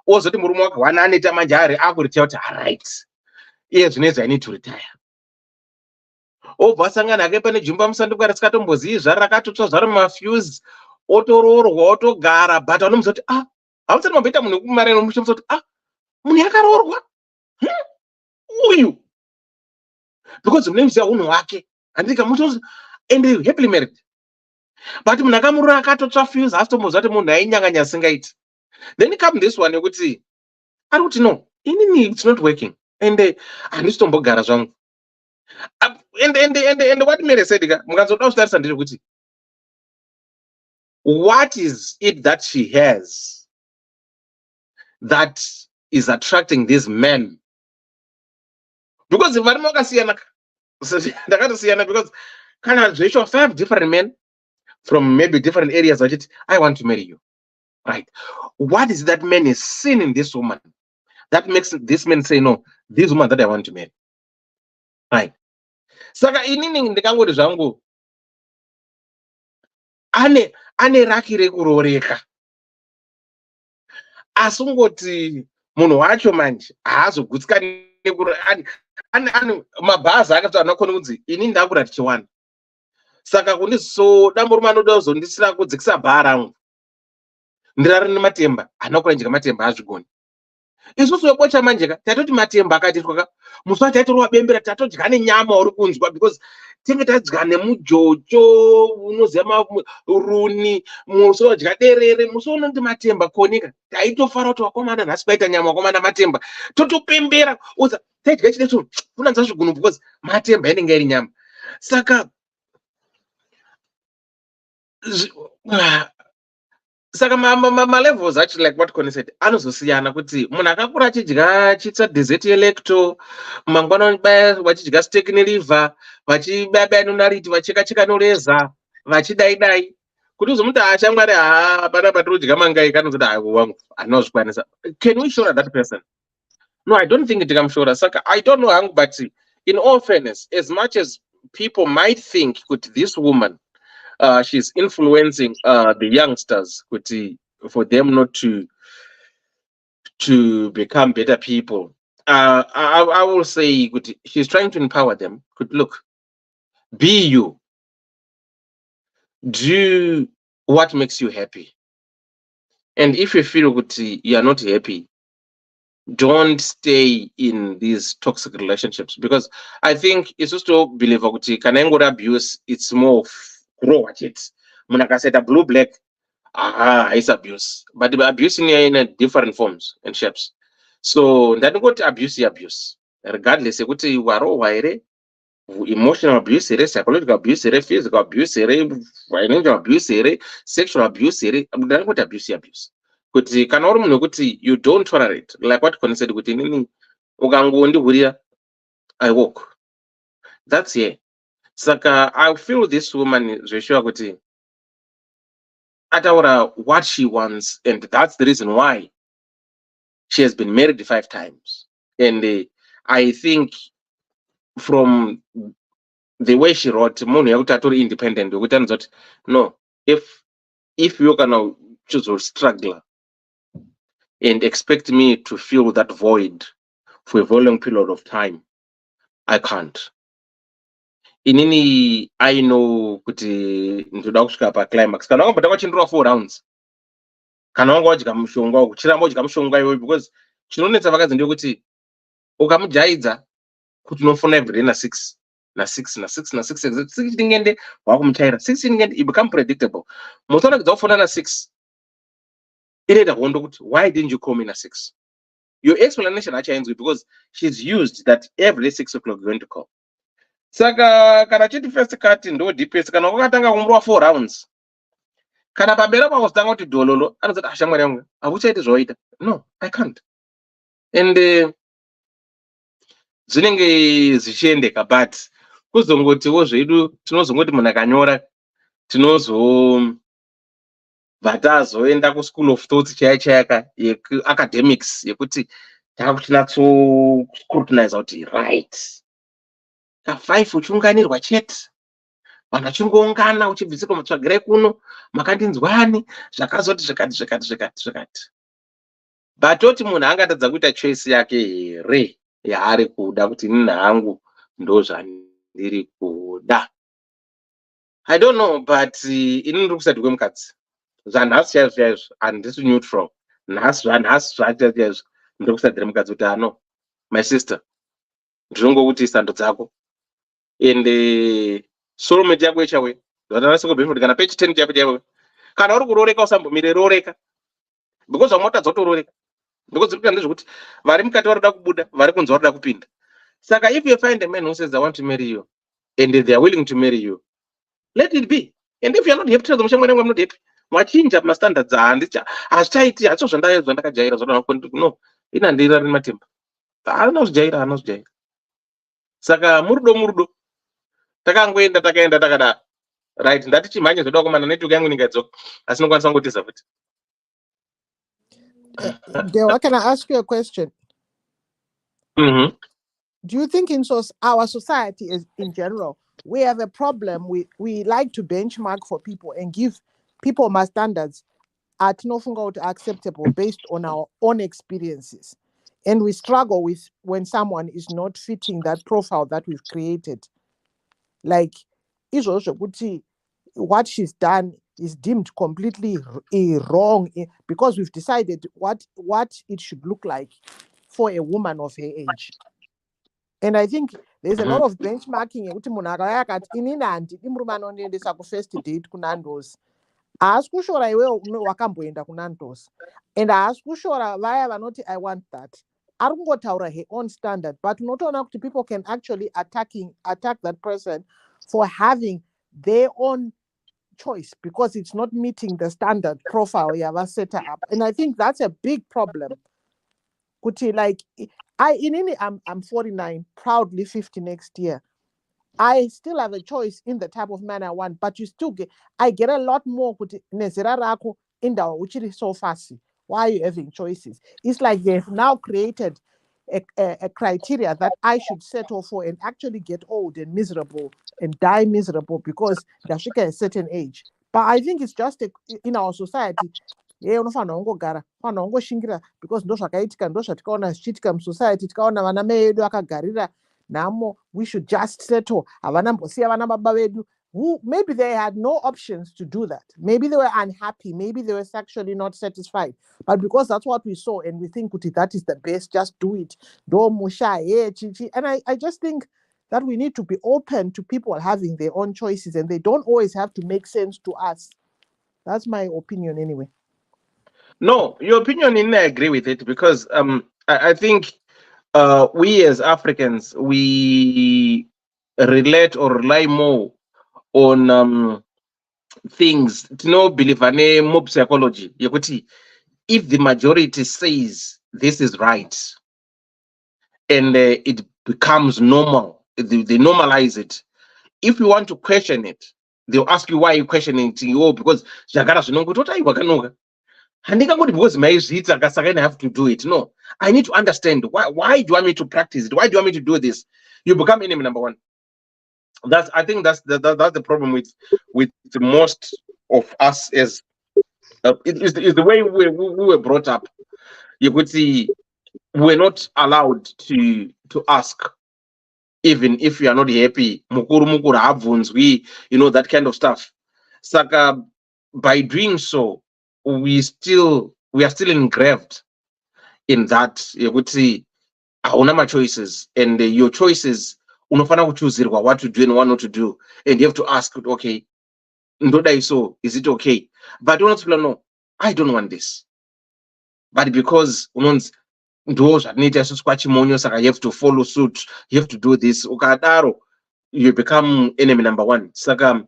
ozoti murume wake 1 aneta manje ari akuritira kuti alright, iye zvinezvi I need to retire. Obva asangana ake pane jumba musanduku risikatombozivi zvaro rakatotsva zvaro mafuse, otoroorwa otogara, but anomuza kuti hamusati mamboita munhu wekumari nomuchimusa kuti munhu yakaroorwa uyu, because munemuziva unhu hwake handika muti and happily married. But munhu akamurora akatotsva fuse haasitomboziva kuti munhu ainyanganya asingaiti. Then come this one yekuti ari kuti no, inini it's not working and handisitombogara zvangu. And what Mary said, what is it that she has that is attracting these men? Because if I'm because kind of 5 different men from maybe different areas, I want to marry you, right? What is that man is seeing in this woman that makes this man say no, this woman that I want to marry, right? Saka inini ndikangoti zvangu ane raki rekuroreka, asungoti munhu wacho manje haazogutsikani ane mabhazi akati anokona kunzi ini ndakura tichiwana. Saka kundiso damburume anoda kuzondisira kudzikisa bhaa rangu ndirari nematemba anokura njika matemba azvigoni. Isusu webocha manjeka tatoti matemba akaitwa musi wacho taitorwa bembera tatodya nenyama uri kunzwa, because tinge tadya nemujojo unoziva runi, musi wadya derere, musi unoti matemba konika, taitofara kuti wakomana nhasi paita nyama, wakomana matemba, totopembera oza taidya chidecho unanza zvigunu because matemba inenge iri nyama. Saka levels actually, like what Connie said, anozosiyana kuti munhu akakura achidya chitsa dessert yelecto, mangwana vachidya steak neliver, vachibaya nonariti, vacheka noreza, vachidaidai, kuti uzomuti achangwari hapana patinodya mangai kanozoti wangu anozvikwanisa. Can we show that person? No, I don't think tikamshora. Saka I don't know hangu, but in all fairness, as much as people might think that this woman she's influencing the youngsters for them not to become better people. I will say she's trying to empower them. Look, be you. Do what makes you happy. And if you feel you are not happy, don't stay in these toxic relationships, because I think it's just to believe that abuse, it's more of grow at it. When I said a blue black, it's abuse, but the abuse in different forms and shapes. So that go to abuse, regardless of you are emotional abuse, psychological abuse, physical abuse, financial abuse, sexual abuse, then go to abuse. kuti kana uri munhu wekuti you don't tolerate, like what Connie said, kuti inini ukangondihurira I walk. That's here. Saka I feel this woman zveshuwa kuti ataura what she wants, and that's the reason why she has been married 5 times. And I think from the way she wrote, munhu yekuti atori independent, wekuti anoziva kuti no, if you kana choose struggle and expect me to fill that void for a very long period of time, I can't. Inini I know kuti ndoda kusvika paclimax. Kana wanga takachindira 4 rounds, kana wanga wadya mushonga uchiramba udya mushonga iwoyo, because chinonetsa vakadzi ndekuti ukamujaidza kuti unofona everyday na 6 na 6 na 6 na 6 6 tingende wakumuchaira 6 tingende, it become predictable. Mutsona kudza kufona na 6 inoita hondo kuti why didn't you call me na 6? Your explanation hachainzwi because she's used that every day 6 o'clock you're going to call. Saka kana chiti first cut ndo deepest, kana wakatanga kumurwa 4 rounds, kana pabera pako zitanga kuti dololo, anozati ashamwari yangu akuchaiti zvawaita. No, I can't. And zvinenge zvichiendeka, but kuzongotiwo zvedu tinozongoti munhu akanyora vatazoenda kuSchool of Thoughts chaya academics yekuti takutinatso scrutinize kuti right ka5 uchiunganirwa chete, vanhu vachingoungana uchibvisirwa mutsvagirai kuno makandinzwani zvakazoti zvikati. But toti munhu angatadza kuita choice yake here yaari kuda kuti nini hangu ndo zvandiri kuda. I don't know, but inini ndiri kusati kwemukadzi zvanhasi chaizvo handisi neutral. Nhasi zvacho chaizvo ndiri kusatire mukadzi kuti ano my sister ndinongokuti sando dzako and soulmate yako ichawe zvatanasingobeford kana page 10 chaipo chaipo, kana uri kuroreka usambomire roreka, because vamota dzotororeka, because ziri kuita ndezvekuti vari mukati varikuda kubuda, vari kunzi varikuda kupinda. Saka if you find a man who says I want to marry you and they are willing to marry you, let it be. And if you are not happy, tell them I'm not happy. Mwachinja mastandards hazvichaiti hatso zvandakajaira no inandira ri matemba haana. Saka murudo takangoenda takada right, ndati chimhanye zvoda kumana network yangu ningaidzoka, asi nokwanisa kungotiza futi. Dewa, can I ask you a question? Do you think in our society in general, we have a problem? We like to benchmark for people and give people my standards at nothing acceptable based on our own experiences. And we struggle with when someone is not fitting that profile that we've created. Like, what she's done is deemed completely wrong because we've decided what it should look like for a woman of her age. And I think there's a lot of benchmarking. First date kunandos. Askushora iwe wakamboenda kunandos. And askushora vaya vanoti I want that. Arungotaura her own standard, but not enough people can actually attack that person for having their own choice because it's not meeting the standard profile you have set up. And I think that's a big problem. Kuti, like, I'm 49, proudly 50 next year. I still have a choice in the type of man I want, but I get a lot more kuti nezera rako indawo which is so fussy. Why are you having choices? It's like they've now created a criteria that I should settle for and actually get old and miserable and die miserable because they're a certain age. But I think it's just in our society. Because society we should just settle. Maybe they had no options to do that. Maybe they were unhappy. Maybe they were sexually not satisfied. But because that's what we saw and we think that is the best, just do it. And I just think that we need to be open to people having their own choices and they don't always have to make sense to us. That's my opinion anyway. No, your opinion, I agree with it because I think we as Africans, we relate or rely more on things to believe in mob psychology. if the majority says this is right, and it becomes normal, they normalize it. If you want to question it, they'll ask you why you questioning it. Oh, because zvagara zvinongoti otaiwa kanoka. Handingangoti because maizviita saka I have to do it. No, I need to understand why do you want me to practice it? Why do you want me to do this? You become enemy number one. I think that's the problem with the most of us as is the way we were brought up. You could see we're not allowed to ask, even if you are not happy. Mukuru abvunzwi, that kind of stuff. Saka, by doing so, we are still engraved in that. You could see hauna choices, and your choices unofana kuchuzirwa what to do and what not to do, and you have to ask, okay, ndodai so, is it okay? But don't no, I don't want this. But because ndo zvinoita isusu kwachimonyo, saka you have to follow suit, you have to do this, ukadaro you become enemy number one. Saka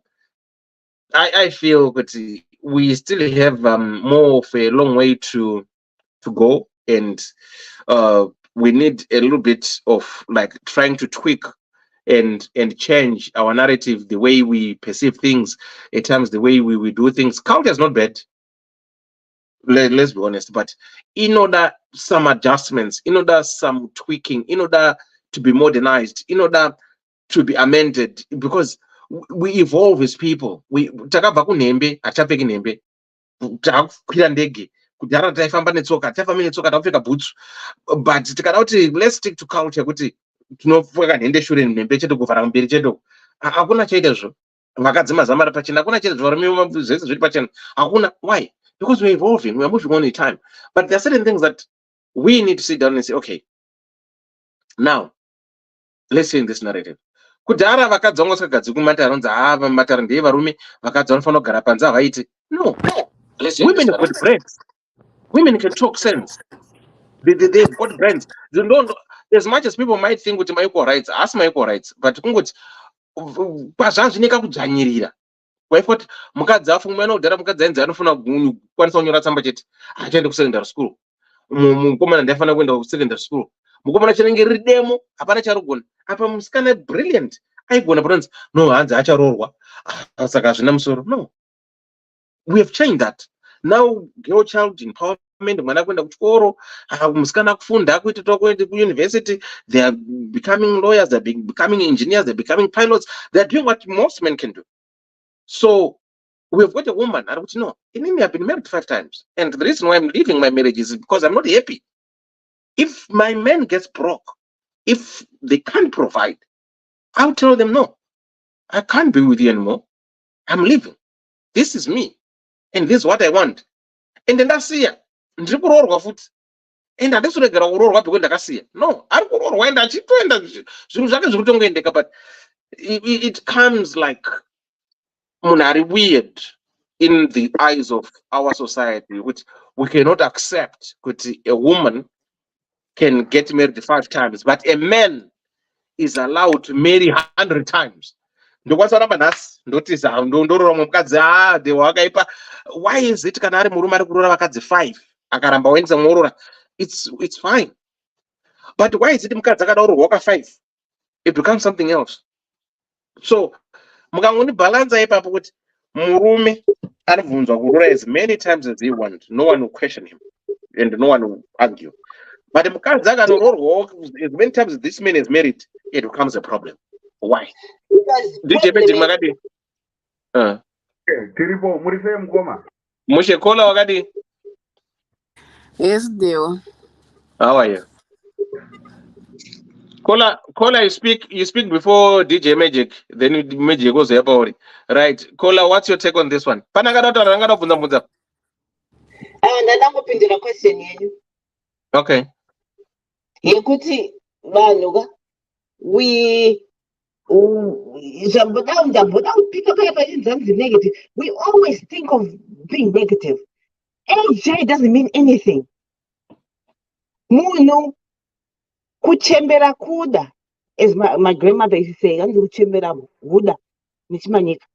I feel that we still have more of a long way to go, and we need a little bit of like trying to tweak and change our narrative, the way we perceive things, at times the way we do things. Culture is not bad, let's be honest, but in order some adjustments, in order some tweaking, in order to be modernized, in order to be amended, because we evolve as people. We takabva kunembe achapfeki nembe, takwira ndege, kudhara taifamba netsoka, taifamba netsoka takapfeka boots. But tikada kuti let's stick to culture, kuti tinopfeka nhende shure nembe chete kuvhara mberi chete, hakuna chaita zvo. Vakadzi mazamara pachena, hakuna chaita zvo, zvese zviri pachena, hakuna. Why? Because we're evolving, we're moving on in time. But there are certain things that we need to sit down and say, okay, now let's change this narrative. Kudhara vakadzi vanga vasikagadzikwi mumatare, vanonzi mumatare ndeye varume, vakadzi vanofanira kugara panze havaiti. No, women have got brains. Women can talk sense. They've got brains. They don't, as much as people might think with my equal rights, ask my equal rights, but kungoti pazvazvineka kudzvanyirira. Waifoti mukadzi afunga nodhara, mukadzi ainzi anofana kukwanisa kunyora tsamba chete, achaenda kusecondary school. Mukomana ndaifanira kuenda kusecondary school. Mukomana chinenge riri demo, hapana charogona. Apa musikana brilliant aigona, but no, hanzi acharorwa, saka hazvina musoro. No, we have changed that. Now girl child empowerment, mwana kuenda kuchikoro, musikana kufunda, kuita kuenda kuuniversity, they are becoming lawyers, they are becoming engineers, they are becoming pilots, they are doing what most men can do. So we have got a woman, I don't know, I've been married 5 times, and the reason why I'm leaving my marriage is because I'm not happy. If my man gets broke, if they can't provide, I'll tell them, no, I can't be with you anymore. I'm leaving. This is me, and this is what I want. And then that's it. And handisuregera kuroorwa because ndakasiya. No, ari kuroorwa enda achitoenda zvinhu zvake zviri kutongoendeka, but it comes like munhu ari weird in the eyes of our society, which we cannot accept. Kuti a woman can get married 5 times, but a man is allowed to marry 100 times. Ndokwanisa kuramba nhasi ndotiza ndorora mukadzi dewa wakaipa. Why is it kana ari murume ari kuroora vakadzi 5 akaramba waendesa mworora, it's fine. But why is it mukadzi akada kuroorwa waka 5, it becomes something else? So mukangoni balance ipapo kuti murume anobvunzwa kuroora as many times as he wants, no one will question him and no one will argue. But mukadzi akanoroorwa as many times as this man is married, it becomes a problem. Why? DJ Magic makadi. Tiripo muri sei mukoma? Mushe kola wakadi. Yes, Deo. How are you? Kola, you speak before DJ Magic, then Magic goes about it. Right. Kola, what's your take on this one? Panagada rangada bvunza. Ndandangopindura question yenyu. Okay. Yekuti vanhu negative. We always think of being negative. AJ doesn't mean anything. Munhu kuchembera kuda, as my grandmother used to say, kuchembera kuda nichimanyika.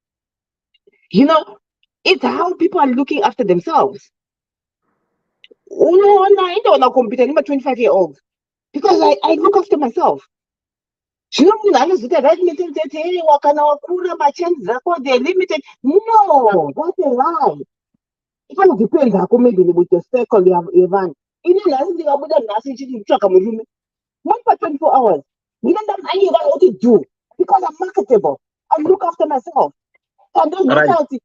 You know, it's how people are looking after themselves. unoona indaona kukompita nema-25-year-olds because I look after myself. Zvino munhu anozita right metete kana wakura machances ako they're limited. No, that's a lie. Depends hako maybe with the circle yevanhu. Ini nhasi ndikabuda nhasi ichiti kutsvaka murume not for 24 hours. Mina ndamhanyira what to do because I'm marketable. I look after myself. And don't Right. kuti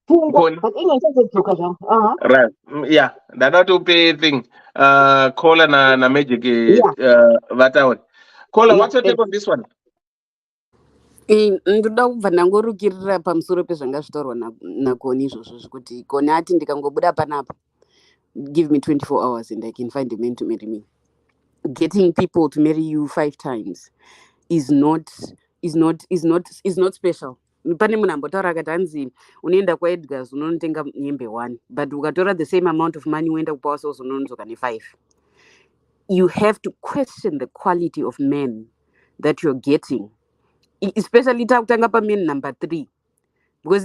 pfungwa but ingochazodzvoka zvangu. Right. Yeah. Dada tupe thing. Kola na magic vatauri. Kola, what's your take on this one? Ndoda kubva ndangorukirira pamusoro pezvanga zvitaurwa nakoni izvozvo zvekuti koni ati ndikangobuda panapa give me 24 hours and I can find a man to marry me. Getting people to marry you 5 times is not special. Pane munhu ambotaura akati hanzi unoenda kwaedgars unonotenga nyembe 1 but ukatora the same amount of money uenda kupawa souls unononzoka ne5. You have to question the quality of men that you're getting, especially takutanga paman number 3 because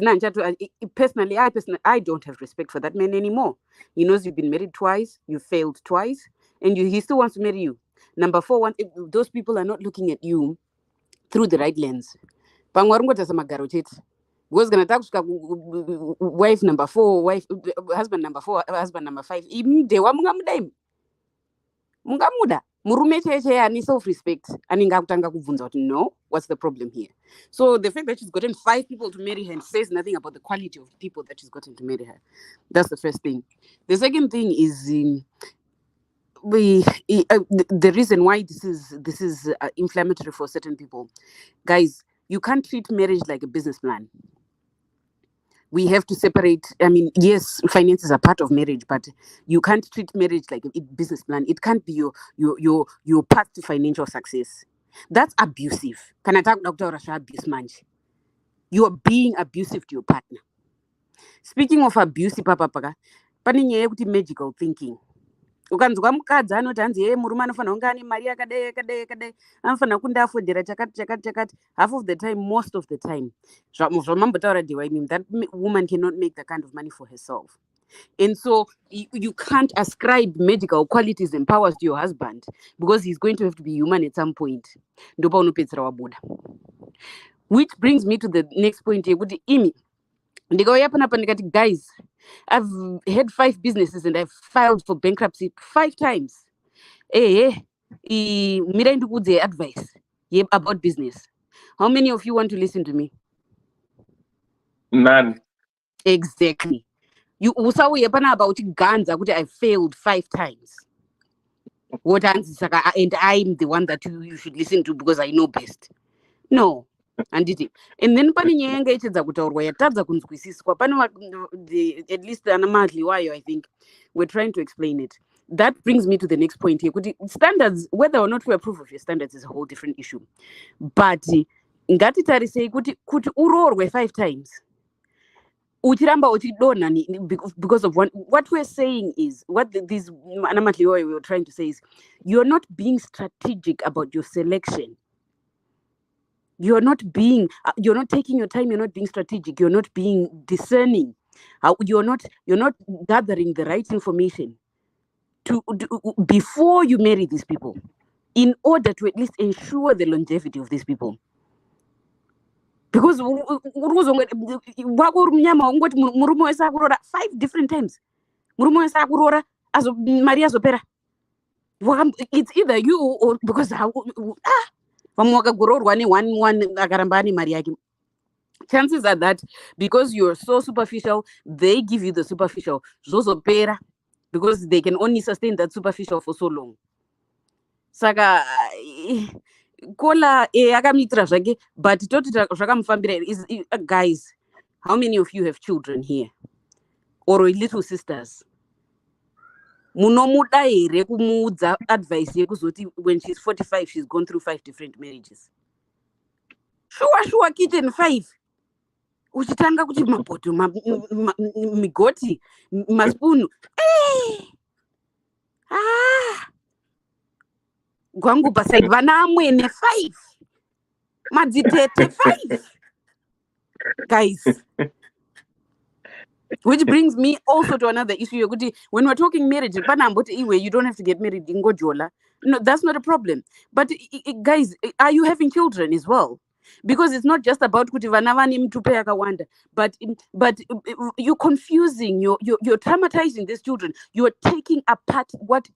personally I don't have respect for that man anymore. He knows you've been married twice, you failed twice, and he still wants to marry you. Number 4, those people are not looking at you through the right lens. Pamwe ringotasa magaro chete because kana takusvika wife number 4, husband number 4, husband number 5, imdewa mungamuda murume cheche ani self respect anenge akutanga kubvunza kuti no, what's the problem here? So the fact that she's gotten 5 people to marry her says nothing about the quality of the people that she's gotten to marry her. That's the first thing. The second thing is the reason why this is inflammatory for certain people. Guys, you can't treat marriage like a business plan. We have to separate. I mean, yes, finances are part of marriage, but you can't treat marriage like a business plan. It can't be your path to financial success. That's abusive. Can I talk Dr. Rasha abuse manji? You are being abusive to your partner. Speaking of abusive, papa, pane nyaya yekuti magical thinking. Ukanzwa mukadzi anoti hanzi murume anofana kunge ane mari yakadai anofana kundafondera chakati half of the time, most of the time zvamambotaura dewa, that woman cannot make the kind of money for herself. And so you can't ascribe magical qualities and powers to your husband because he's going to have to be human at some point. Ndopa unopedzera wabuda. Which brings me to the next point yekuti imi ndikauya panapa ndikati guys, I've had 5 businesses and I've filed for bankruptcy 5 times. Mirai ndikudze advice about business. How many of you want to listen to me? None. Exactly. You usauye panapa uchiganza kuti I failed 5 times. What answer? And I'm the one that you should listen to because I know best. No. And then pane nyaya yanga ichedza kutaurwa yatadza kunzwisiswa pane at least ana madli wayo I think we're trying to explain it. That brings me to the next point here. Standards, whether or not we approve of your standards is a whole different issue. But ngatitarisei kuti uroorwe 5 times uchiramba uchidonha because of what we're saying is what these ana madli wayo were trying to say is you're not being strategic about your selection. You're not taking your time, you're not being strategic, you're not being discerning. You're not gathering the right information before you marry these people in order to at least ensure the longevity of these people. Because murume wese akurora 5 different times. Murume wese akurora mari yazopera. It's either you or because vamwe vakagororwa ne1 akaramba ane mari yake. Chances are that because you're so superficial, they give you the superficial. Zvozopera because they can only sustain that superficial for so long. Saka kola akamitira zvake but toti zvakamufambira is guys, how many of you have children here or little sisters? Munomuda here kumuudza advice yekuzoti when she's 45 she's gone through 5 different marriages. Sure kitchen 5 uchitanga kuti mapoto migoti maspunu gwangu paside vana amwene 5 madzitete 5 guys. Which brings me also to another issue. When we're talking marriage, you don't have to get married in Gojola. No, that's not a problem. But guys, are you having children as well? Because it's not just about but you're confusing, you're traumatizing these children. You're taking apart what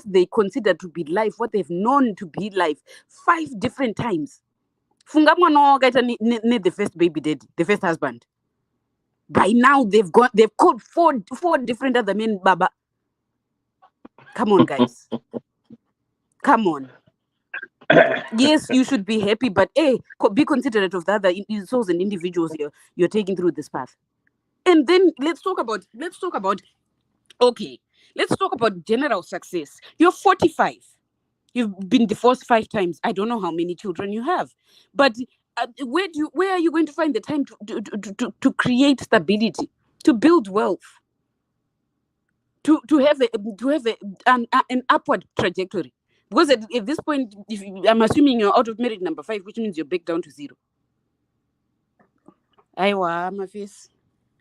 they consider to be life, what they've known to be life 5 different times. Funga mwana the first baby daddy, the first husband. By now they've called four different other men baba. Come on, guys. Come on. Yes, you should be happy, but be considerate of the other souls and individuals you're taking through this path. And then let's talk about general success. You're 45. You've been divorced 5 times. I don't know how many children you have, but where are you going to find the time to create stability, to build wealth, to have an upward trajectory? Because at this point, I'm assuming you're out of marriage number 5, which means you're back down to 0. Aiwa, my face.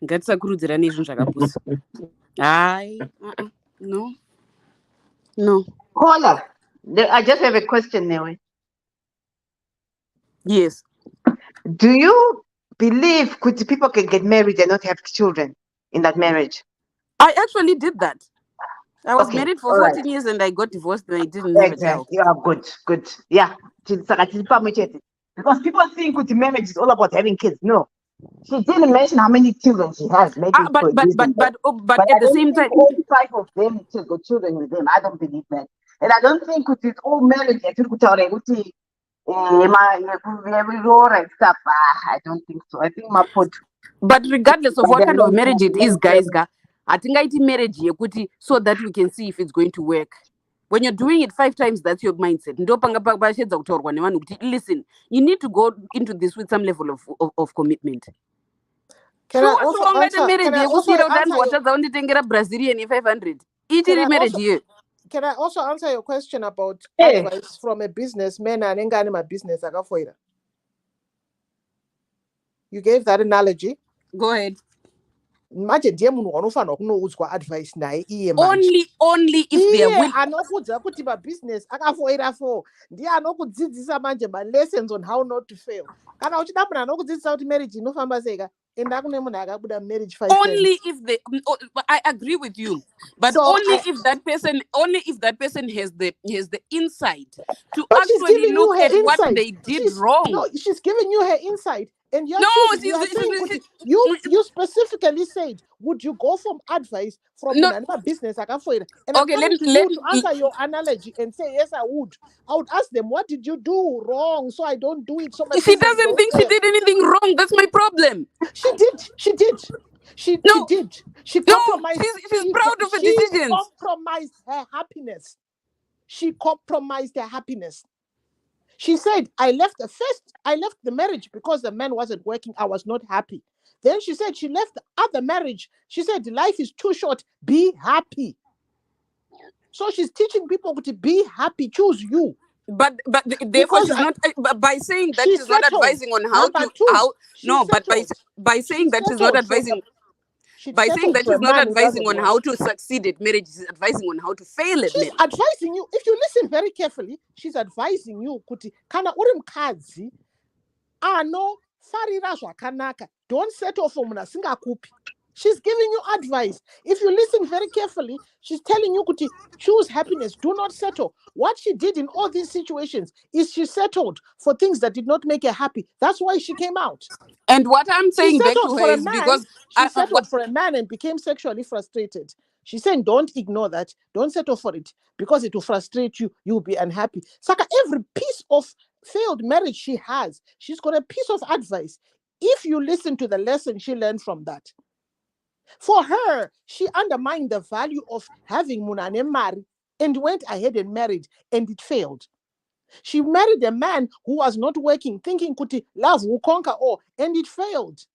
Ngatisakurudzira nezvinhu zvakapusa. No. Hold up. I just have a question now. Yes. Do you believe people can get married and not have children in that marriage? I actually did that. I was married for 14 years and I got divorced and I didn't have a child. Yeah, good. Yeah. Because people think with marriage is all about having kids. No. She didn't mention how many children she has. Maybe but at the same time, all 5 of them got children with them. I don't believe that. And I don't think it's all marriage. I don't think so. I think my put. But regardless of what kind of marriage it is, guys, I think IT marriage so that we can see if it's going to work. When you're doing it 5 times, that's your mindset. Listen, you need to go into this with some level of commitment. Can I also answer your question about advice from a businessman and a business? You gave that analogy. Go ahead. Only if they are willing. Business lessons on how not to fail. Marriage marriage 5 only times. If they I agree with you, but so if that person has the insight to actually look at what they did wrong. No, she's giving you her insight. And you specifically said, would you go from advice from another business? And okay, to answer your analogy and say, yes, I would ask them, what did you do wrong so I don't do it? So she doesn't think she did anything wrong. That's my problem. She did. She did. She compromised. She's proud of her decisions. She compromised her happiness. She said, I left the marriage because the man wasn't working. I was not happy. Then she said she left the other marriage. She said, life is too short. Be happy. So she's teaching people to be happy. Choose you. But therefore she's not by saying that she's not advising on by saying that she's not advising. By saying that she's not advising on how to succeed at marriage, she's advising on how to fail at marriage. She's advising you. If you listen very carefully, she's advising you. Kana urimkazi, ano farira zvakanaka. Don't settle for muna singakupi. She's giving you advice. If you listen very carefully, she's telling you to choose happiness. Do not settle. What she did in all these situations is she settled for things that did not make her happy. That's why she came out. And what I'm saying back to her is because she settled for a man and became sexually frustrated. She's saying, don't ignore that. Don't settle for it because it will frustrate you. You'll be unhappy. Saka, every piece of failed marriage she has, she's got a piece of advice. If you listen to the lesson she learned from that, for her, she undermined the value of having Munane Mari and went ahead and married, and it failed. She married a man who was not working, thinking kuti love will conquer all, and it failed.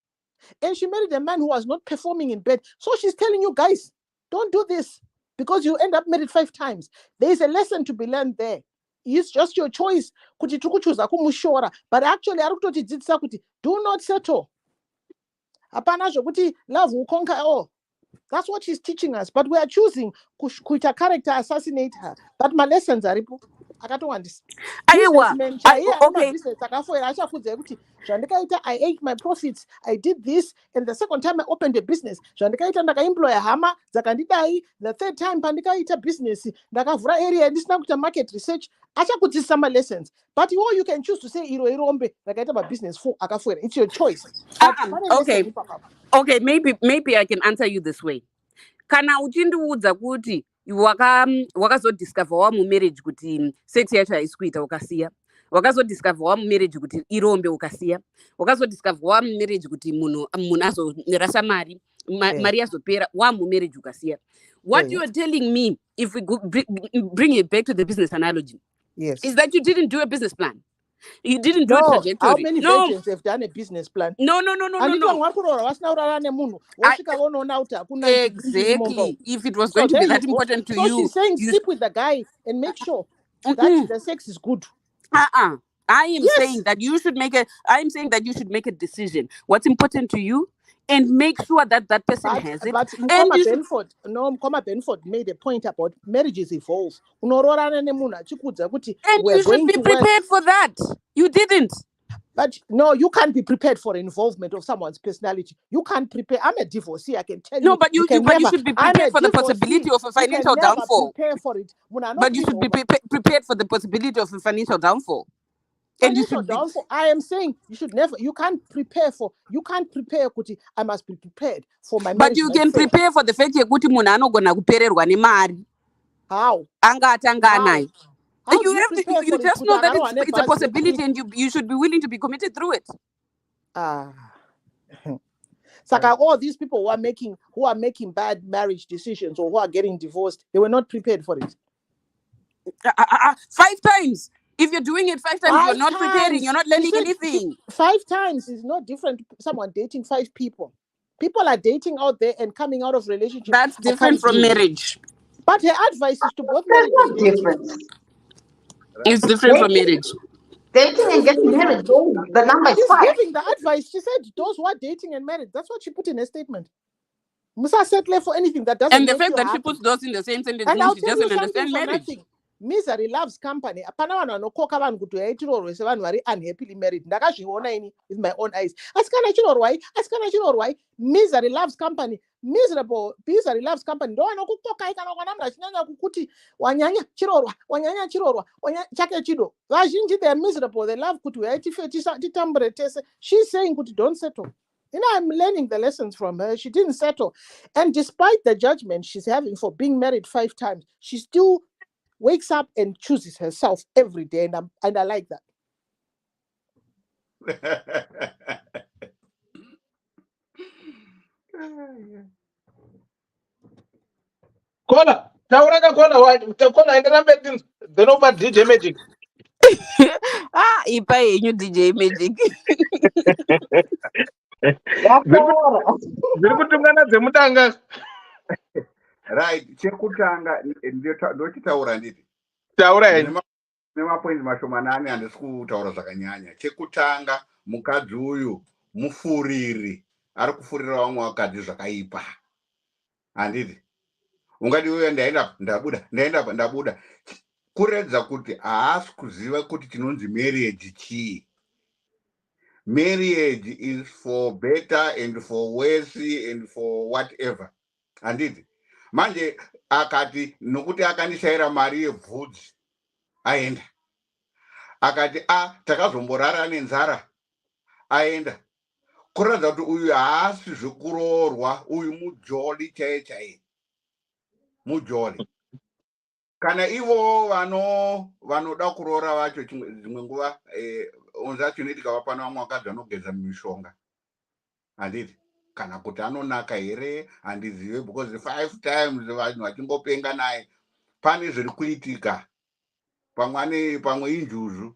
And she married a man who was not performing in bed. So she's telling you guys, don't do this because you end up married 5 times. There is a lesson to be learned there. It's just your choice. But actually, do not settle. Hapana zvokuti love will conquer all. That's what she's teaching us. But we are choosing kuita character assassinate her. But my lessons are akatowandisa. Businessman okay. business akafoera achakudza kuti zvandikaita I ate my profits, I did this, and the second time I opened a business zvandikaita ndakaemploya hama dzakandidai, the third time pandikaita business ndakavhura area ndisina kuita market research. Achakudzidzisa my lessons. But you can choose to say iro irombe rakaita mabusiness for akafoera. It's your choice. Okay, maybe I can answer you this way. Kana uchindiudza kuti wakazodiscover mumarriage kuti sex yacho haisi kuita ukasiya, wakazodiscover mumarriage kuti irombe ukasiya, wakazodiscover mumarriage kuti munhu azorasa mari yazopera mumarriage ukasiya. What you are telling me, if we bring it back to the business analogy, is that you didn't do a business plan. You didn't do a trajectory. How many virgins have done a business plan? No. Exactly. If it was going to be that important to you. So she's saying sleep with the guy and make sure that the sex is good. I am saying that you should make a decision. What's important to you? And make sure that that person has it. But Mkoma Benford made a point about marriages evolve. And you should be prepared for that. You didn't. But no, you can't be prepared for involvement of someone's personality. You can't prepare. I'm a divorcee. I can tell you. No, but you should be prepared for the possibility of a financial downfall. Prepare for it. But you should be prepared for the possibility of a financial downfall. And you should I am saying you can't prepare, kuti I must be prepared for my marriage. But you can prepare for the fact that munhu anogona kupererwa nemari. How? Angatanga nayo. You just know that it's a possibility and you should be willing to be committed through it. Saka all these people who are making bad marriage decisions or who are getting divorced, they were not prepared for it. 5 times. If you're doing it 5 times, you're not preparing, you're not learning anything. 5 times is not different to someone dating 5 people. People are dating out there and coming out of relationships. That's different from marriage. But her advice is to both marriages. Different. It's different from marriage. Dating and getting married, the number is 5. She's giving the advice. She said those who are dating and married. That's what she put in her statement. Musa settle for anything that doesn't. And the fact that she puts those in the same sentence means she doesn't understand marriage. Misery loves company. Apana vanhu vanokoka vanhu kuti yaitirorwe sevanhu vari unhappily married. Ndakazviona ini with my own eyes. Asikana chirorwai. Misery loves company. Misery loves company. Ndo vanokukoka kana kana munhu achinyanya kukuti wanyanya chirorwa chake chido. Vazhinji they are miserable. They love kuti yaitifetisa titambure tese. She's saying kuti don't settle. I'm learning the lessons from her. She didn't settle. And despite the judgment she's having for being married 5 times, she still wakes up and chooses herself every day, and I like that. Kola, the no DJ Magic. Ipa yenyu DJ Magic. Right, chekutanga ndochitaura nditi. Taura henyu. Nemapointi mashomanani handisi kutaura zvakanyanya. Chekutanga mukadzi uyu mufuriri ari kufurira vamwe vakadzi zvakaipa. Handiti. Ungati uyo ndabuda. Kuredza kuti haasi kuziva kuti chinonzi marriage chii. Marriage is for better and for worse and for whatever. Handiti. Manje akati nokuti akandishaira mari yebvudzi aenda. Akati takazomborara nenzara aenda. Kuratidza kuti uyu haasi zvekurorwa, uyu mujoli chaiye. Mujoli. Kana ivo vanoda kurora vacho dzimwe nguva onzacho netikava pano vamwe vakadzi vanogeza mishonga. Handiti. Kana kuti anonaka here handizive because 5 times vanhu vachingopenga naye pane zviri kuitika pamwe injuzu.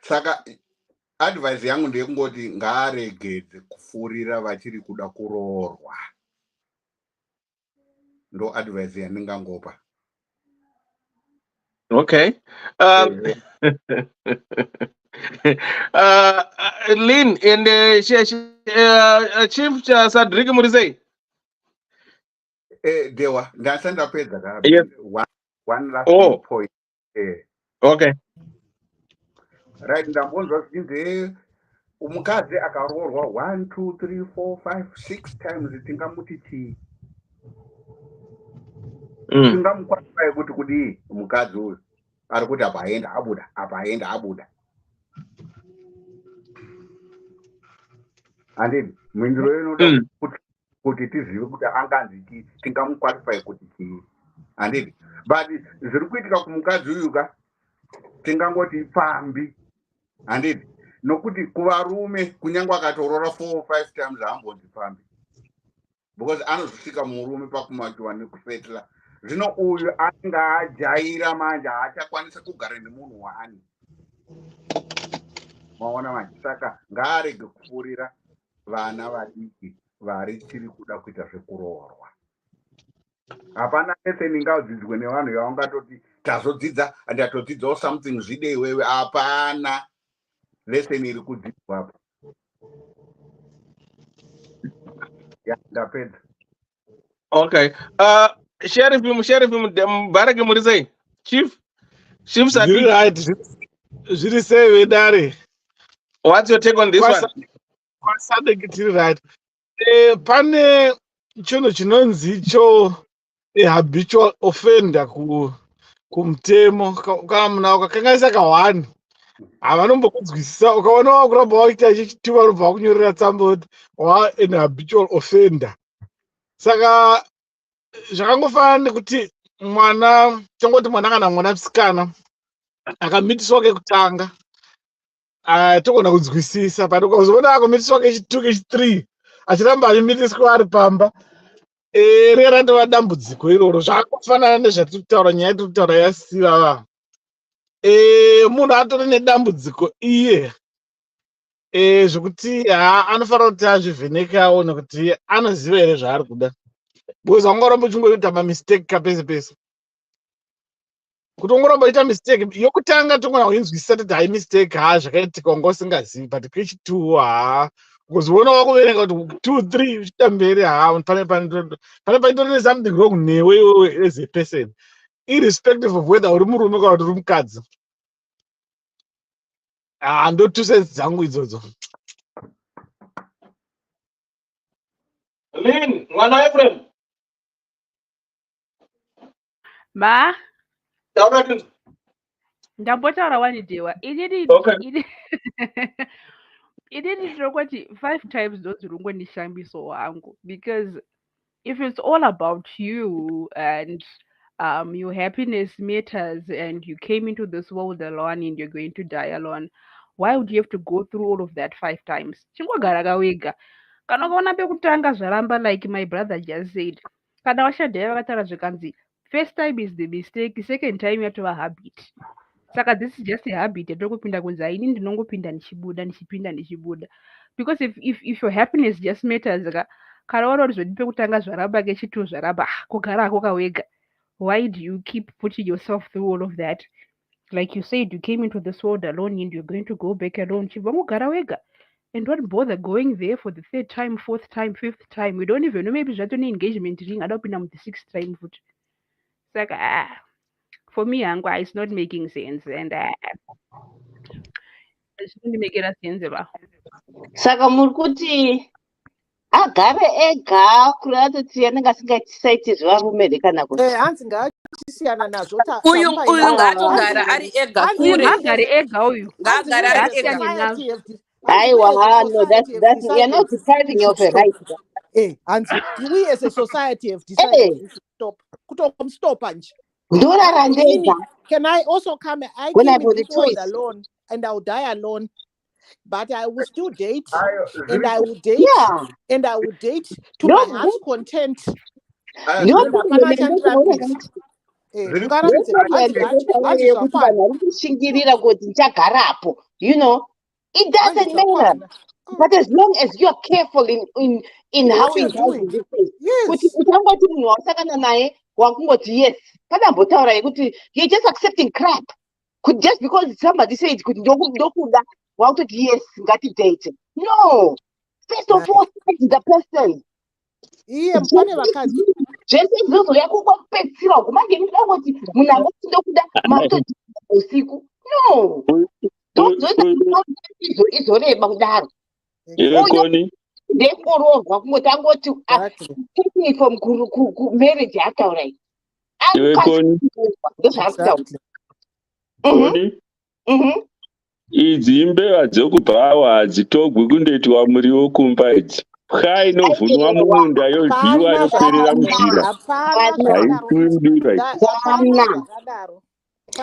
Saka advice yangu ndeyekungoti ngaaregedze kufurira vachiri kuda kuroorwa. Ndo advice yandingangopa. Okay. Lynn and Chief Sadrik Murizei. Dewa, ndasanda pedza Yes. one last point. Okay. Right, ndambonzwa kuti umukadzi akaroorwa 1 2 3 4 5 6 times tingamuti chii? Tingamukwanifaye kuti kudii mukadzi uyu ari kuti apa aenda abuda, apa aenda abuda. Handidi mwindiro inoda kuti tizive kuti anganzi chii, tingamukwanifaye kuti chii. Handidi, but zviri kuitika kumukadzi uyu ka tingangoti pambi. Handidi, nokuti kuvarume kunyangwe akatoroora 4 or 5 times haambonzi pambi, because anozosvika murume pakumakiwa nekufetera. Zvino uyu anenge ajaira manje haachakwanisa kugara nemunhu waani. Maona manje, saka ngaarege kupfuurira vana vadiki vari chiri kuda kuita zvekuroorwa. Hapana leseni ngaudzidzwe nevanhu yaungatoti tazodzidza handatodzidzawo something zvide iwewe. Hapana leseni iri kudzidzwa apa. Ndapedza. Okay. Sheriff Mubaraki Murizei. Chief Sadiq. You're right. Zviri sei vedare? What's your take on this one? Sadiq tiri right. Pane chinhu chinonzi habitual offender kumutemo. Kana munhu ukakanganisa ka1 havanombokunzwisisa. Ukaona wakuramba wakuita ichi vanobva vakunyorera tsamba kuti an habitual offender. Saka zvakangofanana nekuti mwana, tongoti mwana kana mwana musikana akamitiswa kekutanga togona kunzwisisa, but ukazoona akumitiswa kechi2 kechi3 achiramba achimitiswa ari pamba, rera ndova dambudziko iroro. Zvakangofanana nezvatiri kutaura, nyaya yatiri kutaura yasivava. Munhu atori nedambudziko iye zvokuti anofanira kuti azvivheneke aone kuti anoziva here zvaari kuda, because angoramba uchingoita mamistake kapese pese. Kuti ungoramba uita mistake yokutanga tongona kuinzwisisa kuti hai mistake zvakaitika wanga usingazivi, but kechi2 kuzoona wakuverenga kuti 2 3 uchita mberi pane paitori nesomething wrong newe iwewe as a person, irrespective of whether uri murume kana kuti uri mukadzi. Ndo 2 cents dzangu idzodzo. Lynn, mwana Ephraim. Ma? Taurati. Ndambotaura wani Dewa. Inini ndinokwati 5 times ndozvirongondishambiso wangu, because if it's all about you and your happiness matters and you came into this world alone and you're going to die alone, why would you have to go through all of that 5 times? Chingogara kawega. Kana ukaona pekutanga zvaramba, like my brother just said, kana washadhaya vakataura zvikanzi first time is the mistake, second time yatova habit. Saka this is just a habit yatiri kupinda kunzi ini ndinongopinda ndichibuda, because if your happiness just matters, kana waona kuti zvodi pekutanga zvaramba kechi2 zvaramba kugara hako kawega, why do you keep putting yourself through all of that? Like you said, you came into this world alone and you're going to go back alone. Chivangogara wega. And don't bother going there for the 3rd time, 4th time, 5th time. We don't even know, maybe it's an engagement ring. I don't know the 6th time. It's like, for me, it's not making sense. And it's going to make it sense about. Saka murikuti agare ega kuratoti anenge asingasaiti zvevarume kana kuti hanzi ngaachisiyana nazvo. Uyu ngaatogara ari ega kure. Agare ega uyu. Ngaagara ari ega. Aiwa, no, that's you're not depriving of a right. And we as a society have decided we should stop. Stop. Can I also come? I came in this world alone, and I'll die alone. But I will still date, and I will date, and I will date to my heart's content. You know, it doesn't matter. But as long as you're careful in how you do it, wakungoti yes padambotaura yekuti you're just accepting crap just because somebody said kuti ndokuda wakutoti yes ngatidate. No, first of all select the person. iye pane vakadzi zvese izvozvo yakungopedzisira uku manje ndangoti munhu angoti ndokuda makutoti usiku. No, izoreba kudaro ndekorohwa kungoti angoti taking it from marriage yataurai ndozvaakutaura. Idzi imbeva dzokubhawa hadzitogwi kundoitwa muriwo kumba idzi. Pwa inovhunwa mumunda yodyiwa yoperera munzira.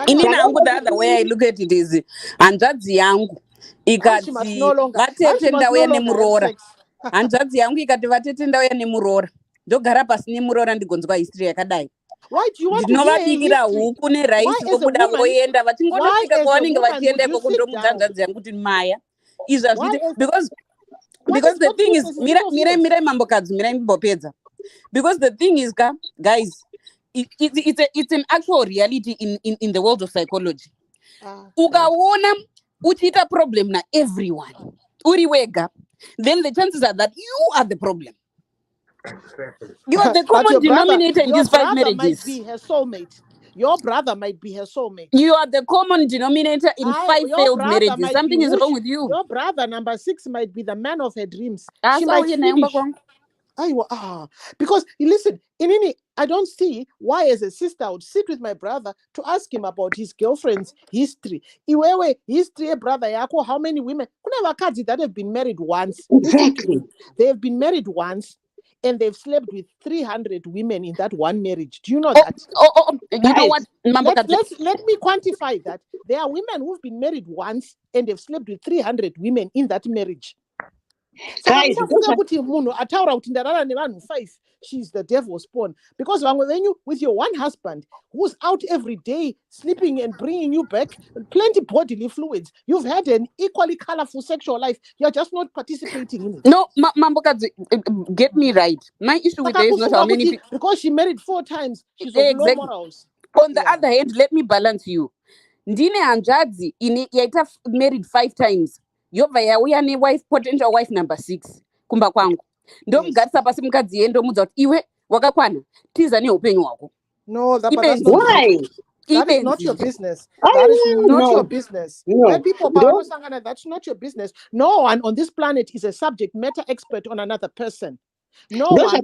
Inini hangu the other way I look at it is hanzvadzi yangu ikati vatete ndauya nemuroora. Hanzvadzi yangu ikati vatete ndauya nemuroora. Ndogara pasi nemuroora ndigonzwa history yakadai. Ndinovanikira huku neraisi vobuda voenda vachingodosvika kwavanenge vachienda ikoko ndomudza hanzvadzi yangu kuti maya izvazviti because the thing is mirai mambokadzi mirai mbopedza because the thing is guys it's an actual reality in the world of psychology. Ukaona uchiita problem na everyone uri wega, then the chances are that you are the problem. You are the common denominator in these 5 marriages. Might be her soulmate. Your brother might be her soulmate. You are the common denominator in 5 failed marriages. Something is wrong with you. Your brother, number 6, might be the man of her dreams. She might finish. Because listen, Inini, I don't see why as a sister I would sit with my brother to ask him about his girlfriend's history. Iwewe history, brother yako, how many women? Kuna wakadzi that have been married once. Exactly. They have been married once. And they've slept with 300 women in that one marriage. Do you know that? You know what? Let me quantify that. There are women who've been married once and they've slept with 300 women in that marriage. Guys, she's the devil's spawn. Because when you with your one husband who's out every day sleeping and bringing you back plenty bodily fluids, you've had an equally colorful sexual life. You're just not participating in it. No, Mambokazi, get me right. My issue with her is not how many people. Because she married 4 times, she's of low morals. On the other hand, let me balance you. Ndine hanzvadzi yaita married 5 times. Yobva yauya wife, potential wife number 6 kumba kwangu. Ndomugarisa pasi mukadzi yeye ndomudza kuti iwe wakakwana tiza neupenyu hwako. No, that's not your business. That is not your business. When people that's not your business. No one on this planet is a subject matter expert on another person. No one.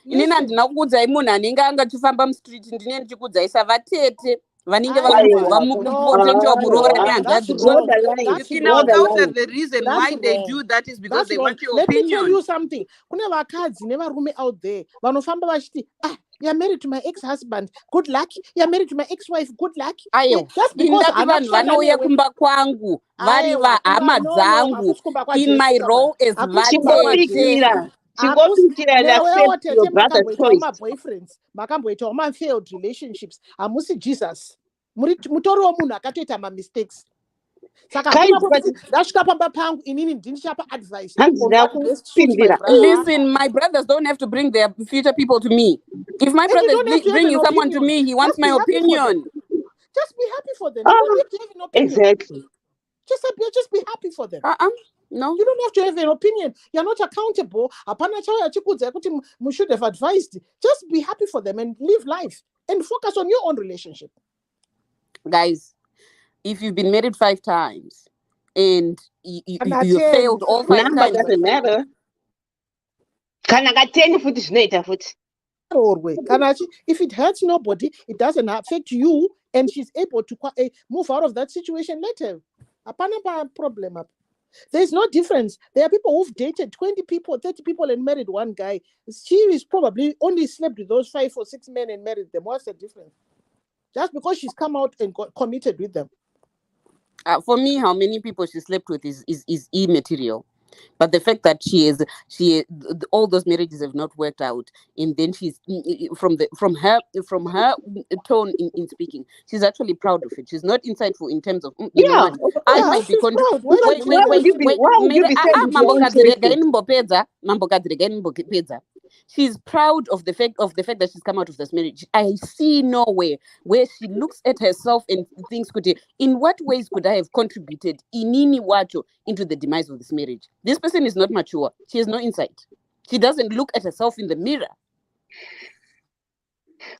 Inini handina kukuudzai munhu anenge angachifamba mustreet ndine ndichikuudzai savatete vanenge vamupotential muroora nehanzvadzi. You can count that the reason why they do that is because they want your opinion. Let me tell you something. Kune vakadzi nevarume out there vanofamba vachiti you're married to my ex-husband, good luck. You're married to my ex-wife, good luck. Just because vanhu vanouya kumba kwangu vari vahama dzangu in my role as vatete. Boyfriends, makamboitawo ma-failed relationships. Hamusi Jesus. Mutoriwo munhu akatoita ma-mistakes. Saka ndasvika pamba pangu inini ndindichapa advice. Listen, my brothers don't have to bring their future people to me. If my brother is bringing someone to me, he wants my opinion. Just be happy for them. You don't have to have an opinion. Exactly. Just be happy for them. No. You don't have to have an opinion. You're not accountable. You should have advised. Just be happy for them and live life and focus on your own relationship. Guys, if you've been married 5 times and you failed all 5 times. Number doesn't matter. If it hurts nobody, it doesn't affect you, and she's able to move out of that situation later. Problem. There's no difference. There are people who've dated 20 people, 30 people and married one guy. She is probably only slept with those 5 or 6 men and married them. What's the difference? Just because she's come out and got committed with them. For me, how many people she slept with is immaterial. But the fact that all those marriages have not worked out, and then she's from her tone in speaking, she's actually proud of it. She's not insightful in terms of you know what I might be proud. wait Why would you be saying your own choices? She's proud of the fact that she's come out of this marriage. I see nowhere where she looks at herself and thinks, in what ways could I have contributed inini wacho into the demise of this marriage? This person is not mature. She has no insight. She doesn't look at herself in the mirror.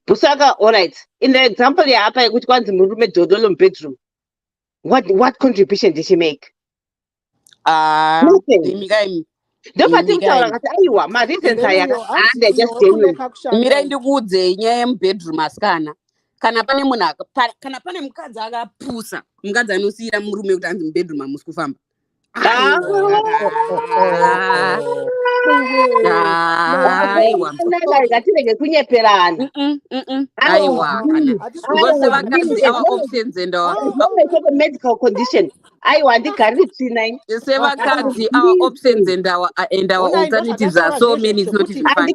Pusaka, all right. In the example which one's in bedroom, what contribution did she make? Nothing. Mira ndikuudze nyaya yemubedroom asikana kana pane munhu kana pane mukadzi akapusa mukadzi anosiyira murume kuti anzi mubedroom hamusi kufamba ngatirege kunyeperana aiwa because vakadzi our options and our medical condition aiwa handigariri tsinai sevakadzi our options and our alternatives are so many. It's not even funny.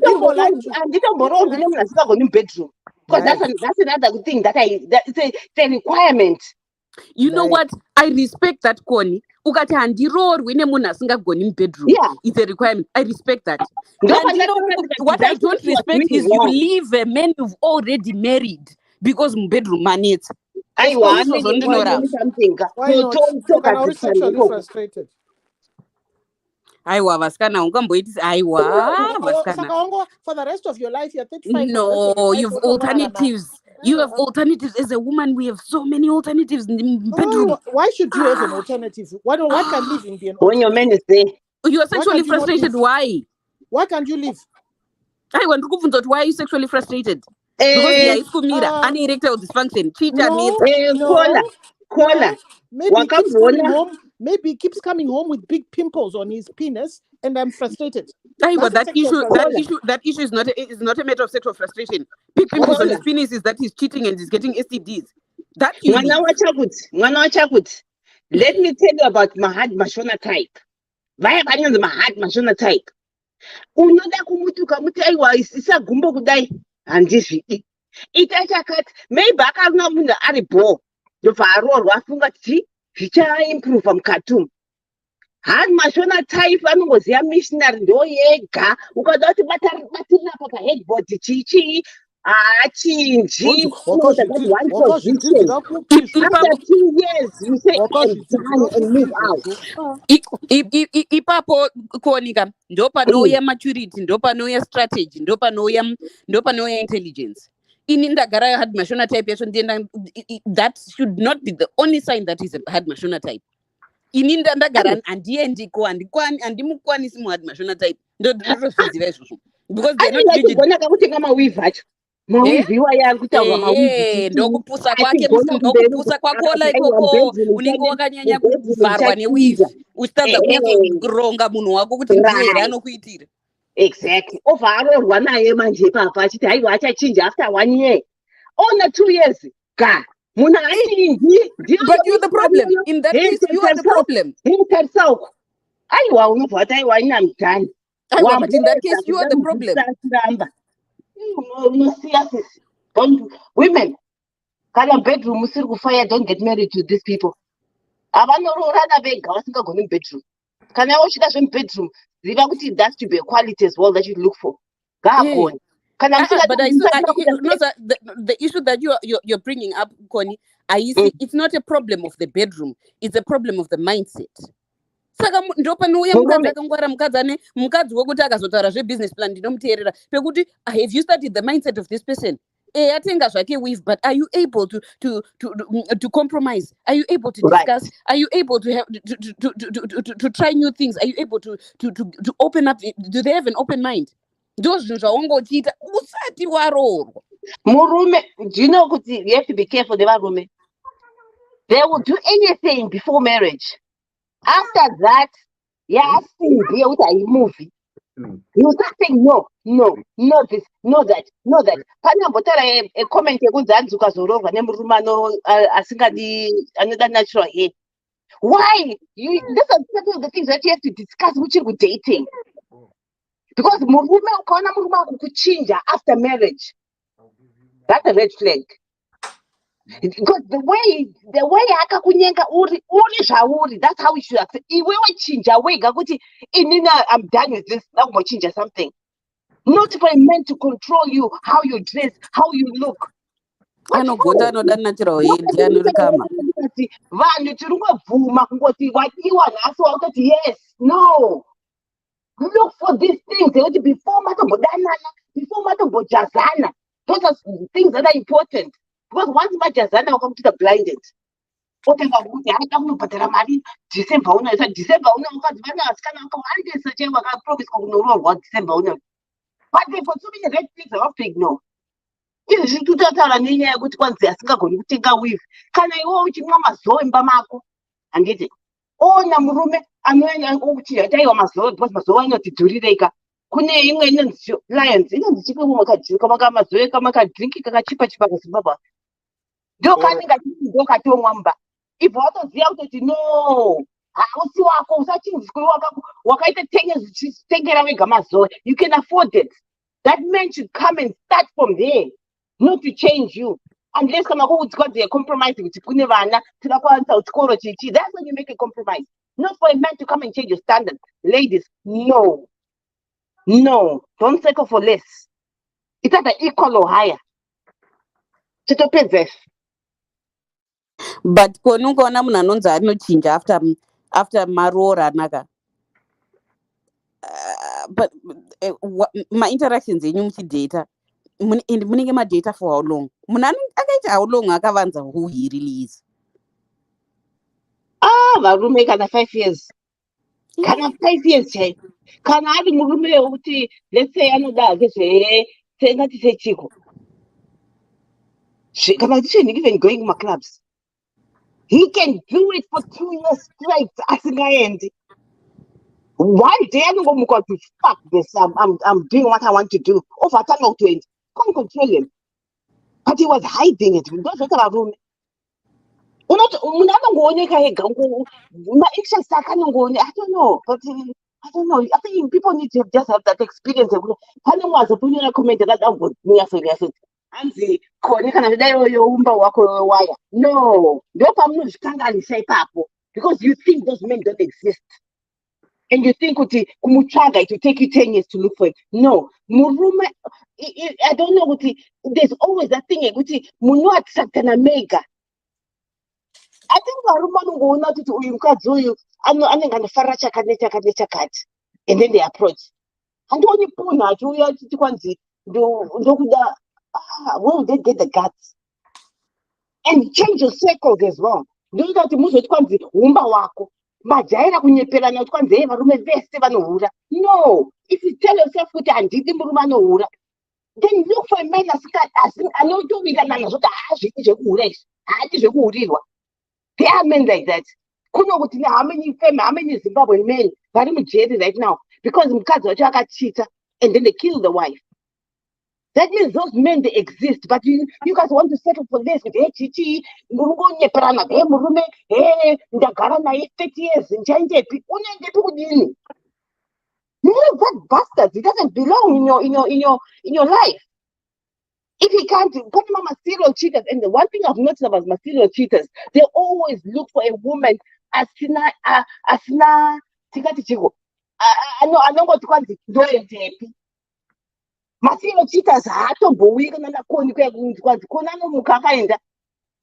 Handitombororwi nemunhu asingagoni mubedroom because that's another thing it's a requirement. You know what? I respect that, Connie. Ukati handirorwi nemunhu asingagoni mubedroom. It's a requirement. I respect that. And you know, what I don't respect is you leave a man you've already married because mubedroom manets. Why not? Sexually frustrated. Aiwa vasikana ungamboiti vasikana for the rest of your life you're 35. No, you've alternatives. You have alternatives. As a woman, we have so many alternatives in the bedroom. Why should you have an alternative? What can living be an alternative? When your man is there, you are sexually frustrated. Why? Why can't you live? I want to go. Why are you sexually frustrated? Because unerectile dysfunction. Maybe he keeps coming home with big pimples on his penis, and I'm frustrated. That issue is not a matter of sexual frustration. Big pimples on his penis is that he's cheating and he's getting STDs. That you let me tell you about Mashona type. Why am I on the Mashona type? Unoda kumutuka muti aiwa isagumbo kudai handizvi itachakat maybe akaruna munhu ari bo ndofarorwa afunga kuti zvichaimprove mukatumu hand Mashona type anongoziya missionary ndo yega ukada kuti batirina pa paheadboard chichi achinji after 2 years you say I'm done and move out. Ipapo kuonika ndopanouya maturity, ndopanouya strategy, ndopanouya intelligence. Ini ndagara had Mashona type yacho ndienda, that should not be the only sign that is a had Mashona type. Ini ndagara andiendiko andimukwanisi mu had Mashona type ndozviziva izvozvo because they not rigid. Kutenga mawivacho mawiviwa yakutaurwa mawivi ndokupusa kwake ndokupusa kwakola ikoko unenge wakanyanya kuvharwa newivi uchitadza kuronga munhu wako kuti ndiye anokuitira. Exactly. Overarorwa naye manje papa achiti haiwa achachinja after 1 year. Ona 2 years. God. But you're the problem. In that case, you are the problem. Aiwa unobva aiwa ina mutani. But in that case, you are the problem. Women, kana bedroom musiri kufaya, don't get married to these people. Avanororana vega vasingagoni bedroom. Kana uchida zvemubedroom, ziva kuti it has to be a quality as well that you look for. But the issue that you're bringing up, Connie, it's not a problem of the bedroom. It's a problem of the mindset. Saka ndopanouya mukadzi akangwara mukadzi wekuti akazotaura zvebusiness plan ndinomuteerera pekuti have you studied the mindset of this person? Atenga zvake weave, but are you able to compromise? Are you able to discuss? Right. Are you able to have to try new things? Are you able to open up? Do they have an open mind? Those zvaongochiita usati warorwa. Murume, do you know kuti you have to be careful nevarume? They will do anything before marriage. After that, yes, what are you moving? You start saying no, this, no that. Pana mbotara a comment yekunzi anzi ukazororwa nemurume asingadi anoda natural hair. Why? These are certain of the things that you have to discuss which you dating. Because murume ukaona murume akukuchinja after marriage, that's a red flag. Because the way akakunyenga uri zvauri, that's how you should accept. Iwewe chinja wega kuti inina I'm done with this, now go chinja something. Not for a man to control you, how you dress, how you look. Anogota anodanatirawo yedi anorikama. Vanhu tiri kungobvuma kungoti wadiwa nhasi wautoti yes, no. Look for these things before matombodanana, before matombojazana. Those are things that are important. Because once majazana wakamuita blinded. Otanga kuti haita kunobhadhara mari December uno, December uno wakadzivana vasikana vakawandisa chaivo vakapromiswa kunoroorwa December uno. But for so many red things I have to ignore. Izvi zviri kutaura nenyaya yekuti kwanzi asingagoni kutenga wivi. Kana iwewe uchimwa mazowe imba mako, handiti ona murume anoenda kuti hataiwa mazowe because mazowe anotidhurireka. Kune imwe inonzi Lions, inonzi chipi kamaka mazowe kamakadrinki kakachipa chipa kaZimbabwe. Ndio kanenge ndo katomwa mba. Ibvo watoziva kutoti no, hausi wako usachinzwe wakaita 10 years uchitengera wega mazowe. You can afford it. That man should come and start from there, not to change you. Unless they are compromising with vana, that's when you make a compromise. Not for a man to come and change your standard. Ladies, no. No, don't settle for less. It's either equal or higher. But konungaona munhu anonzi anochinja after maroora anaka. But my interactions enyu muchidata munenge madata for how long? Munhu akaita how long akavanza who he really is? Varume kana 5 years. Kana 5 years chai. Kana ari murume wekuti let's say anoda ngati sechiko. Kana ticheni even going to my clubs. He can do it for 2 years straight asingaendi. One day I'm going to fuck this. I'm doing what I want to do. Over time of 20. Can't control him. But he was hiding it. Don't look at room. I don't know. But I don't know. I think people need to just have that experience. I don't want to put in a comment that I'm good. I'm the no. Because you think those men don't exist. And you think it will take you 10 years to look for it. No. Murume, I don't know. There's always that thing. Mega. I think Maruma will not to you. I'm not going to faracha. And then they approach. And when you pull out, will they get the guts? And change your circles as well. Do that to move it wako. Majaira kunyeperana kwanze varume vese vanohura. No, if you tell yourself kuti handiti murume anohura, then look for a man anotovigana nazvo kuti hazviti zvekuhura izvi, haati zvekuhurirwa. There are men like that. Kuno kuti how many Zimbabwean men vari mujeri right now because mukadzi wacho akachita and then they kill the wife. That means those men, they exist, but you guys want to settle for this. Hey, chichi, murume, hey, ndagara naye 30 years, that bastard, it doesn't belong in your life. If he can't, put mama serial cheaters, and the one thing I've noticed about my serial cheaters, they always look for a woman asina tikati chigo. I know what to Masiro cheaters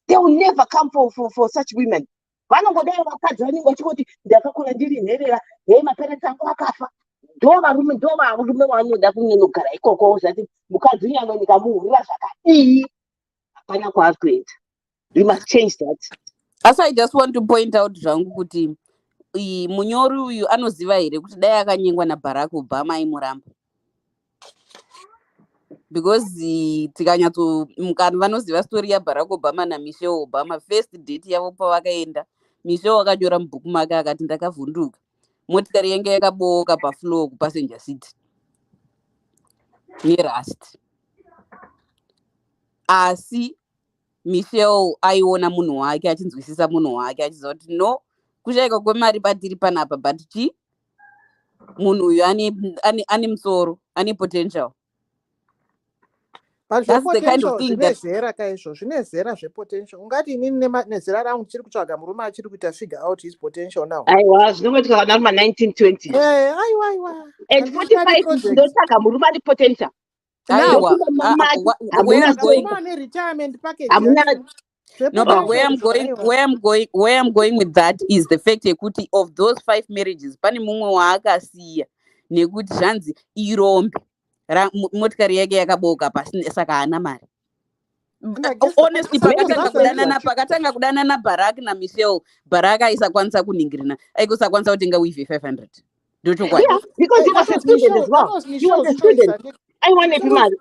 they will never come for such women. My parents are Dova rume wano dakunye nogara ikoko zati mukadzi yango nikamuhura zvakadii hapana kwakuenda. We must change that. As I just want to point out zvangu kuti munyori uyu anoziva here kuti dai akanyengwa naBarack Obama aimuramba. Because mukani vanoziva story yaBarack Obama naMichelle Obama, first date yavo pavakaenda, Michelle akanyora mubhuku make akati ndakavhunduka. Motikari yange yakabooka pafloor kupassenger seat nerust. Asi Michelle aiona munhu wake achinzwisisa munhu wake achiziva kuti no, Kushaika kwemari patiri panapa, but munhu uyu ane musoro, ane potential. But That's the kind of potential thing that zvinezera kaizvo, zvinezera zvepotential. Ungati inini nezera rangu chiri kutsvaga murume achiri kuita figure out his potential now. Aiwa, zvinongoti kana ma 1920. Aiwa. At 45 ndotsvaga murume ane potential. Aiwa, where I'm going with that is the fact yekuti of those 5 marriages pane mumwe waakasiya nekuti zvanzi irombe motikari yake yakaboka pasi saka haana mari. Honestly, pakatanga kudanana Barack naMichelle, Barack aisakwanisa kuningirina, aikusakwanisa kutenga wifi 500. Ndochokwadi. Yeah, because he was a student as well. He was a student. I want to marry.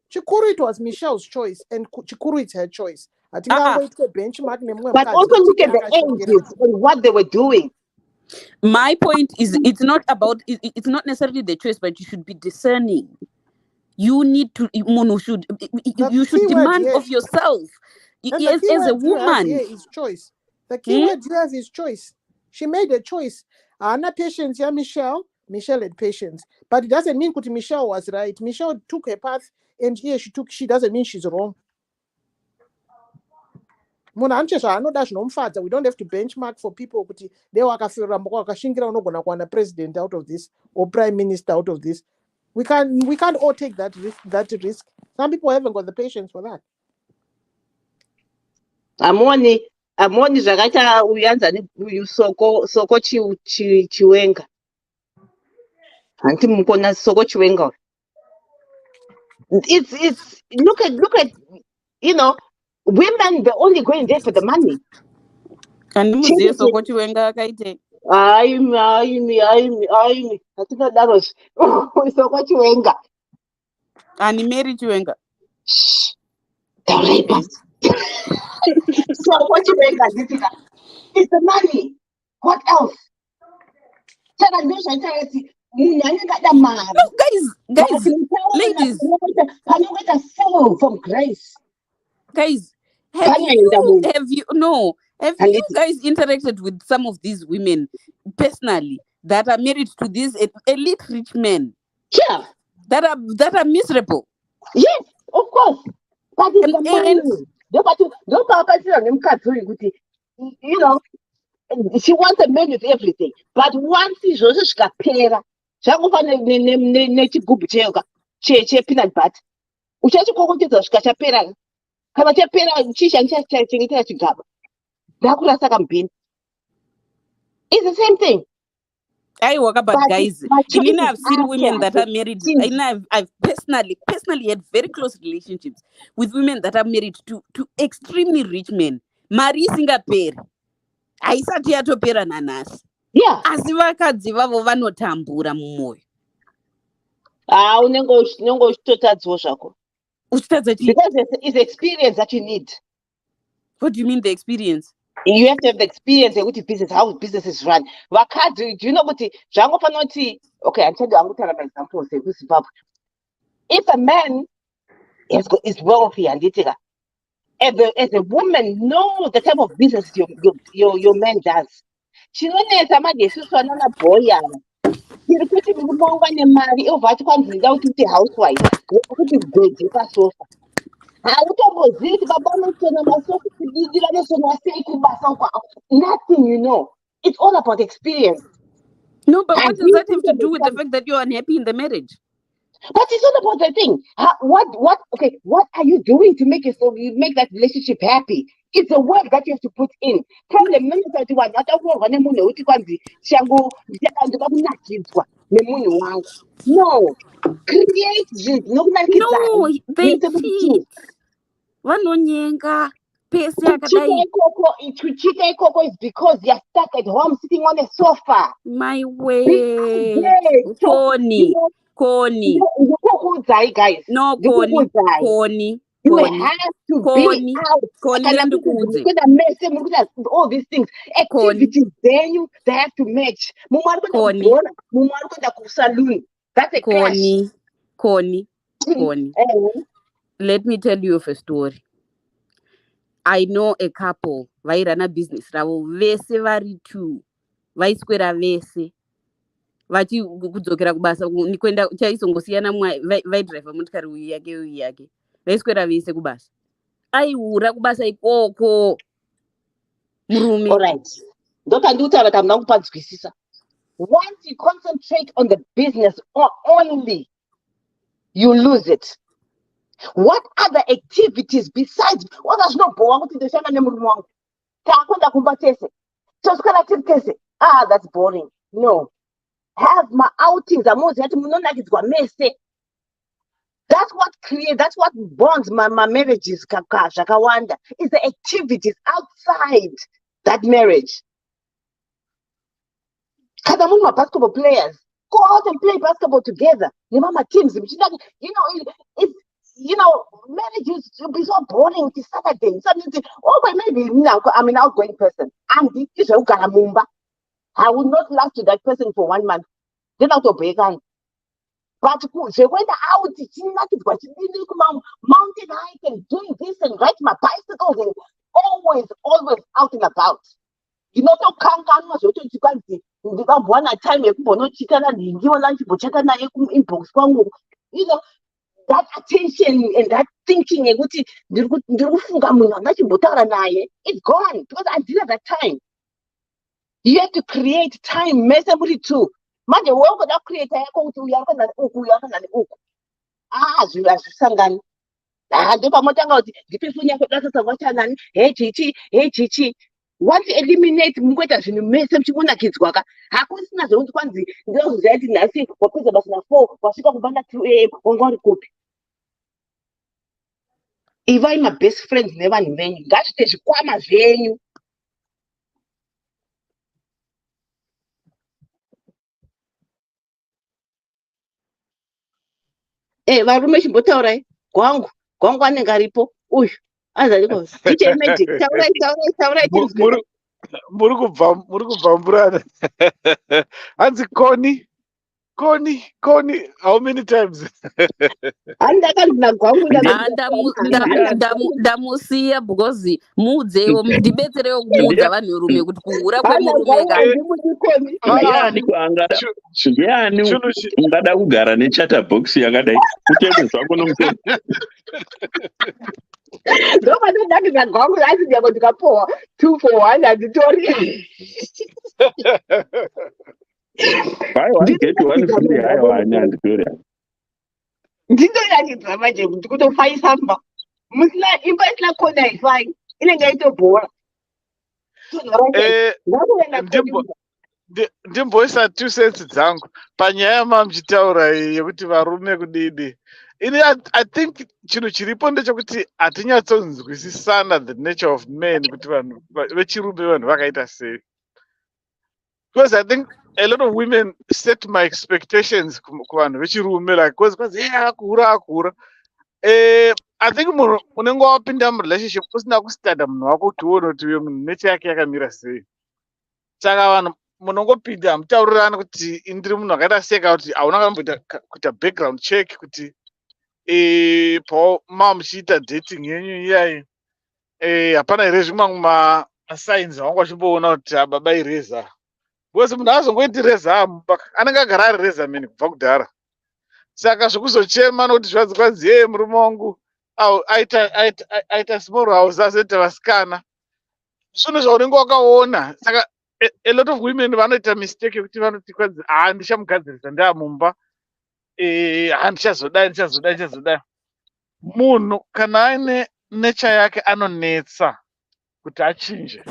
Chikuru, it was Michelle's choice, and Chikuru, it's her choice. I think I'm going to benchmark them. But also look at the ages and what they were doing. My point is, it's not necessarily the choice, but you should be discerning. You need to, you should demand of yourself as a woman. Is choice. The key word you have is choice. She made a choice. Anna patience, yeah, Michelle had patience. But it doesn't mean that Michelle was right. Michelle took her path, and here she doesn't mean she's wrong. We don't have to benchmark for people. They were president out of this or prime minister out of this. We can't all take that risk. Some people haven't got the patience for that. Amoni zvakaita uyanza soko chiwenga. Anti mukona soko chiwenga. It's look at women, they're only going there for the money. Can you say soko chiwenga akaite? I'm atinga daros soko chiwenga. Ani Mary chiwenga. The rapist. Soko chiwenga nditika. It's the money. What else? No, guys, ladies. From grace. Guys, have you guys interacted with some of these women personally that are married to these elite rich men? Yeah. That are miserable. Yes, of course. But it's the money. She wants a man with everything. But once she's also skapera, nechigubu peanut butter. Uchachikokotedza chikachapera. Kana chapera chishandisa chigaba. Ndakurasa kamubhini. It's the same thing. But guys, I've seen women that are married. I've personally had very close relationships with women that are married to extremely rich men. Mari singaperi. Aisati yatopera nanasi. Yeah. Asi vakadzi vavo vanotambura mumwoyo. Unenge uchitotadzwa zvako. Uchitadza chi? Because it's the experience that you need. What do you mean the experience? You have to have the experience of how business is run. Vakadzi, do you know what okay, I'm telling you, an example of Zimbabwe. If a man is wealthy and as a woman, know the type of business your man does. She knows somebody is another boy. You're putting more money over without a housewife. You're putting good sofa. Nothing, It's all about experience. No, but what does that have to do with the fact that you're unhappy in the marriage? But it's not about the thing. What are you doing to make that relationship happy? It's the work that you have to put in. Problem no. Create it. No, they cheat. Vanonyenga. Chika ikoko is because you're stuck at home sitting on a sofa. My way. Koni. Guys. No, Koni. You have to be out. All these things. Activities, then they have to match. That's a clash. Koni. Let me tell you of a story. I know a couple, vairana business ravo vese vari two vaiswera vese kudzokera kubasa nikuenda chaisongosiyana vaidhiraivha motikari uyu yake vaiswera vese kubasa aiura kubasa ikoko murume. All right. Ndokandikutaura kuti hamuna kupanzwisisa. Once you concentrate on the business only, you lose it. What other activities besides zvinobowa kuti ndoshanda nemurume wangu takwenda kumba tese toswera tiri tese that's boring. No, have outings amozi ati munonakidzwa mese. That's what bonds my marriages zvakawanda is the activities outside that marriage. Kana muri basketball players, go out and play basketball together. Nemama teams, marriage will be so boring. It's Saturday. But maybe I'm an outgoing person. I will not love to that person for 1 month. Then I'll be gone. But she went out, mountain hike and doing this and ride my bicycles and always out and about. Ndikabwana time yekumbonochikana ndingiona ndichibocheka naye inbox kwangu. That attention and that thinking yekuti ndiri kufunga munhu andachimbotaura naye, it's gone because I didn't have that time. You have to create time mese muri two. Manje wewe unoda create yako kuti uyakana uku zvinhu hazvisangani. Ndopamotanga kuti ndipe foni yako data sangwachanani chichi. Once you eliminate mungoita zvinhu mese muchimunakidzwa hakusina zvekuti kwanzi ndinozoziva kuti nhasi wapedza basa na4 wasvika kubanda 2 am wanga uri kupi. Ivai mabest friends nevanhu venyu, ngazviite zvikwama zvenyu. Varume chimbotaurai gwangu anenge aripo uyu azariko tiche magic taurai muri kubvamburana. Hanzi Koni, how many times? Ndamusiya because muudzewo ndibetserewo kumuudza vanhurume kuti kuhura kwemurume ndiani ungada kugara nechatterbox yakadai kuteme zvako nomutemo. ndopanodakidza gwangu asidia kuti kapohwa 2 for 1 handitori. Buy one, get one free. Ndinoratidza manje kuti kutofaisamba musina imba isina kona ifai inenge itobhora. Ndimboisa 2 cents dzangu panyaya mamuchitaura yekuti varume kudidi. I think chinhu chiripo ndechekuti hatinyatsonzwisisana the nature of men kuti vanhu vechirume vanhu vakaita sei. Because I think a lot of women set my expectations kuvanhu vechirume like because akura. I think unenge wapinda murelationship usina kustada munhu wako kuti uone kuti uyo munhu nature yake yakamira sei. Saka vanhu munongopinda mutaurirana kuti ndiri munhu akaita sei kana kuti hauna kamboita kuita background check kuti muchiita dating yenyu iyayi hapana here zvimwe masigns awanga wachimboona kuti baba ireza. Because munhu azongoiti reza anenge agara ari reza mini kubva kudhara. Saka zvokuzochema nokuti zvanzi murume wangu aita small house azoita vasikana. Zvinhu zvaunenge wakaona. Saka a lot of women vanoita mistake yekuti vanoti kwanzi ndichamugadzirisa ndaamumba ndichazodai. Munhu kana aine nature yake anonetsa kuti achinje.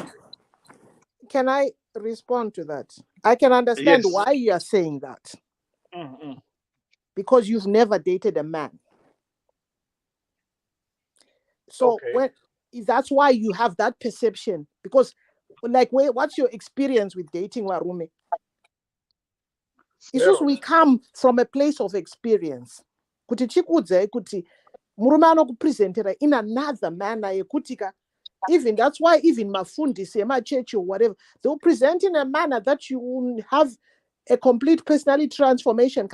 Can I respond to that? I can understand Yes. why you are saying that. Because you've never dated a man. So that's why you have that perception. Because what's your experience with dating Warume? It's just we come from a place of experience. Kuti chikudze kuti murume anokupresentera in another manner yekutika. Even that's why even mafundisi my church or whatever, they'll present in a manner that you will have a complete personality transformation.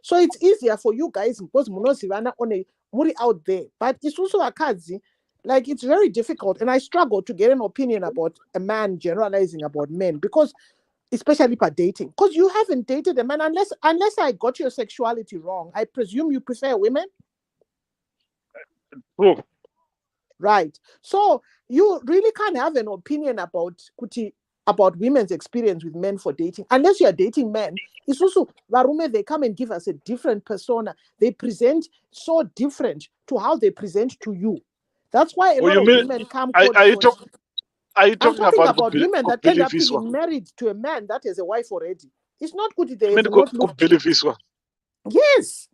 So it's easier for you guys because munozivana on a muri out there. But it's also a kazi, like it's very difficult. And I struggle to get an opinion about a man generalizing about men because especially by dating, because you haven't dated a man unless I got your sexuality wrong. I presume you prefer women. True. Right. So you really can't have an opinion about women's experience with men for dating unless you are dating men. It's also Varume, they come and give us a different persona. They present so different to how they present to you. That's why a lot of women come Are you caught. Are you I'm talking talking about women that end up kubhilifiswa? being married to a man that has a wife already. It's not good. They I mean, have not looked. kubhilifiswa. Yes.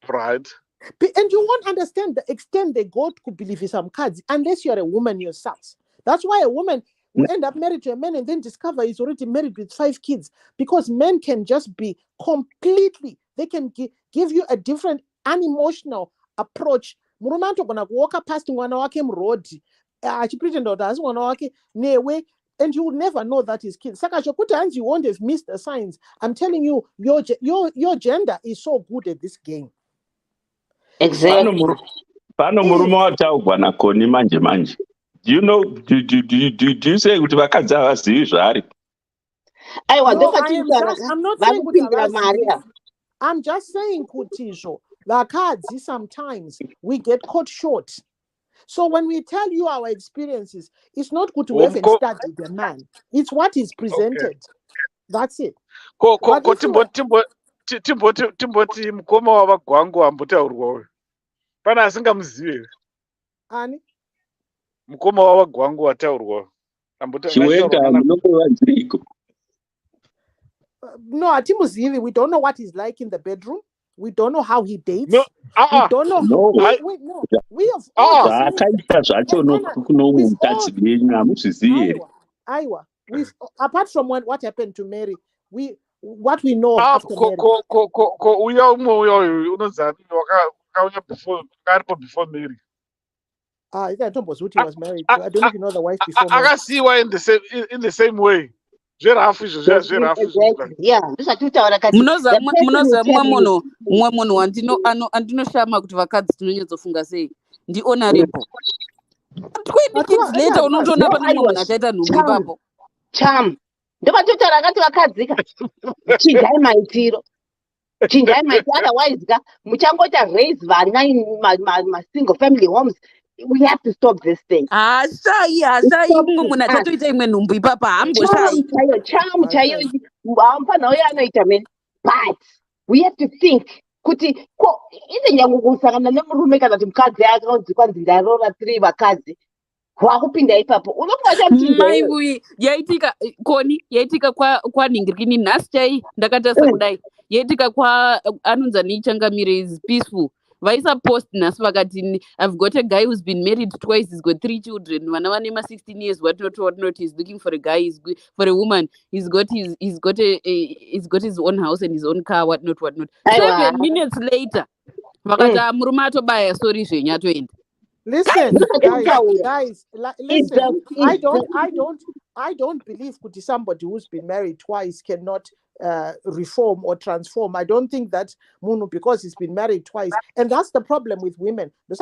Right. And you won't understand the extent they go to believe some cards unless you're a woman yourself. That's why a woman will end up married to a man and then discover he's already married with 5 kids, because men can just be completely, they can give you a different unemotional approach. Murumanto gonna walk past mwana wake mrodi achipretend kuti asi mwana wake newe, and you will never know that is kids. Saka chokuti hanzi you won't have missed the signs. I'm telling you, your gender is so good at this game. Exactly. Pano murume wataugwa nakoni manje. Do you know, do you say kuti vakadzi havazivi zvaari? No, I'm not saying kuti I'm just saying kuti vakadzi sometimes we get caught short. So when we tell you our experiences, it's not good to have studied the man. It's what is presented. Okay. That's it. Timboti mukoma wavagwangu ambotaurwawo. Pana asingamuzivi. Ani? Mukoma wavagwangu wataurwawo. Chiwenga munokuvanziriko. No, atimuzivi. We don't know what he's like in the bedroom. We don't know how he dates. No. We don't know. No. No. We have all apart from what happened to Mary, what we know after Mary. Before Mary. He was married. I don't know if you know the wife before Mary. I see why in the same way. Munoza mumwe munhu wandinoshama kuti vakadzi tinonyatsofunga sei ndi-honorable. 20 kids later unotoona pane mumwe munhu achaita nhumbi ipapo. Cham ndopatotaura akati vakadzika chinjai maitiro otherwise muchangota raise vana in single family homes. We have to stop this thing. Hashai mumwe munhu achatoita imwe nhumbu ipapa hamboshai. Chamu chaiyo hampana uyo anoita meni. But we have to think kuti ine nyangu kusangana nemurume kana kuti mukadzi akaunzi kwanzi ndarora 3 vakadzi wakupinda ipapo maiwi yaitika kwanhingirikini nhasi chai ndakatarisa kudai yaitika anonzi anichangamire is peaceful. Vaisa post nhasi vakati I've got a guy who's been married twice, he's got 3 children, vana vanema 16 years, what not, he's looking for a guy, for a woman, he's got his own house and his own car, what not. 7 minutes later vakati murume atobaya sorry zvenyu atoenda. Listen, guys, listen. I don't believe kuti somebody who's been married twice cannot reform or transform. I don't think that Munu, because he's been married twice, and that's the problem with women. I've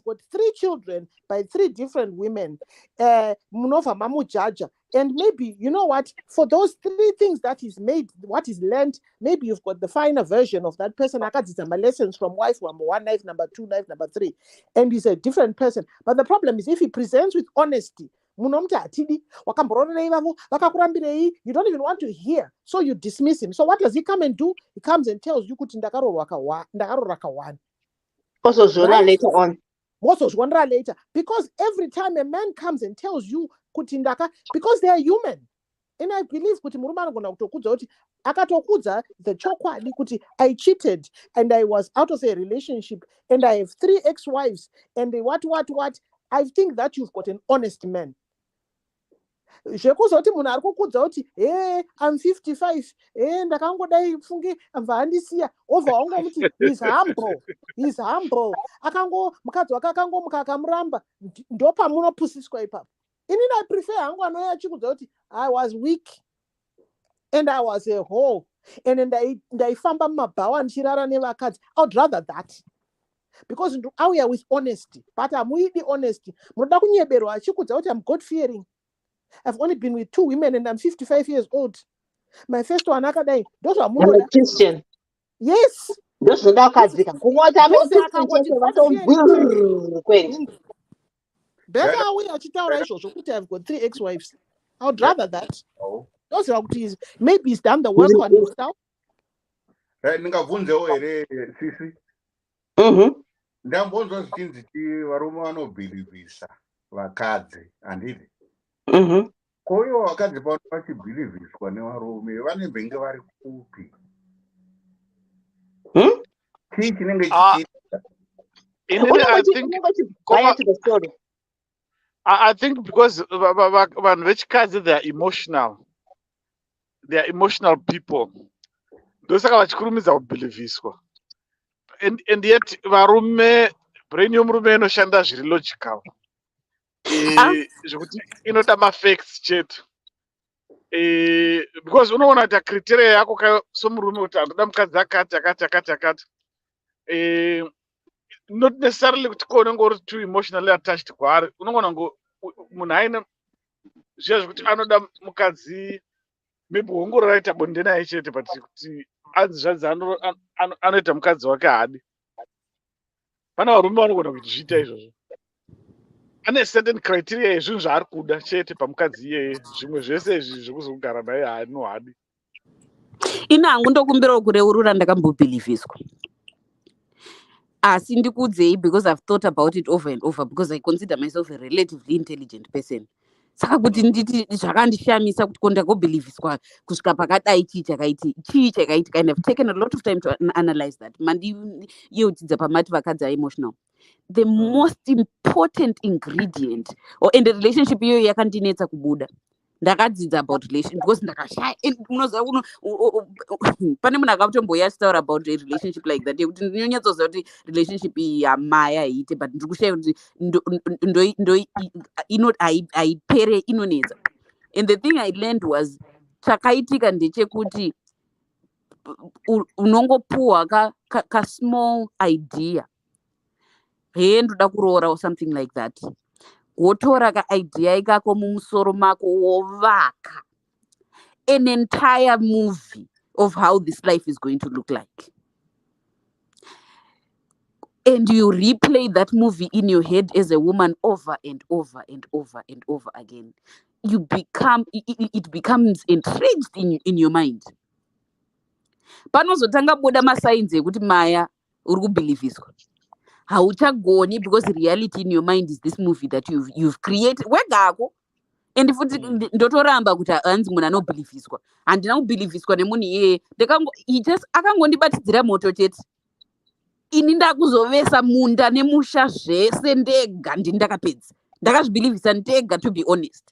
got 3 children by 3 different women. Munova Mamu Jaja. And maybe, you know what, for those 3 things that is made, what is learned, maybe you've got the finer version of that person. My lessons from wife number 1, knife number 2, knife number 3. And he's a different person. But the problem is if he presents with honesty, you don't even want to hear. So you dismiss him. So what does he come and do? He comes and tells you, also Zona later on. Also later. Because every time a man comes and tells you, because they are human. And I believe the chokwadi kuti I cheated and I was out of a relationship and I have 3 ex-wives and they what. I think that you've got an honest man. I'm 55 ndakangodai funge mvaandisiya ovha he's humble mukadzi wake akangomuka akamuramba ndopamunopusiswa ipapo. Inini I prefer hangu anouya achikudza kuti I was weak and I was a whore and ndaifamba mumabhawa ndichirara nevakadzi. I would rather that. because auya with honesty, but amuidi honesty. Munoda kunyeberwa achikudza kuti I'm God fearing. I've only been with 2 women and I'm 55 years old. My first one akadai. Those are I'm a Christian. Yes. Those are akadzika. Kungoti I'm a Christian church vato kwenda. Better auya achitaura izvozvo kuti I've got 3 ex-wives. I would rather that. Those are maybe he's done the work on himself. Ndingabvunzewo here sisi. Ndambonzwa zvichinzi varume vanobhilivhisa vakadzi handiti. Koivo vakadzi pano vachibhilivhiswa nevarume vanenge vari kupi? Chii chinenge chichiitika? I think because vanhu vechikadzi they are emotional. They are emotional people. Ndosaka vachikurumidza kubhilivhiswa. And yet varume brain yomurume inoshanda zviri logical. Zvekuti inotama facts chete. Because unoona kuti criteria yako somurume kuti andoda mukadzi akati. Not necessarily kuti unenge uri too emotionally attached kwaari. Unogona munhu aine zviya zvekuti anoda mukadzi maybe wongororaita bonde naye chete but kuti anzi zvanzi anoita mukadzi wake hadi. Pana varume vanogona kuti zviita izvozvo. Ane certain criteria yezvinhu zvaari kuda chete pamukadzi iyeye. Zvimwe zvese izvi zvekuzogara naye hadi. Ina hangu ndokumbirawo kureurura ndakambobhilivhiswa. Asi ndikudzei because I've thought about it over and over because I consider myself a relatively intelligent person. Saka kuti nditi zvakandishamisa kuti kondakobhilivhiswa kusvika pakadai chii chakaitika, and I've taken a lot of time to analyze that. Mandiyeutidza pamati vakadzi are emotional. The most important ingredient in the relationship iyoyo yakandinetsa kubuda. Ndakadzidza about relationship because ndakashaya. Unoziva pane munhu akatomboya achitaura about a relationship like that yekuti ndinonyatsoziva kuti relationship iyi yamaya iite but ndiri kushaya kuti haipere inonetsa. And the thing I learned was chakaitika ndechekuti unongopuhwa ka small idea ndoda kuroora or something like that. Wotora ka idea ikako mumusoro mako wovaka an entire movie of how this life is going to look like. And you replay that movie in your head as a woman over and over and over and over again. You become, it becomes entrenched in your mind. Panozotanga boda masigns ekuti Maya uri kubhilivhiswa. Hauchagoni because reality in your mind is this movie that you've created. Wegako. And futi ndotoramba kuti hanzi munhu anobhilivhiswa. Handina kubhilivhiswa nemunhu iyeye. He just akangondibatidzira moto chete. Ini ndakuzovesa munda nemusha zvese ndega ndakapedza. Ndakazvibhilivhisa ndega, to be honest.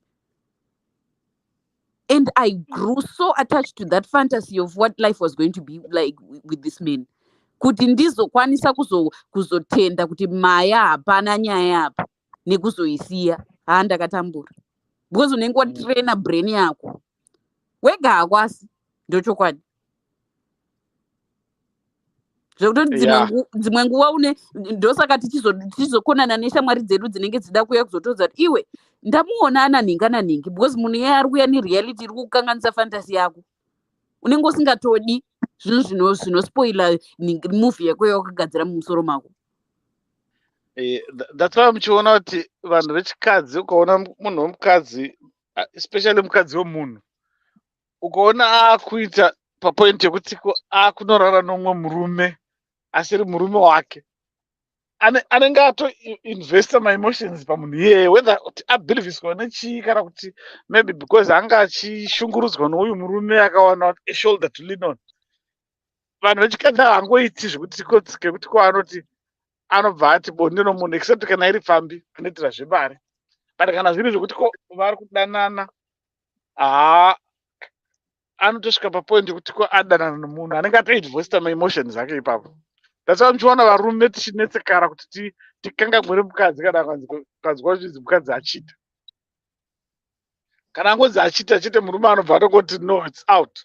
And I grew so attached to that fantasy of what life was going to be like with this man. Kuti ndizokwanisa kuzotenda kuti Maya hapana nyaya apa nekuzoisiya ndakatambura. Because unenge watraina brain yako wega hakwasi ndochokwadi. Zvekuti dzimwe nguva ndosaka tichizokonana neshamwari dzedu dzinenge dzida kuuya kuzotodza kuti iwe ndamuona ana ningi because munhu iye ari kuuya nereality iri kukanganisa fantasy yako. Unenge usingatodi zvinhu zvinospoila movie yako yakagadzira mumusoro mako. That's why muchiona kuti vanhu vechikadzi ukaona munhu womukadzi especially mukadzi womunhu ukaona akuita papoint yekuti akunorara nomwe murume asiri murume wake anenge atoinvesta my-emotions pamunhu iyeye whether kuti abhilivhiswa nechii kana kuti maybe because anga achishungurudzwa nouyu murume akawana a shoulder to lean on. Vanhu vechikadzi havangoiti zvekuti kekuti anoti anobva ati bonde nomunhu except kana iri pfambi anoitira zvemari. But kana zviri zvekuti vari kudanana anotosvika papoint yekuti adanana nomunhu anenge atoinvesta my-emotions ake ipapo. That's why muchiona varume tichinetsekara kuti tikangamwire mukadzi kana kanzwa zvinzi mukadzi achita. Kana angonzi achita chete murume anobva atongoti no it's out.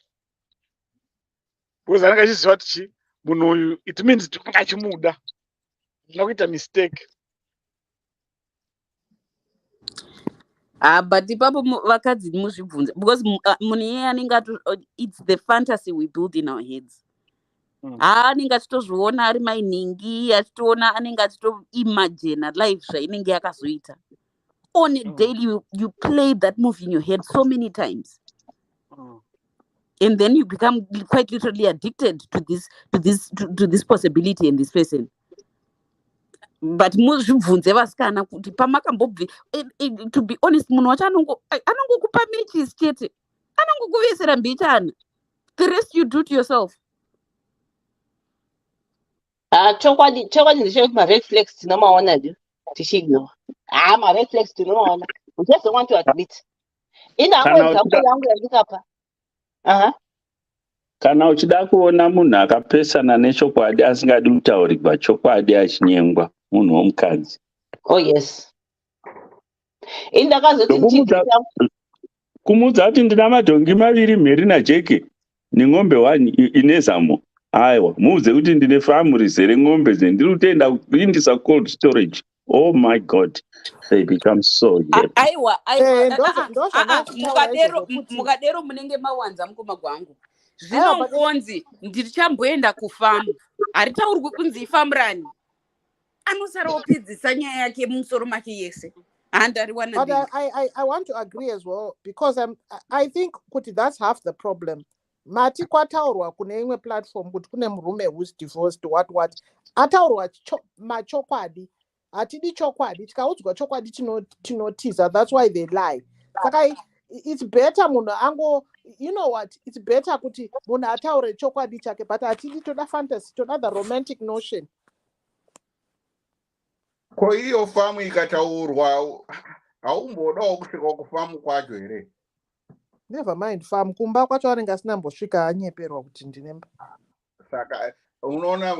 Because anenge achiziva kuti munhu uyu it means tikanga achimuda. Nokuita mistake. But ipapo vakadzi muzvibvunza because munhu iyeye anenge it's the fantasy we build in our heads. Anenge achitozviona ari mainhingi achitoona anenge achitoimagina life zvainenge yakazoita. On a daily you play that movie in your head so many times. And then you become quite literally addicted to this possibility and this person. But muzvibvunze vasikana kuti pamakambobvi to be honest munhu wacho anongokupa matches chete, anongokuvesera mbichana, the rest you do to yourself. Chokwadi ndechekuti ma-red flags tinomaona tichiignore. Ma-red flags tinomaona. We just don't want to admit. Inango example yangu yandikapa. Kana uchida kuona munhu akapesana nechokwadi asingadi kutaurirwa chokwadi achinyengwa, munhu womukadzi. Oh yes. Indakazoti kumudza kuti ndina madhongi 2 mheri najeke neng'ombe 1 inezamo. Aiwa, muudze kuti ndine famu rizere ng'ombe dzendiri kutoenda kuindisa cold storage. Oh my God, they become so happy. Aiwa, mukadero munenge mawanza mukoma gwangu. Zvinongonzi ndichamboenda kufamu. Haritaurwi kunzi ifamurani. Anosara opedzisa nyaya yake mumusoro make yese. But I want to agree as well because I think kuti that's half the problem. Mati kwataurwa kune imwe platform kuti kune murume who's divorced what ataurwa machokwadi atidi chokwadi tikaudzwa chokwadi tinotiza. That's why they lie. Saka it's better munhu you know what, it's better kuti munhu ataure chokwadi chake but atidi toda fantasy, toda the romantic notion. Ko iyo famu ikataurwa haumbodawo kusvika kufamu kwacho here? Never mind farm, kumba kwacho anenge asina mbosvika anyeperwa kuti ndinemba. Saka unoona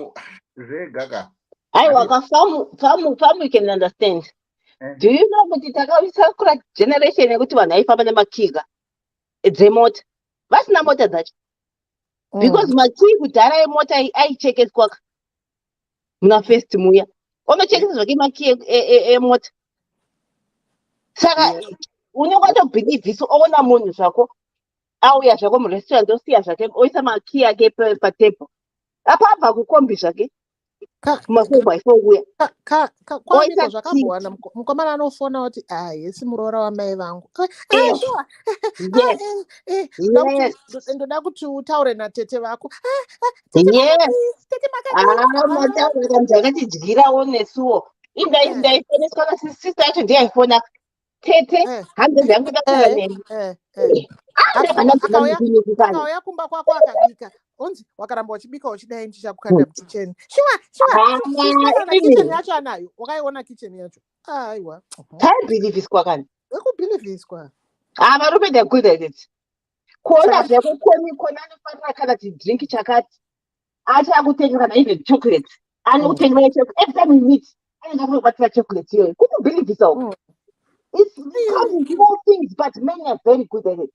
zvegaka. Aiwa famu you can understand. Do you know kuti takavisa kura generation yekuti vanhu aifamba nemakiga dzemota vasina mota dzacho because makii kudhara emota aichekeswa muna first muya onochekesa zvake makii emota. Saka unokatobhilivhisa oona munhu zvako auya zvako murestaurant osiya zvake oisa makii ake patable apa abva kukombi zvake kwanika zvakambowana mukomana anofona kuti hesi muroora wamai vangu ndoda kuti utaure natete vako. akatidyirawo nesuwo indaifoneswa nasisita yacho ndiyaifona tete hanzi yangu ndakura neni akauya kumba kwako akabika onzi wakaramba uchibika uchidai ndichakukanda mukicheni kicheni yacho anayo. Wakaiona kicheni yacho? Aiwa, taibhilivhiswa kani ekubhilivhiswa. Varume they're good at it. Kuona zvako kona anofanira kana chidrink chakati achakutengera kana even chocolate anokutengera chocolate every time we meet anenge akubatira chocolate iyoyo kutobhilivhisa. It's small things, but many are very good at it.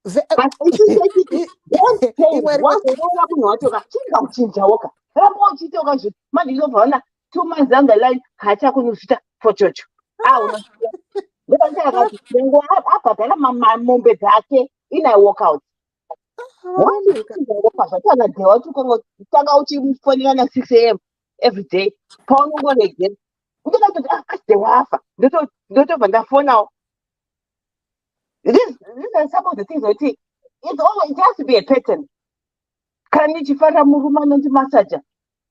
But if you take it, don't say once unaona munhu wachoka chinga uchinjawoka ramba uchitoka zvi manje ndinobvaona 2 months down the line hachakunuzvita for chocho unozviya ndakati nengo abhadhara mamombe dzake in a walkout zvatanga dhewa kuti tanga uchimufonera na 6 am every day paunongoregera ndikatoti asi wafa ndotobva ndafonawo. These are some of the things I think. It has to be a pattern. Kana ndichifarira murume anonzi masaja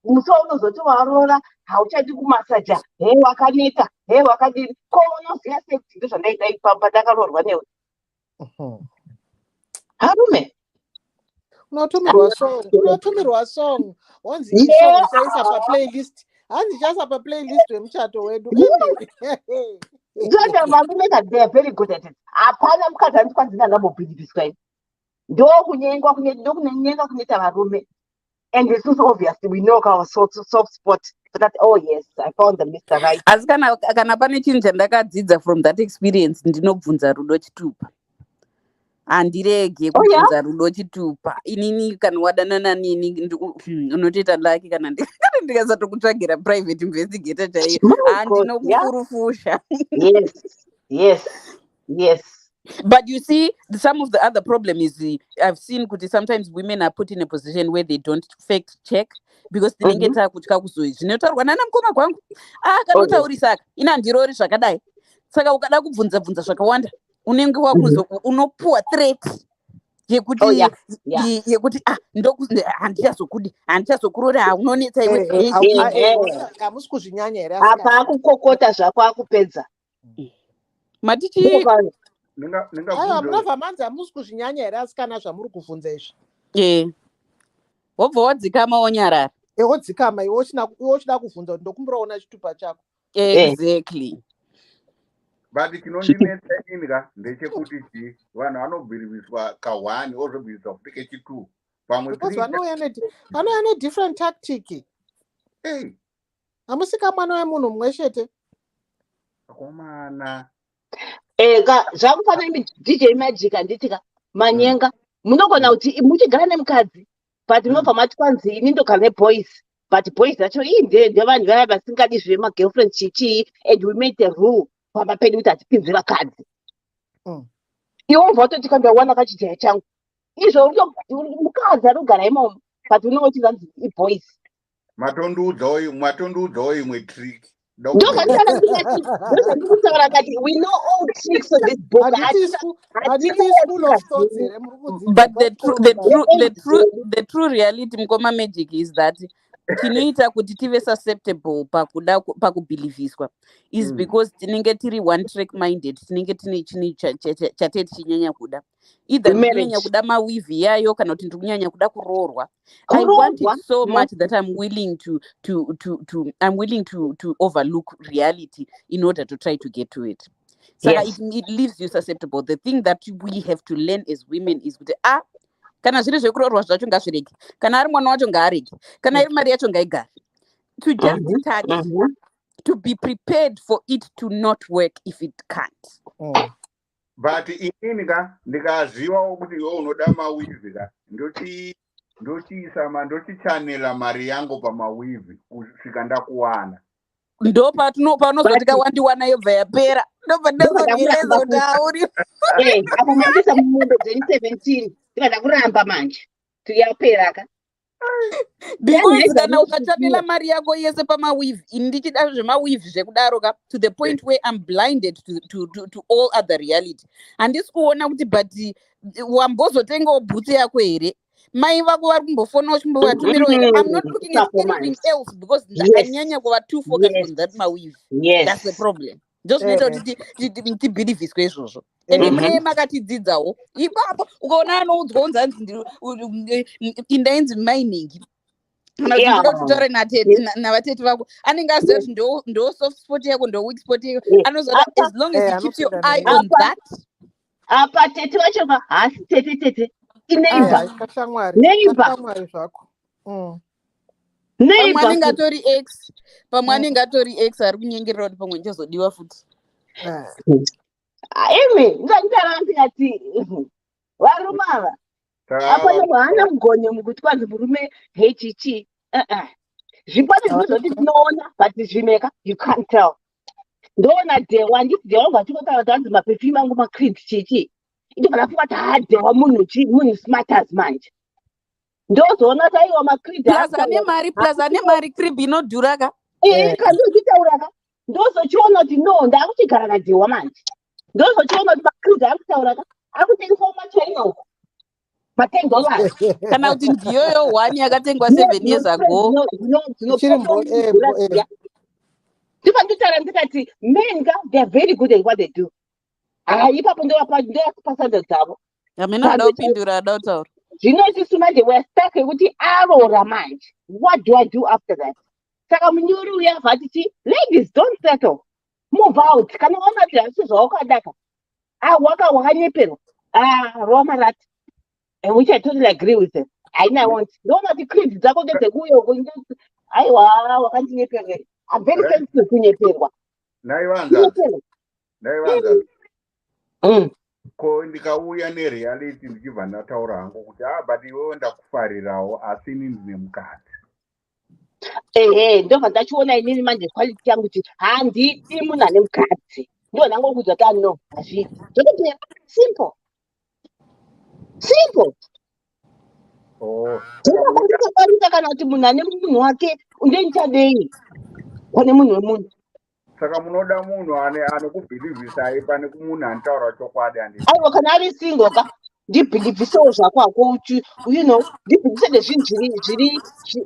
muso unozoti warora hauchaiti kumasaja wakaneta wakadini ko unoziya sei kuti ndizvo ndaita ipamba ndakarorwa newe harume unotumirwa song onzi isong saisa paplaylist hanzi chasa paplaylist wemuchato wedu. Varume that they are very good at it. Hapana mukadzi andikwanzina ndambobhilivhiswa ini ndokunyenga kunoita varume, and it's also obvious we know our soft spot so that yes I found the Mr. Right. Asi kana pane chinhu chandakadzidza from that experience ndinobvunza rudo chitupa. Handirege kubvunza rudo chitupa. Inini kana wadanana nini unotoita laki kana ndikasatokutsvagira private investigator chaiyo handinokufurufusha. Yes. But you see, some of the other problem is I've seen kuti sometimes women are put in a position where they don't fact check because tinenge takutya kuzoi zvinotaurwa nana mukoma kwangu akanotaurisa aka ina handirori zvakadai. Saka ukada kubvunza zvakawanda unenge unopuwa threat yekuti handichazokurora unonetsa iwe hamusi kuzvinyanya here apa akukokota zvako akupedza matichi munobva manzi hamusi kuzvinyanya here asikana zvamuri kubvunza izvi wobva wadzikama wonyarara wodzikama iwe uchida kubvunza kuti ndokumburaona chitupa chako exactly. But chinondinetsa inga ndechekuti vanhu vanobhiriviswa ka1 ozobhiriswa futi kechi2 pamwe because vanouya nedifferent tactic. Hamusika mwana wemunhu mumwe chete akomana zvakufanira DJ Magic anditika manyenga munogona kuti muchigara nemukadzi but munobva mati kwanzi ini ndogara neboys but boys zacho ndevanhu vaya vasingadi zvemagirlfriend chichii and we made the rule pamba pedu kuti hatipinzi vakadzi iwo ubva utoti kandawana kachijaya changu izvo mukadzi anogara imomo but unenge uchizanzi iboys matondiudzawo imwe trick ndokataura kati we know all tricks of this book. Ddc Skool of Thoughts here. But the true reality mkoma Magic is that chinoita kuti tive susceptible pakubhilivhiswa is because tinenge tiri one track minded, tinenge tine chini chatete chinyanya kuda either ndikunyanya kuda mawivi yayo kana kuti ndikunyanya kuda kuroorwa. I want it so much that I'm willing to overlook reality in order to try to get to it. So it leaves you susceptible. The thing that we have to learn as women is kuti kana zviri zvekuroorwa zvacho ngazvirege, kana ari mwana wacho ngaarege, kana iri mari yacho ngaigare, to just start to be prepared for it to not work if it can't. But inini ndikazivawo kuti iwe unoda mawivi ndochichanela mari yangu pamawivi kusvika ndakuwana. Ndo panozotika wandiwana yobva yapera, ndobva ndazogereza kuti hauri apa mandisa mumundo 2017 ndikada kuramba manje tuyapera ka because kana ukachanela mari yako yese pamawivi ini ndichida zvemawivi zvekudaro ka to the point where I'm blinded to all other reality. Handisi kuona kuti but wambozotengawo bhutsu yako here, mai vako vari kumbofona uchimbovatumirawo here. I'm not looking at anything else because ndakanyanya kuva too focused on that mawivi. That's the problem. Ndozvinoita kuti tibhilivhiswe izvozvo ende mune makatidzidzawo ipapo ukaona anoudzwa unzanzi indainzi mining kana kuti ndoda kutaura navatete vako anenge aziva kuti ndo soft spot yako ndo weak spot yako anozoda as long as you keep your eye on that. Apa tete vacho hasi tete ineighbor zvako pamwe anenge atori x ari kunyengerera kuti pamwe ndichazodiwa futi. imi ndandikati varume ava apa nohana mugonye mukuti kwanzi murume hechichi zvikwadi zvinozoti tinoona but zvimeka you can't tell. Ndoona dewa nditi dewa ngachikotaura tanzi mapefumi angu macreed chichi ndobva ndafunga kuti munhu smarters manje ndozoona taiwa macreed plus ane mari crib inodhura ka kandochitaura ka ndozochiona kuti no ndakuchigara nadewa manje ndozochiona kuti macreed akutaura ka akutengesawo machina uko $10 kana kuti ndiyoyo 1 yakatengwa 7 years ago ndiba nditaura ndikati men they are very good at what they do. Ipapo ndovapasando dzavo amina ada kupindura ada kutaura zvino isusu manje weare stuck yekuti aroora manje what do I do after that. Saka munyori uya abva tichi ladies don't settle, move out. Kana waona kuti hazisi zvawakadaka wakanyeperwa rova marati which I totally agree with them. I want ndoona kuti creed dzako ndedzekuuyoko aiwa wakandinyeperwa. I'm very sensitive kunyeperwa. Naivanza ko ndikauya nereality ndichibva ndataura hangu kuti but iwewe ndakufarirawo asi ini ndine mukadzi. ndobva ndachiona inini manje quality yangu kuti handidi munhu ane mukadzi ndo ndangokuudza kuti no hazvidi zvotopera simple zvakabarika kana kuti munhu ane munhu wake ndoichadei pane munhu wemunhu. Saka munoda munhu anokubhilivhisai pane munhu anotaura chokwadi. Aiwa kana ari single ka ndibhilivhisewo zvako hako ndibhilivhise nezvinhu zviri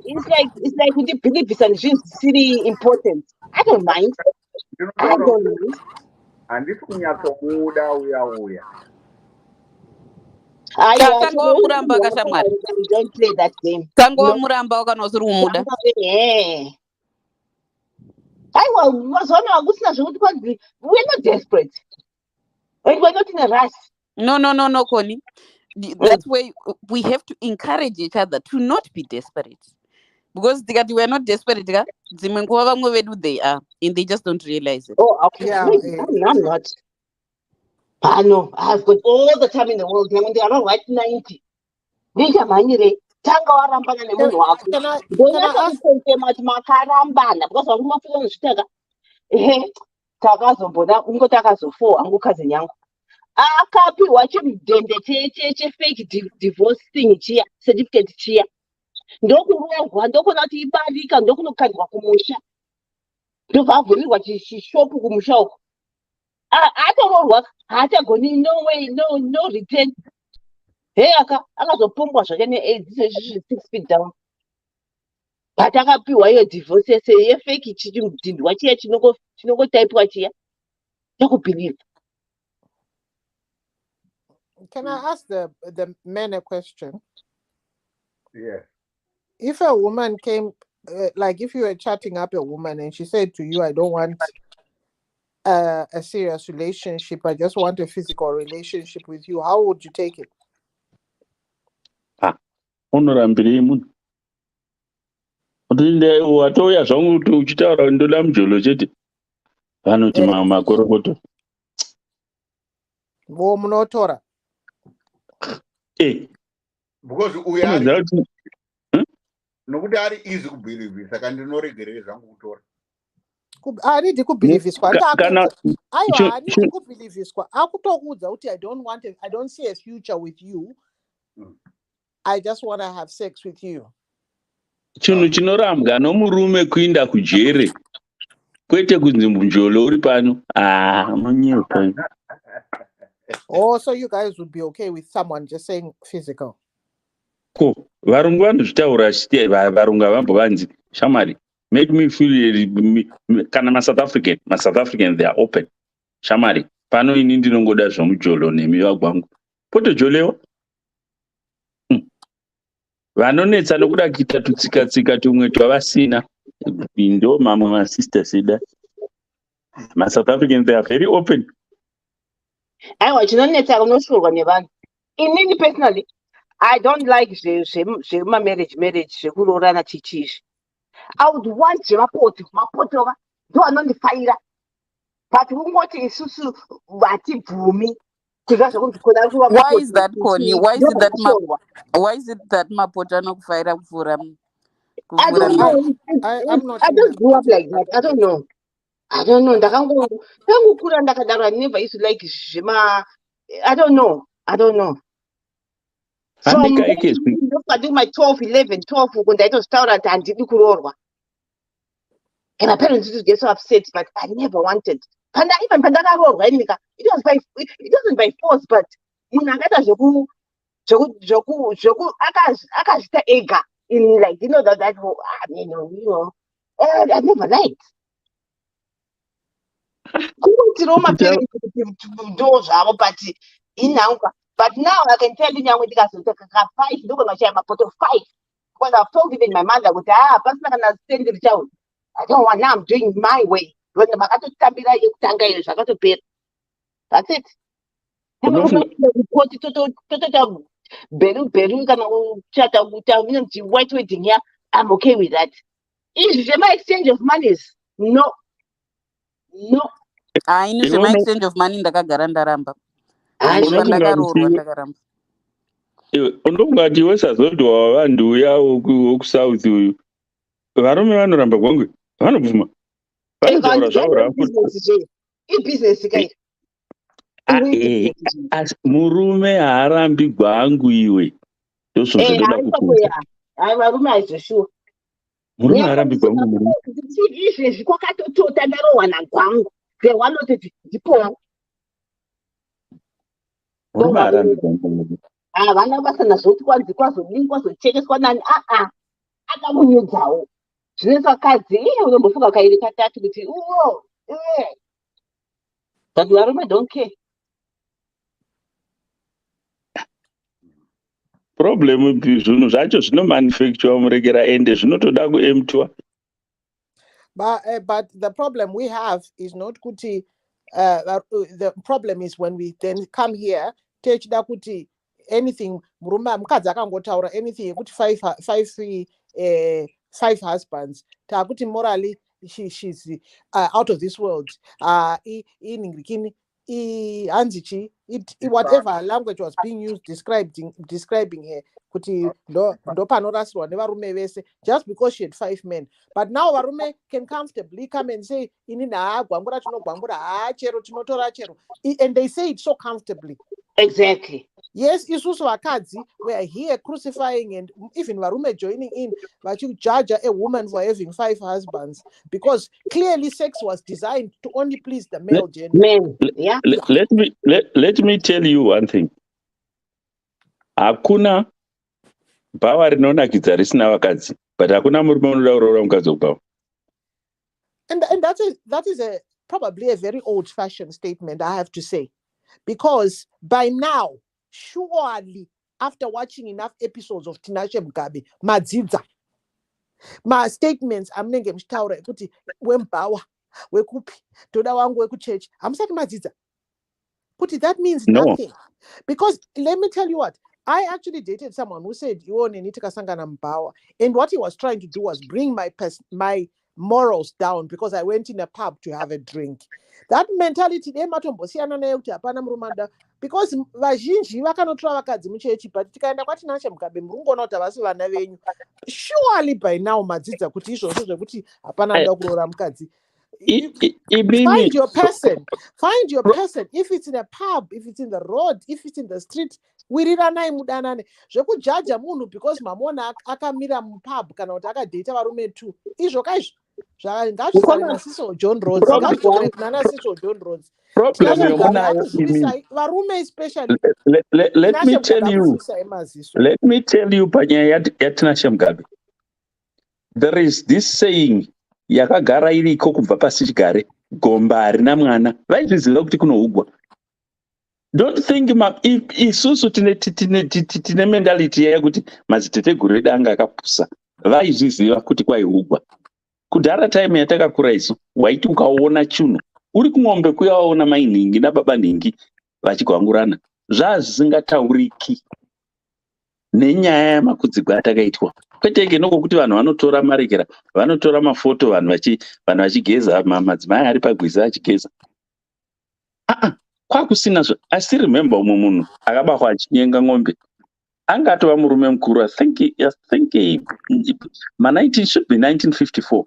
it's like kundibhilivhisa nezvinhu zvisiri important. I don't mind. Handisi kunyatsomuda uya. Tanga wamuramba kashamwari. Don't play that game. Tanga wamuramba kana usiri kumuda. Aiwa mazuva hakusina zvekuti kwanzi we're not desperate. We're not in a rush. No, Connie. That's why we have to encourage each other to not be desperate. Because we're not desperate, they are, and they just don't realize it. Oh, okay. Yeah, I'm not. I know. I've got all the time in the world. When they are right 90. Tanga warambana nemunhu wako. Makarambana because wakumafika nozvitaka. Takazombona ungo takazofowa angu cousin yangu. Akapiwa chimudhende chefake divorce thing chiya certificate chiya. Ndokurongwa ndokona kuti ibarika ndokunokandwa kumusha. Ndobva avhurirwa chishopu kumusha uko. Atororwa haachagoni no way no return. Akazopombwa zvake ne-AIDS 6 feet down. But akapiwa iyo divorce yefake chimudhindwa chiya chinongotaipiwa chiya. Ndokubhiliva. Can I ask the men a question? Yes. If a woman came, like if you were chatting up a woman and she said to you, I don't want a serious relationship, I just want a physical relationship with you, how would you take it? Unorambirei munhu. Watoya zvangu kuti uchitaura ndoda mujolo chete. Vanoti makorokoto. Wo munotora. Because we are nokuti ari easy kubhilivhisa saka ndinoregerere zvangu kutora. Handidi kubhilivhiswa. Aiwa handidi kubhilivhiswa. Akutokuudza kuti I don't see a future with you. I just want to have sex with you. Chinhu chinorambwa nomurume kuinda kujere. Kwete kunzi munjolo uri pano. Manyepa. Oh, so you guys would be okay with someone just saying physical? Ko, varungu vanozvitaura chite varungu havambovanzi shamari. Make me feel kana South African they are open. Shamari, pano ini ndinongoda zvomujolo nemi vagwangu. Potojolewa. Vanonetsa nokuda kuita tutsika tumwe twavasina. Ndo mamwe masister sida. South Africans they are very open. Aiwa chinonetsa kunoshorwa nevanhu. Inini personally, I don't like marriage zvekurorana chichizvi. I would want mapoto ndo anondifaira. But kungoti isusu vatibvumi. Why is that, Connie? Why is it that mapoto anokufaira kuvhura? I just grew up like that. I don't know. Ndakangokura ndakadaro. I never used to like zvema. I don't know. So I do my 12 when I was told that handidi kurorwa. And my parents used to get so upset, but I never wanted. Even pandakarorwa enyika, it wasn't by force, but munhu akaita zvoku akazvita ega in like that I never liked. Kunotirawo maparents ndo zvavo but inhangwa. But now I can tell you now when ndikazoteka 5 ndogona kuchaya mapoto 5 because I've told even my mother kuti pasina kana stand child. I don't want, now I'm doing my way. When the makatotambira yekutanga iyo zvakatopera. That's it. Totota beru kana kuchata kuita white wedding here, I'm okay with that. If my exchange of monies, no. Inizvema exchange of money ndakagara ndaramba. Unongati wesazodwa vanhu uya wokusouth uyu varume vanoramba gwangwe vanobvuma vanotaura zvavo ibhizinesi kai asi murume haarambi gwangu iwe ndozvotoda kupinza hai varume aizoshuwa murume haarambi gwangu murume izvezvi kwakatotota ndarohwa nagwangu zvewanototi ndipowo murume haarambi gwangu murume havana basa nazvoti kwanzi kwazodini kwazochekeswa nani akamunyudzawo zvinoisa vakadzi unombofunga kairi katatu kuti but varume don't care. Problem zvinhu zvacho zvinomanufacture murekera ende zvinotoda kuemptiwa. But the problem we have is not kuti the problem is when we then come here techida kuti anything murume mukadzi akangotaura anything yekuti five husbands takuti morally she's out of this world iningirikini hanzichi whatever language was being used describing her kuti ndo panorasirwa nevarume vese just because she had 5 men. But now varume can comfortably come and say ini gwangura tinogwangura chero tinotora chero, and they say it so comfortably. Exactly. Yes, isusu vakadzi we are here crucifying and even varume joining in but you judge a woman for having 5 husbands because clearly sex was designed to only please the male gender. Let me tell you one thing. Hakuna bhawa rinonakidza risina vakadzi, but hakuna murume unoda kuroora mukadzi webhawa. And that is probably a very old-fashioned statement, I have to say. Because by now, surely, after watching enough episodes of Tinashe Mugabe, madzidza, my statements, amnenge mshtaura kuti wembawa, wekupi, toda wangu wekuchurch, amsati madzidza. Kuti that means nothing. Because let me tell you what, I actually dated someone who said, and what he was trying to do was bring my morals down because I went in a pub to have a drink. That mentality, because vazhinji vakanotora vakadzi muchechi, but tikaenda kwaTinashe Mugabe murungoona kuti havasi vana venyu. Surely by now madzidza kuti izvozvo zvekuti hapana nda kuroora mukadzi. Find your person. If it's in a pub, if it's in the road, if it's in the street, wiriranai mudanane. Zvekujaja munhu because mamona akamira mupub kana kuti akadate varume 2. Izvo kaizvo. Ngazvisare nasiso John Rhodes. Varume especially. Let me tell you panyaya yaTinashe Mugabe. There is this saying yakagara iriko kubva pasi chigare, gomba harina mwana. Vaizviziva kuti kunougwa. Don't think isusu tine mentality yekuti madziteteguru edu anga akapusa. Vaizviziva kuti kwaiugwa. Kudhara time yatakakura isu, waiti ukaona chinhu uri kumombe kuyaona mai nhingi nababa nhingi vachigwangurana. Zvazvisingatauriki nenyaya yamakudzigwa atakaitwa. Kwete nokuti vanhu vanotora marekera, vanotora mafoto vanhu vachigeza, madzimai ari pagwiza achigeza. Kwakusina zvo. I still remember umwe munhu akabarwa achinyenga ng'ombe. Angatova murume mukuru, I think it should be 1954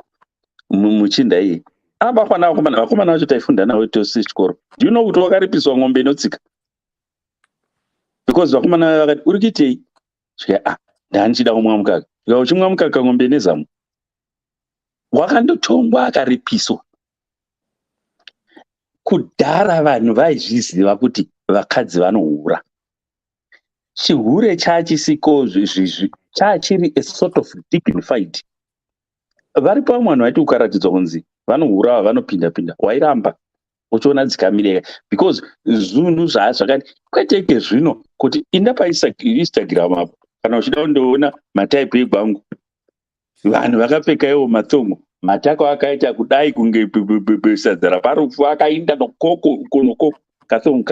muchinda iyi. Akabarwa vakomana vacho taifunda navo tosi chikoro. Do you know kuti wakaripiswa ng'ombe inotsika? Because vakomana vakati uri kuitei? Ndanchida kumwa mukaka. Uchimwa mukaka ng'ombe nezamu. Wakandotongwa akaripiswa. Kudhara vanhu vaizviziva kuti vakadzi vanohura. Chihure chachisiko zvezvizvi chachiri a sort of dignified. Varipo vamwe vanhu vaiti ukaratidzwa kunzi vanohura vanopinda wairamba uchiona dzikamira because zvinhu zvakati kweteke zvino kuti inda paInstagram apo kana uchida kundoona mataipi egwangu vanhu vakapfeka iwo matongo matako akaita kudai kunge sadza raparufu akainda nokoko katongo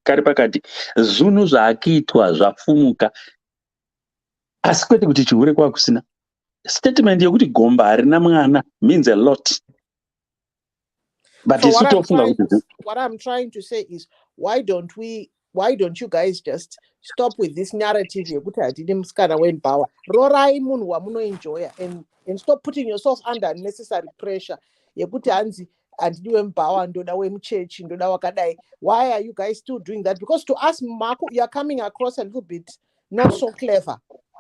kari pakati zvinhu zvaakiitwa zvafumuka asi kwete kuti chihure kwakusina. Statement yekuti gomba harina mwana means a lot. But so what I'm trying to say is why don't you guys just stop with this narrative yekuti hatidi musikana wembawa. Rorai munhu wamunoenjoya and and stop putting yourself under unnecessary pressure. Yekuti hanzi andidiwe mubhawa ndoda wemuchechi ndoda wakadai. Why are you guys still doing that? Because to us, Marco, you are coming across a little bit not so clever.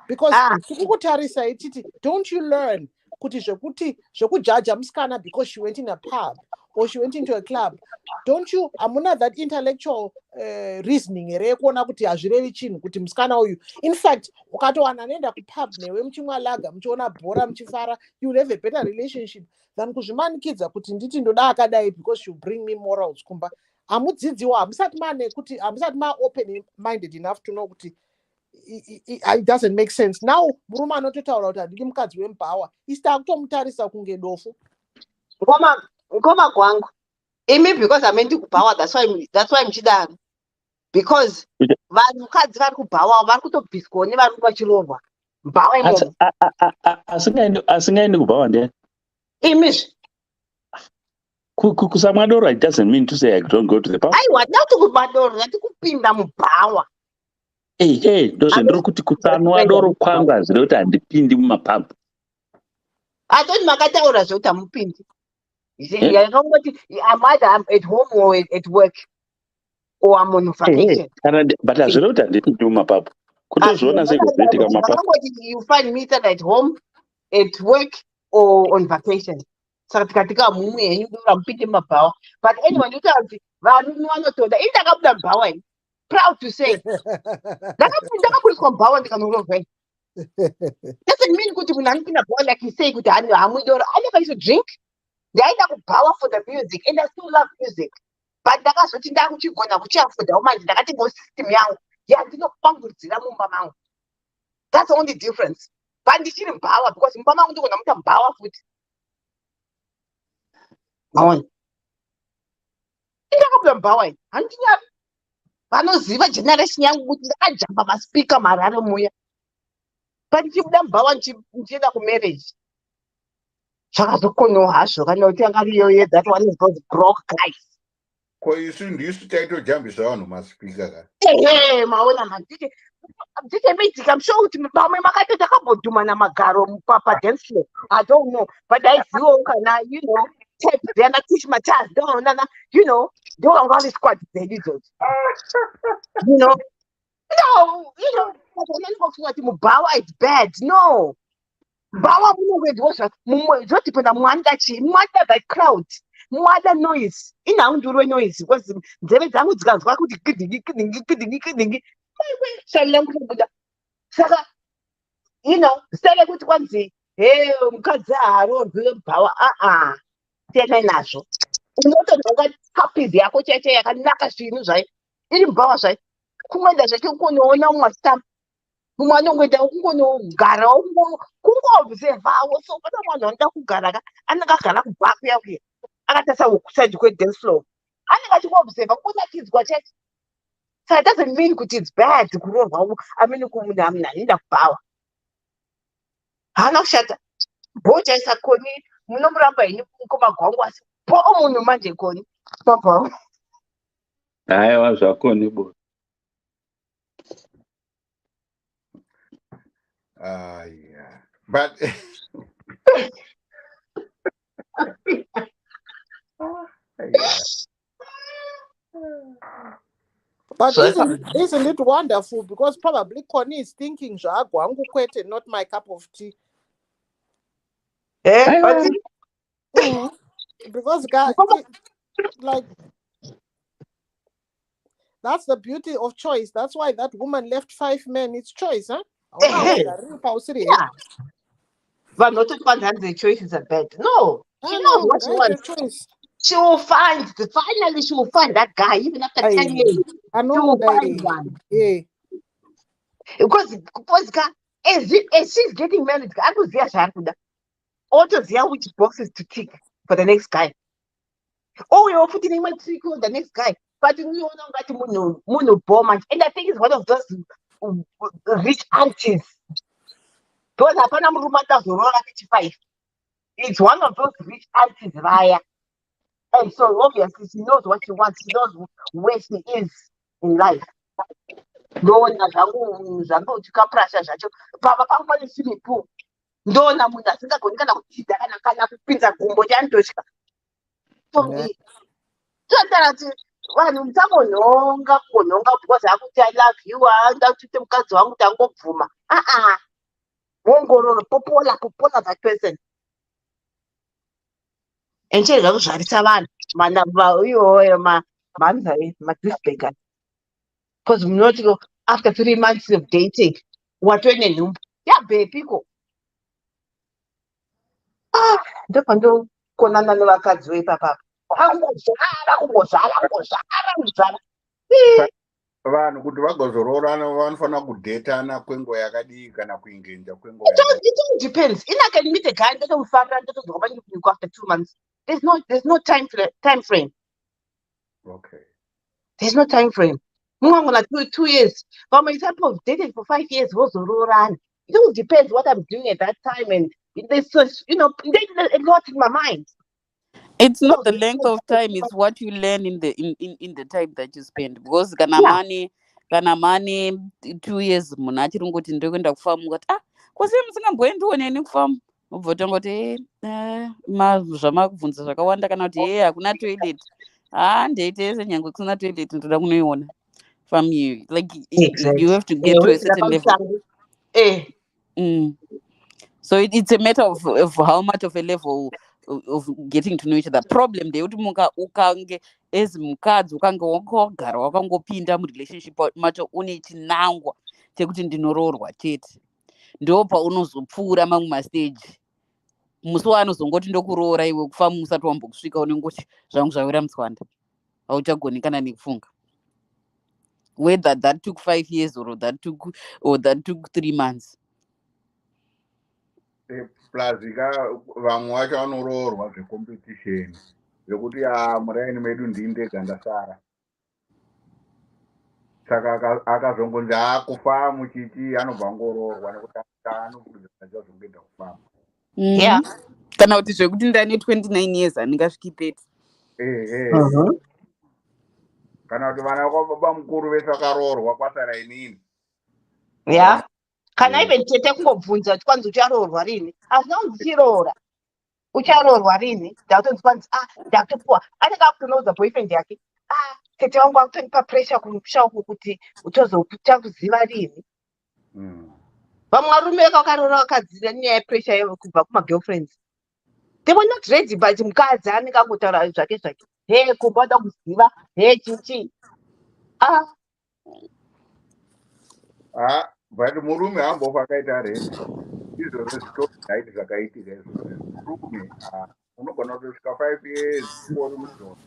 Because tikukutarisa ititi, don't you learn kuti zvekujaja musikana because she went in a pub or she went into a club? Don't you amuna that intellectual reasoning ere kuona kuti hazvirevi chinhu kuti musikana uyu? In fact, ukatowana anoenda kupub newe muchimwa laga muchiona bhora muchifara, you will have a better relationship than kuzvimanikidza kuti nditi ndoda akadai because you bring me morals kumba. Amudzidziwa, hamusati mane kuti hamusati ma open minded enough to know kuti it doesn't make sense. Now murume anototaura kuti handidi mukadzi wemubhawa, isita kutomutarisa kunge dofu. Ngoma kwangu. Imi because amendi kubhawa, that's why muchidaro. Because vanhukadzi vari kubhawa vari kutobhiskwa nevari vachirohwa. Mbhawa imomo. Asingaendi kubhawa ndiani? Imizve. Kusamwa doro, it doesn't mean to say I don't go to the pub. Aiwa, ndati kubadoro, ndati kupinda mubhawa. Ndozvendiri kuti kusamwa doro kwangu hazviri kuti handipindi mumapub. Atoti makataura zvekuti hamupindi. Yakangoti I'm either at home or at work or I'm on vacation. But hazviri kuti handipindi mumapub. Kutozviona sekuzoitika mumapub. You find me either at home, at work or on vacation. Saka tikatika mumwe henyu dora mupinde mumabhawa. But anyway, ndoti varume vanotoda. Ini ndakabuda mubhawa ini. Proud to say. Ndakabudiswa mubhawa ndikanorovheni. Doesn't mean kuti munhu anopinda bhawa like you say kuti hamwi doro. I never used to drink. Ndaenda kubhawa for the music and I still love music. But ndakazoti ndakuchigona kuchiafudha manje ndakati system yangu yandinopanguridzira mumba mangu. That's the only difference. But ndichiri mubhawa because mumba mangu ndikona muita mubhawa futi. Maona. Ndakabuda mubhawa ini. Handinyari. Vanoziva generation yangu kuti ndakajamba maspika marare muya. But ndichibuda mubhawa ndichienda kumarriage. Zvakazokonawo hazvo kana kuti angariyoye that one is those broke guys. Ko isu ndisu taitojambisa vanhu maspika ka. Maona manditi mitika I'm sure kuti vamwe makati takambodhuma namagaro padance floor. I don't know, but aiziwo kana tape dziyana teach my child ndoonana ndo vanga vari squad dzedu idzodzo. Kufunga kuti mubhawa it's bad. No. Bawa zvotipinda muwanda chii, muwanda by crowd, muwanda noise. Inhaundurwe noise because nzeve dzangu dzikanzwa kuti kidhingi. Shamila kubuda. Saka, sele kuti kwanzi, mukadzi haarorwi mubhawa, tienai nazvo. Unotononga kapizi yako chete yakanaka zvinhu zvai. Iri mubhawa zvai. Kungoenda zvake kunoona mumwe mumwe anongoenda kungonogarawo kungoobservawo. So pana munhu anoda kugara anenge agara kubva kuya akatarisa kuside kwedance floor anenge achingoobserva kunakidzwa chete. So it doesn't mean kuti it's bad kuroorwa. I mean munhu anoenda kubhawa haana kushata. Bhocha isakoni munomuramba ini mukoma gwangu asi munhu manje koni pabhawa. Haiwa zvakoni bo. Yeah. But But isn't it wonderful? Because probably Connie is thinking Gwangu kwete, not my cup of tea. Because like that's the beauty of choice. That's why that woman left 5 men. It's choice, huh? Yeah. But not the choices are bad. No, she knows what she wants. She will find, finally she will find that guy, even after 10 years. I know she will find one. Yeah. Because as she's getting married, I was there, also there which boxes to tick for the next guy. Oh, we're putting him on the next guy. But we all know that mono bomb, and I think it's one of those rich aunties. Because it's one of those rich aunties, Raya. And so obviously she knows what she wants, she knows where she is in life. No one has a swimming pool. ndona munhu asingagoni kana kudzidza kana kupinza gumbo chanotosvika for me. Totara kuti vanhu musamonhonga because akuti I love you anda kuchite mukadzi wangu kuti angobvuma. Ongororo popola that person. And chega kuzvarisa vanhu manamba iyoyo madisbagger. Because munoti after 3 months of dating watone nhumbu yabhepiko. Ndopandokonana nevakadzi veipapapa kungozvara. Vanhu kuti vagozororana vanofanira kudhetana kwenguva yakadii kana kuingenja kwenguva yakadii? It all depends. I can meet a guy and after 2 months. There's no time frame. Okay. There's no time frame. Like 2 years. For my example, I've dated for 5 years. It all depends what I'm doing at that time, and there's there's a lot in my mind. It's not the length of time; it's what you learn in the time that you spend. Because kana mani 2 years munhu achiri ngoti ndokuenda kufamu ngoti kwose musingamboendiwo neni kufamu mubva tongoti zvamakubvunza zvakawanda kana kuti hakuna toilet ndeitese nyangwe kusina toilet ndoda kunoiona from you. Like exactly. You have to get to a certain level. So it's a matter of how much of a level of getting to know each other. Problem ndeyekuti ukange as mukadzi ukange wakagara wakangopinda murelationship macho une chinangwa chekuti ndinoroorwa chete, ndo paunozopfuura mamwe mastage. Musi waanozongoti ndokuroora iwe kufa musati wambokusvika unengoti zvangu zvawira mutswanda, hauchagoni kana nekufunga. Whether that took 5 years or that took 3 months. Plus vamwe vacho vanoroorwa zvecompetition zvekuti muraini medu ndindega ndasara, saka akazongonzi akufamu chiti anobva angoroorwa nekuti anozongoenda kufamu. Kana kuti zvekuti ndane 29 years handingasviki 30. Kana kuti vana vakababa mukuru vese vakaroorwa kwasara inini. Kana even tete kungobvunza kuti kwanzi ucharoorwa rini, hazina kundichiroora ucharoorwa rini, ndakutonzi kwanzi ndakutopuwa anenge akutonouza boyfriend yake tete wangu akutonipa pressure kumusha uku kuti uchakuziva rini. Vamwe varume vakaroora vakadzira nyaya yepressure kubva kumagirlfriends. They were not ready, but mukadzi anenge angotaura zvake kumba uda kuziva chichi. But murume hambofa akaita ready. Izvozvo zvitori zvaiti zvakaitika izvozvo. Murume unogona kutosvika 5 years uri mudhoro.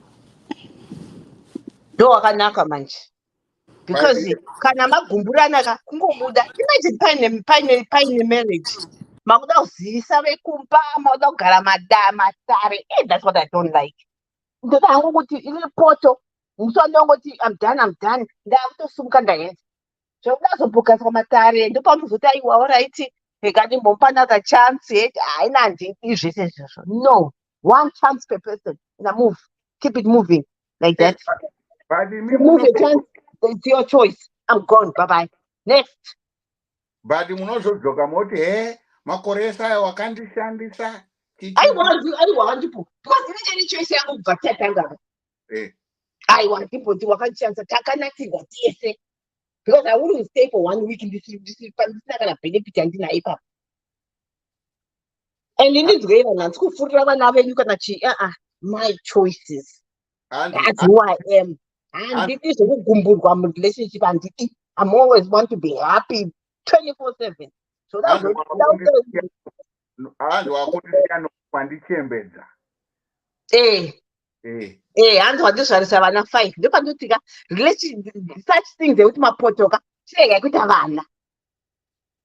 Ndo wakanaka manje. Because kana magumburana kungobuda. Imagine paine marriage. Makuda kuzivisa vekumba, makuda kugara matare. That's what I don't like. Ndoda hangu kuti ile poto musando ngoti I'm done. Ndakutosumuka ndaenda. Zvokudazomboka matare ndopamunozoti aiwa alright ndimbompana kachance haina handidi zvese izvozvo. No, one chance per person and move, keep it moving like that. Move a chance, it's your choice. I'm gone, bye bye, next. But munozodzoka moti makore ese aya wakandishandisa. aiwa ndipo because inenge choice yangu kubva tatanga. Aiwa ndipo kuti wakandishandisa takanatirwa tese. Because I wouldn't stay for 1 week in this not gonna benefit and dinner ipa. And in this way, and school food you can achieve my choices. That's who I am. And this is a good relationship, and I'm always want to be happy 24/7. So that's hanzi wandizvarisa vana 5 ndopandotika such things ekuti mapotoka chirega kuita vana,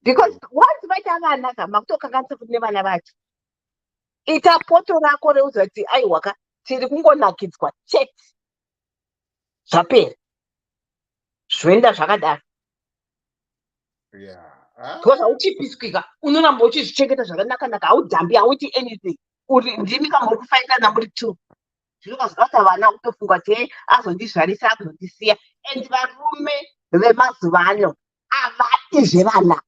because once vaita vana makutokanganisa kuti nevana vacho ita poto rako reuza kuti aiwaka tiri kungonakidzwa chete zvapera zvoenda zvakadaro. Because hauchipiswika unoramba uchizvichengeta zvakanaka haudhambi hauiti anything uri ndimi kama uri kufaikana muri 2 zvinokazvibata vana kutofunga kuti azondizvarisa azondisiya. And varume vemazuva ano havadi zvevana,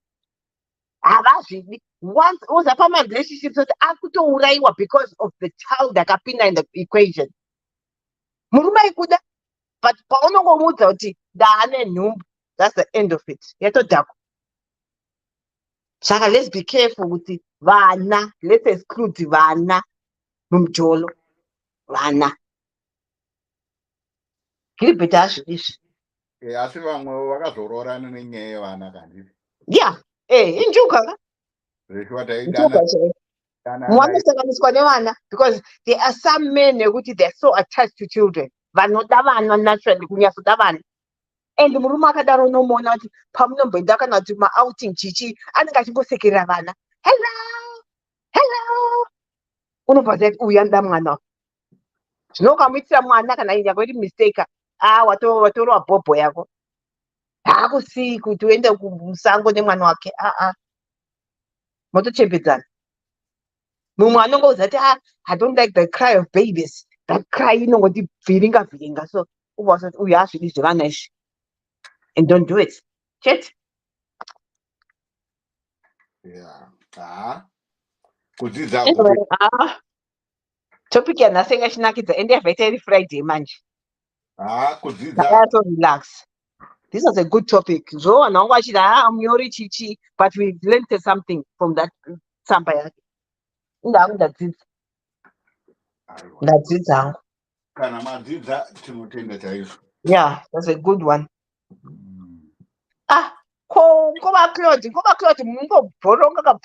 havazvidi. once oza pamarelationships kuti akutouraiwa because of the child akapinda in the equation. Murume aikuda, but paunongomuudza kuti ndaane nhumbu, that's the end of it. Yatodhakwa. Saka let's be careful kuti vana, let's exclude vana mumjolo. Vana. Kiribheti azvizvi. Asi vamwe vakazororana nenyaya yevana kandiri. Yeah, injuka ka? Injuka chero. Munosanganiswa nevana because there are some men ekuti they're so attached to children. Vanoda vana naturally kunyatsoda vana. And murume akadaro unomuona kuti pamunomboenda kana kuti maouting chichi anenge achimbosekerera vana. Hello. Unobva uyu anoda mwana. Zvino ukamuitira mwana kana inyakuiti mistake, watorwa bhobho yako. Haakusii kuti uende kumusango nemwana wake. Motochembedzana. Mumwe anongouza kuti I don't like the cry of babies. That cry inongoti vhiringa. So ubva kuti uyu hazvidi zvevana izvi. And don't do it. Chet. Yeah. Kudzidza. Topic yanhasi yachinakidza ende yabvaita iri Friday manje. Kudzidza. So relax. This was a good topic. So vanhu vangu vachiti munyori chichi, but we learned something from that tsamba yake. Indangu ndadzidza hangu. Kana madzidza tinotenda chaizvo. Yeah, that's a good one. Ngova Claude, mungobhoronga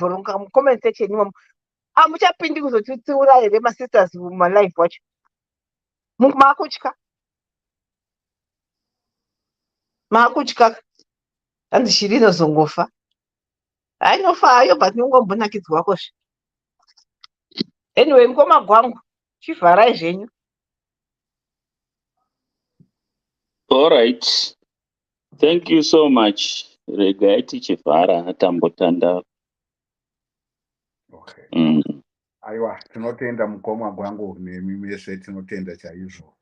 comment section imomo. Amuchapindi kuzotitsiura here masisters mumalive wacho. Makutya. Hanzi shiri inozongofa. Hainofa hayo but nongombonakidzwako. Anyway, mukoma gwangu chivharai zvenyu. All right. Thank you so much. Regai tichivhara tambotanda. Okay. Aiwa, tinotenda mukoma gwangu nemi mese tinotenda chaizvo.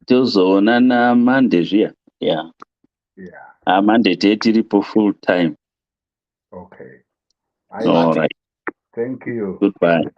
Tozoonana Monday zviya. Yeah. Monday tiripo full time. Okay. All right. Thank you. Goodbye.